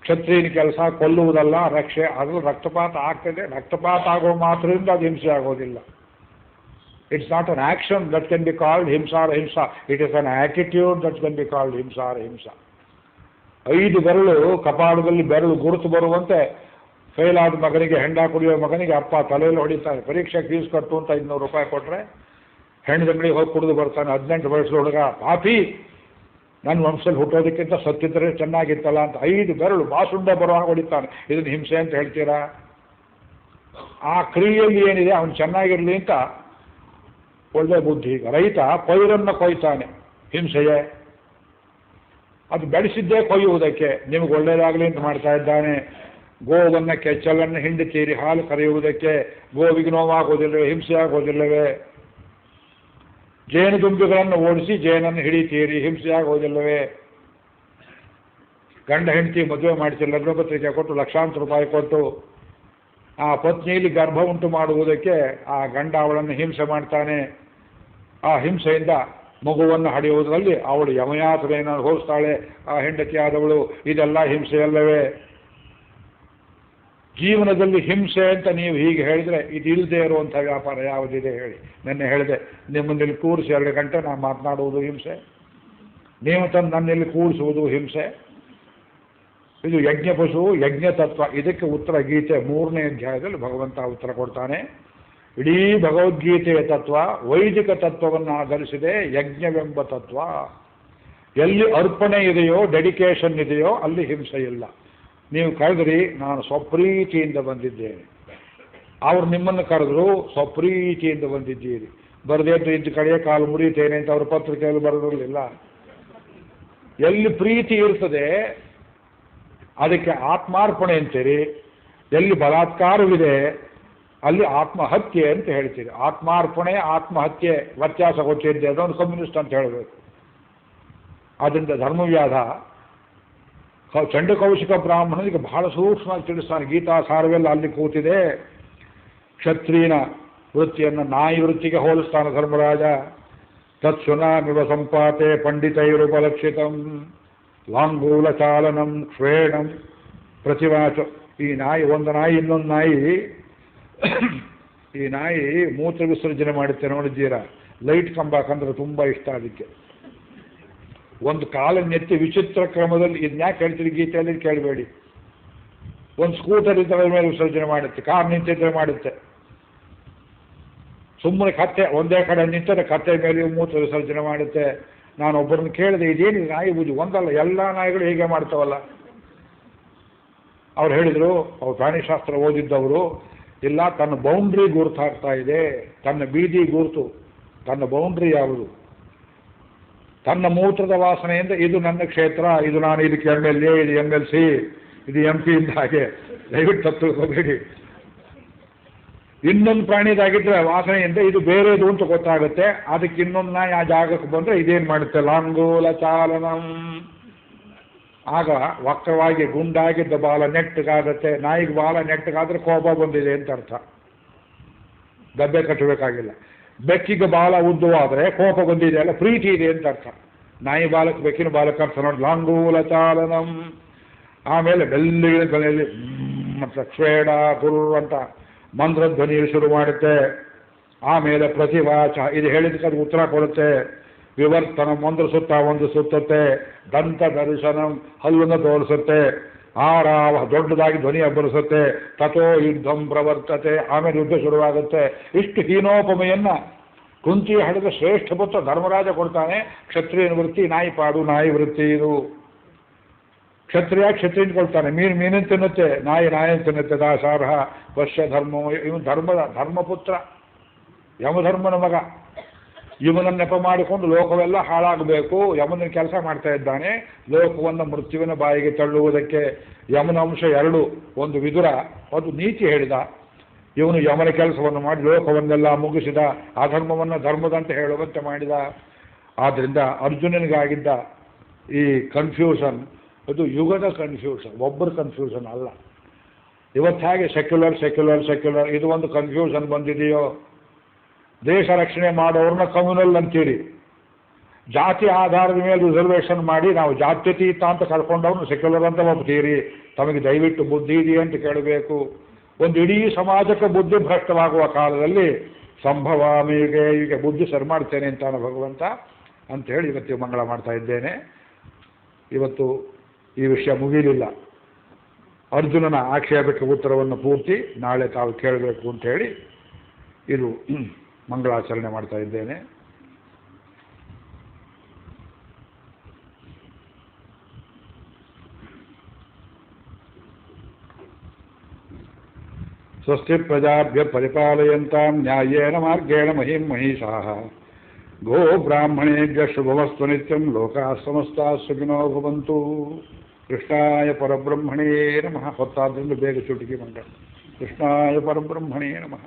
ಕ್ಷತ್ರಿಯನ ಕೆಲಸ ಕೊಲ್ಲುವುದಲ್ಲ, ರಕ್ಷೆ. ಅದು ರಕ್ತಪಾತ ಆಗ್ತದೆ. ರಕ್ತಪಾತ ಆಗೋ ಮಾತ್ರದಿಂದ ಅದು ಹಿಂಸೆ ಆಗೋದಿಲ್ಲ. It's not an action that can be called ಹಿಂಸಾ ಆರ್ ಹಿಂಸಾ. It is an attitude that can be called ಹಿಂಸಾ ಆರ್ ಹಿಂಸಾ. 5 ಬೆರಳು ಕಪಾಳದಲ್ಲಿ ಬೆರಳು ಗುರುತು ಬರುವಂತೆ ಫೇಲ್ ಆದ ಮಗನಿಗೆ, ಹೆಂಡ ಕುಡಿಯೋ ಮಗನಿಗೆ ಅಪ್ಪ ತಲೆಯಲ್ಲಿ ಹೊಡಿತಾನೆ. ಪರೀಕ್ಷೆ ಫೀಸ್ ಕಟ್ಟು ಅಂತ 500 ರೂಪಾಯಿ ಕೊಟ್ಟರೆ ಹೆಣ್ಣದಂಗಡಿಗೆ ಹೋಗಿ ಕುಡಿದು ಬರ್ತಾನೆ. 18 ವರ್ಷದ ಹುಡುಗ, ಪಾಪಿ, ನನ್ನ ವಂಶದಲ್ಲಿ ಹುಟ್ಟೋದಕ್ಕಿಂತ ಸತ್ತಿದ್ರೆ ಚೆನ್ನಾಗಿತ್ತಲ್ಲ ಅಂತ 5 ಬೆರಳು ಬಾಸುಂಡೆ ಬರುವಾಗ ಹೊಡಿತಾನೆ. ಇದನ್ನು ಹಿಂಸೆ ಅಂತ ಹೇಳ್ತೀರಾ? ಆ ಕ್ರಿಯೆಯಲ್ಲಿ ಏನಿದೆ, ಅವನು ಚೆನ್ನಾಗಿರಲಿ ಅಂತ ಒಳ್ಳೆ ಬುದ್ಧಿ. ರೈತ ಪೈರನ್ನು ಕೊಯ್ತಾನೆ, ಹಿಂಸೆಯೇ. ಅದು ಬೆಳೆಸಿದ್ದೇ ಕೊಯ್ಯುವುದಕ್ಕೆ, ನಿಮಗೆ ಒಳ್ಳೆಯದಾಗಲಿ ಅಂತ ಮಾಡ್ತಾ ಇದ್ದಾನೆ. ಗೋವನ್ನು ಕೆಚ್ಚಲನ್ನು ಹಿಂಡಿತೀರಿ ಹಾಲು ಕರೆಯುವುದಕ್ಕೆ. ಗೋವಿಗೆ ನೋವಾಗೋದಿಲ್ಲವೇ? ಹಿಂಸೆ ಆಗೋದಿಲ್ಲವೇ? ಜೇನುದುಂಬಿಗಳನ್ನು ಓಡಿಸಿ ಜೇನನ್ನು ಹಿಡಿತೀರಿ, ಹಿಂಸೆ ಆಗೋದಿಲ್ಲವೇ? ಗಂಡ ಹೆಂಡತಿ ಮದುವೆ ಮಾಡಿಸಿ ಲಗ್ನಪತ್ರಿಕೆ ಕೊಟ್ಟು ಲಕ್ಷಾಂತರ ರೂಪಾಯಿ ಕೊಟ್ಟು ಆ ಪತ್ನಿಯಲ್ಲಿ ಗರ್ಭ ಉಂಟು ಮಾಡುವುದಕ್ಕೆ ಆ ಗಂಡ ಅವಳನ್ನು ಹಿಂಸೆ ಮಾಡ್ತಾನೆ. ಆ ಹಿಂಸೆಯಿಂದ ಮಗುವನ್ನು ಹಡೆಯುವುದರಲ್ಲಿ ಅವಳು ಯಮಯಾತನೆಯನ್ನು ಅನುಭವಿಸ್ತಾಳೆ, ಆ ಹೆಂಡತಿ ಆದವಳು. ಇದೆಲ್ಲ ಹಿಂಸೆಯಲ್ಲವೇ? ಜೀವನದಲ್ಲಿ ಹಿಂಸೆ ಅಂತ ನೀವು ಹೀಗೆ ಹೇಳಿದರೆ ಇದು ಇಲ್ಲದೆ ಇರುವಂಥ ವ್ಯಾಪಾರ ಯಾವುದಿದೆ ಹೇಳಿ? ನೆನ್ನೆ ಹೇಳಿದೆ, ನಿಮ್ಮನ್ನಲ್ಲಿ ಕೂರಿಸಿ 2 ಗಂಟೆ ನಾನು ಮಾತನಾಡುವುದು ಹಿಂಸೆ, ನೀವು ತಂದು ನನ್ನಲ್ಲಿ ಕೂರಿಸುವುದು ಹಿಂಸೆ. ಇದು ಯಜ್ಞ ಪಶು ಯಜ್ಞ ತತ್ವ. ಇದಕ್ಕೆ ಉತ್ತರ ಗೀತೆ 3ನೇ ಅಧ್ಯಾಯದಲ್ಲಿ ಭಗವಂತ ಉತ್ತರ ಕೊಡ್ತಾನೆ. ಇಡೀ ಭಗವದ್ಗೀತೆಯ ತತ್ವ ವೈದಿಕ ತತ್ವವನ್ನು ಆಧರಿಸಿದೆ, ಯಜ್ಞವೆಂಬ ತತ್ವ. ಎಲ್ಲಿ ಅರ್ಪಣೆ ಇದೆಯೋ, ಡೆಡಿಕೇಶನ್ ಇದೆಯೋ, ಅಲ್ಲಿ ಹಿಂಸೆ ಇಲ್ಲ. ನೀವು ಕರೆದ್ರಿ, ನಾನು ಸ್ವಪ್ರೀತಿಯಿಂದ ಬಂದಿದ್ದೇನೆ. ಅವರು ನಿಮ್ಮನ್ನು ಕರೆದ್ರು, ಸ್ವಪ್ರೀತಿಯಿಂದ ಬಂದಿದ್ದೀರಿ. ಬರದೇತು ಇದ್ದ ಕಡೆಯ ಕಾಲು ಮುರಿಯುತ್ತೇನೆ ಅಂತ ಅವರು ಪತ್ರಿಕೆಯಲ್ಲಿ ಬರೆದಿರಲಿಲ್ಲ. ಎಲ್ಲಿ ಪ್ರೀತಿ ಇರ್ತದೆ ಅದಕ್ಕೆ ಆತ್ಮಾರ್ಪಣೆ ಅಂತೀರಿ. ಎಲ್ಲಿ ಬಲಾತ್ಕಾರವಿದೆ ಅಲ್ಲಿ ಆತ್ಮಹತ್ಯೆ ಅಂತ ಹೇಳ್ತೀರಿ. ಆತ್ಮಾರ್ಪಣೆ ಆತ್ಮಹತ್ಯೆ ವ್ಯತ್ಯಾಸ ಗೊತ್ತಿದ್ದೆ, ಅದೊಂದು ಕಮ್ಯುನಿಸ್ಟ್ ಅಂತ ಹೇಳಬೇಕು. ಆದ್ದರಿಂದ ಧರ್ಮವ್ಯಾಧ ಚಂಡಕೌಶಿಕ ಬ್ರಾಹ್ಮಣನಿಗೆ ಬಹಳ ಸೂಕ್ಷ್ಮವಾಗಿ ತಿಳಿಸ್ತಾನೆ. ಗೀತಾ ಸಾರವೆಲ್ಲ ಅಲ್ಲಿ ಕೂತಿದೆ. ಕ್ಷತ್ರಿಯನ ವೃತ್ತಿಯನ್ನು ನಾಯಿ ವೃತ್ತಿಗೆ ಹೋಲಿಸ್ತಾನೆ ಧರ್ಮರಾಜ. ತತ್ಸುನಾಮಿವ ಸಂಪಾತೆ ಪಂಡಿತೈರುಪಲಕ್ಷಿತಂ ಲಾಂಗೂಲ ಚಾಲನಂ ಕ್ಷೇಣಂ ಪ್ರತಿವಾಚ. ಈ ನಾಯಿ, ಒಂದು ನಾಯಿ ಇನ್ನೊಂದು ನಾಯಿ, ಈ ನಾಯಿ ಮೂತ್ರ ವಿಸರ್ಜನೆ ಮಾಡುತ್ತೆ ನೋಡಿದ್ದೀರಾ? ಲೈಟ್ ಕಂಬ ಕಂಡ್ರೆ ತುಂಬ ಇಷ್ಟ ಅದಕ್ಕೆ. ಒಂದು ಕಾಲನ್ನೆತ್ತಿ ವಿಚಿತ್ರ ಕ್ರಮದಲ್ಲಿ, ಇದನ್ಯಾಕೆ ಹೇಳ್ತೀರಿ ಗೀತೆಯಲ್ಲಿ ಕೇಳಬೇಡಿ. ಒಂದು ಸ್ಕೂಟರ್ ಇದ್ದರ ಮೇಲೆ ವಿಸರ್ಜನೆ ಮಾಡುತ್ತೆ, ಕಾರ್ ನಿಂತಿದ್ರೆ ಮಾಡುತ್ತೆ. ಸುಮ್ಮನೆ ಕತ್ತೆ ಒಂದೇ ಕಡೆ ನಿಂತರೆ ಕತ್ತೆ ಮೇಲೆ ಮೂತ್ರ ವಿಸರ್ಜನೆ ಮಾಡುತ್ತೆ. ನಾನು ಒಬ್ಬರನ್ನು ಕೇಳಿದೆ, ಇದೇನು ನಾಯಿ ಬುದ್ಧಿ? ಒಂದಲ್ಲ, ಎಲ್ಲ ನಾಯಿಗಳು ಹೀಗೆ ಮಾಡ್ತಾವಲ್ಲ. ಅವ್ರು ಹೇಳಿದರು, ಅವ್ರು ಪ್ರಾಣಿಶಾಸ್ತ್ರ ಓದಿದ್ದವರು, ಇಲ್ಲ, ತನ್ನ ಬೌಂಡ್ರಿ ಗುರುತಾಗ್ತಾ ಇದೆ, ತನ್ನ ಬೀದಿ ಗುರುತು, ತನ್ನ ಬೌಂಡ್ರಿ ಯಾವುದು? ತನ್ನ ಮೂತ್ರದ ವಾಸನೆಯಿಂದ ಇದು ನನ್ನ ಕ್ಷೇತ್ರ, ಇದು ನಾನು ಇದಕ್ಕೆ MLA, ಇದು MLC, ಇದು MP ಇಂದ ಹಾಗೆ ದಯವಿಟ್ಟು ತಪ್ಪು ತಿಳ್ಕೋಬೇಡಿ. ಇನ್ನೊಂದು ಪ್ರಾಣಿದಾಗಿದ್ದರೆ ವಾಸನೆಯಿಂದ ಇದು ಬೇರೆದು ಅಂತ ಗೊತ್ತಾಗುತ್ತೆ. ಅದಕ್ಕೆ ಇನ್ನೊಂದು ನಾಯಿ ಆ ಜಾಗಕ್ಕೆ ಬಂದರೆ ಇದೇನು ಮಾಡುತ್ತೆ? ಲಾಂಗೂಲ ಚಾಲನಂ. ಆಗ ವಕ್ರವಾಗಿ ಗುಂಡಾಗಿದ್ದ ಬಾಲ ನೆಟ್ಟಗಾಗುತ್ತೆ. ನಾಯಿಗೆ ಬಾಲ ನೆಟ್ಟಗಾದ್ರೆ ಕೋಪ ಬಂದಿದೆ ಅಂತ ಅರ್ಥ, ಗಬ್ಬೆ ಕಟ್ಟಬೇಕಾಗಿಲ್ಲ. ಬೆಕ್ಕಿಗೆ ಬಾಲ ಉದ್ದವಾದರೆ ಕೋಪ ಬಂದಿದೆ ಅಲ್ಲ, ಪ್ರೀತಿ ಇದೆ ಅಂತ ಅರ್ಥ. ನಾಯಿ ಬಾಲಕ್ಕೆ ಬೆಕ್ಕಿನ ಬಾಲಕ್ಕೆ ಅರ್ಥ ನೋಡಿ, ಲಾಂಗೂಲ ಚಾಲನಂ. ಆಮೇಲೆ ಬೆಲ್ಲಿನ ಕೊನೆಯಲ್ಲಿ ಮತ್ತು ಕ್ಷೇಡ ಗುರು ಅಂತ ಮಂತ್ರಧ್ವನಿಯಲ್ಲಿ ಶುರು ಮಾಡುತ್ತೆ. ಆಮೇಲೆ ಪ್ರತಿವಾಚ, ಇದು ಹೇಳಿದಕ್ಕೆ ಅದು ಉತ್ತರ ಕೊಡುತ್ತೆ. ವಿವರ್ತನ, ಒಂದು ಸುತ್ತ ಒಂದು ಸುತ್ತುತ್ತೆ. ದಂತ ದರ್ಶನಂ, ಹಲ್ಲನ್ನು ತೋರಿಸುತ್ತೆ. ಆರಾವ, ದೊಡ್ಡದಾಗಿ ಧ್ವನಿ ಅಬ್ಬರಿಸುತ್ತೆ. ತಥೋ ಯುದ್ಧಂ ಪ್ರವರ್ತತೆ, ಆಮೇಲೆ ಯುದ್ಧ ಶುರುವಾಗುತ್ತೆ. ಇಷ್ಟು ಹೀನೋಪಮೆಯನ್ನ ಕುಂತಿ ಹಡೆದ ಶ್ರೇಷ್ಠ ಪುತ್ರ ಧರ್ಮರಾಜ ಕೊಡ್ತಾನೆ. ಕ್ಷತ್ರಿಯನ ವೃತ್ತಿ ನಾಯಿ ಪಾಡು, ನಾಯಿ ವೃತ್ತಿ ಇದು. ಕ್ಷತ್ರಿಯ ಕ್ಷತ್ರಿಯನ್ ಕೊಡ್ತಾನೆ, ಮೀನನ್ನು ತಿನ್ನುತ್ತೆ, ನಾಯಿಯನ್ನು ತಿನ್ನುತ್ತೆ, ದಾಸಾರ್ಹ ವಶ್ಯ ಧರ್ಮ. ಇವನು ಧರ್ಮಪುತ್ರ, ಯಮಧರ್ಮನ ಮಗ. ಇವನನ್ನು ನೆಪ ಮಾಡಿಕೊಂಡು ಲೋಕವೆಲ್ಲ ಹಾಳಾಗಬೇಕು, ಯಮನ ಕೆಲಸ ಮಾಡ್ತಾ ಇದ್ದಾನೆ. ಲೋಕವನ್ನು ಮೃತ್ಯುವಿನ ಬಾಯಿಗೆ ತಳ್ಳುವುದಕ್ಕೆ ಯಮನ ಅಂಶ ಎರಡು, ಒಂದು ವಿದುರ, ಒಂದು ನೀತಿ ಹೇಳಿದ. ಇವನು ಯಮನ ಕೆಲಸವನ್ನು ಮಾಡಿ ಲೋಕವನ್ನೆಲ್ಲ ಮುಗಿಸಿದ, ಅಧರ್ಮವನ್ನು ಧರ್ಮದಂತೆ ಹೇಳುವಂತೆ ಮಾಡಿದ. ಆದ್ದರಿಂದ ಅರ್ಜುನನಿಗಾಗಿದ್ದ ಈ ಕನ್ಫ್ಯೂಷನ್ ಅದು ಯುಗದ ಕನ್ಫ್ಯೂಷನ್, ಒಬ್ಬರ ಕನ್ಫ್ಯೂಷನ್ ಅಲ್ಲ. ಇವತ್ತು ಹಾಗೆ ಸೆಕ್ಯುಲರ್ ಸೆಕ್ಯುಲರ್ ಸೆಕ್ಯುಲರ್ ಇದು ಒಂದು ಕನ್ಫ್ಯೂಷನ್ ಬಂದಿದೆಯೋ. ದೇಶ ರಕ್ಷಣೆ ಮಾಡೋರನ್ನ ಕಮ್ಯುನಲ್ ಅಂತೀರಿ, ಜಾತಿ ಆಧಾರದ ಮೇಲೆ ರಿಸರ್ವೇಷನ್ ಮಾಡಿ ನಾವು ಜಾತ್ಯತೀತ ಅಂತ ಕರ್ಕೊಂಡವ್ರನ್ನ ಸೆಕ್ಯುಲರ್ ಅಂತ ಒಪ್ತೀರಿ. ತಮಗೆ ದಯವಿಟ್ಟು ಬುದ್ಧಿ ಇದೆಯೇ ಅಂತ ಕೇಳಬೇಕು. ಒಂದು ಇಡೀ ಸಮಾಜಕ್ಕೆ ಬುದ್ಧಿ ಭ್ರಷ್ಟವಾಗುವ ಕಾಲದಲ್ಲಿ ಸಂಭವಾಮಿಗೆ ಈಗ ಬುದ್ಧಿ ಸರಿ ಮಾಡ್ತೇನೆ ಅಂತಾನೆ ಭಗವಂತ ಅಂಥೇಳಿ ಇವತ್ತು ಮಂಗಳ ಮಾಡ್ತಾ ಇದ್ದೇನೆ. ಇವತ್ತು ಈ ವಿಷಯ ಮುಗಿಲಿಲ್ಲ. ಅರ್ಜುನನ ಆಕ್ಷೇಪಕ್ಕೆ ಉತ್ತರವನ್ನು ಪೂರ್ತಿ ನಾಳೆ ತಾವು ಕೇಳಬೇಕು ಅಂಥೇಳಿ ಇದು ಮಂಗಳಾಚರಣೆ ಮಾಡ್ತಾ ಇದ್ದೇನೆ. ಸ್ವಸ್ತಿ ಪ್ರಜಾಭ್ಯ ಪರಿಪಾಲಯಂತಾಂ ನ್ಯಾಯೇನ ಮಾರ್ಗೇಣ ಮಹಿಂ ಮಹಿಷಾಃ ಗೋ ಬ್ರಾಹ್ಮಣೇಭ್ಯ ಶುಭಮಸ್ತು ನಿತ್ಯಂ ಲೋಕಾಃ ಸಮಸ್ತಾಃ ಸುಖಿನೋ ಭವಂತು. ಕೃಷ್ಣಾಯ ಪರಬ್ರಹ್ಮಣೇ ನಮಃ. ಹೊತ್ತಾದ್ರಿಂದ ಬೇಗ ಚುಟುಕಿ ಮಂಗಳ. ಕೃಷ್ಣಾಯ ಪರಬ್ರಹ್ಮಣೇ ನಮಃ.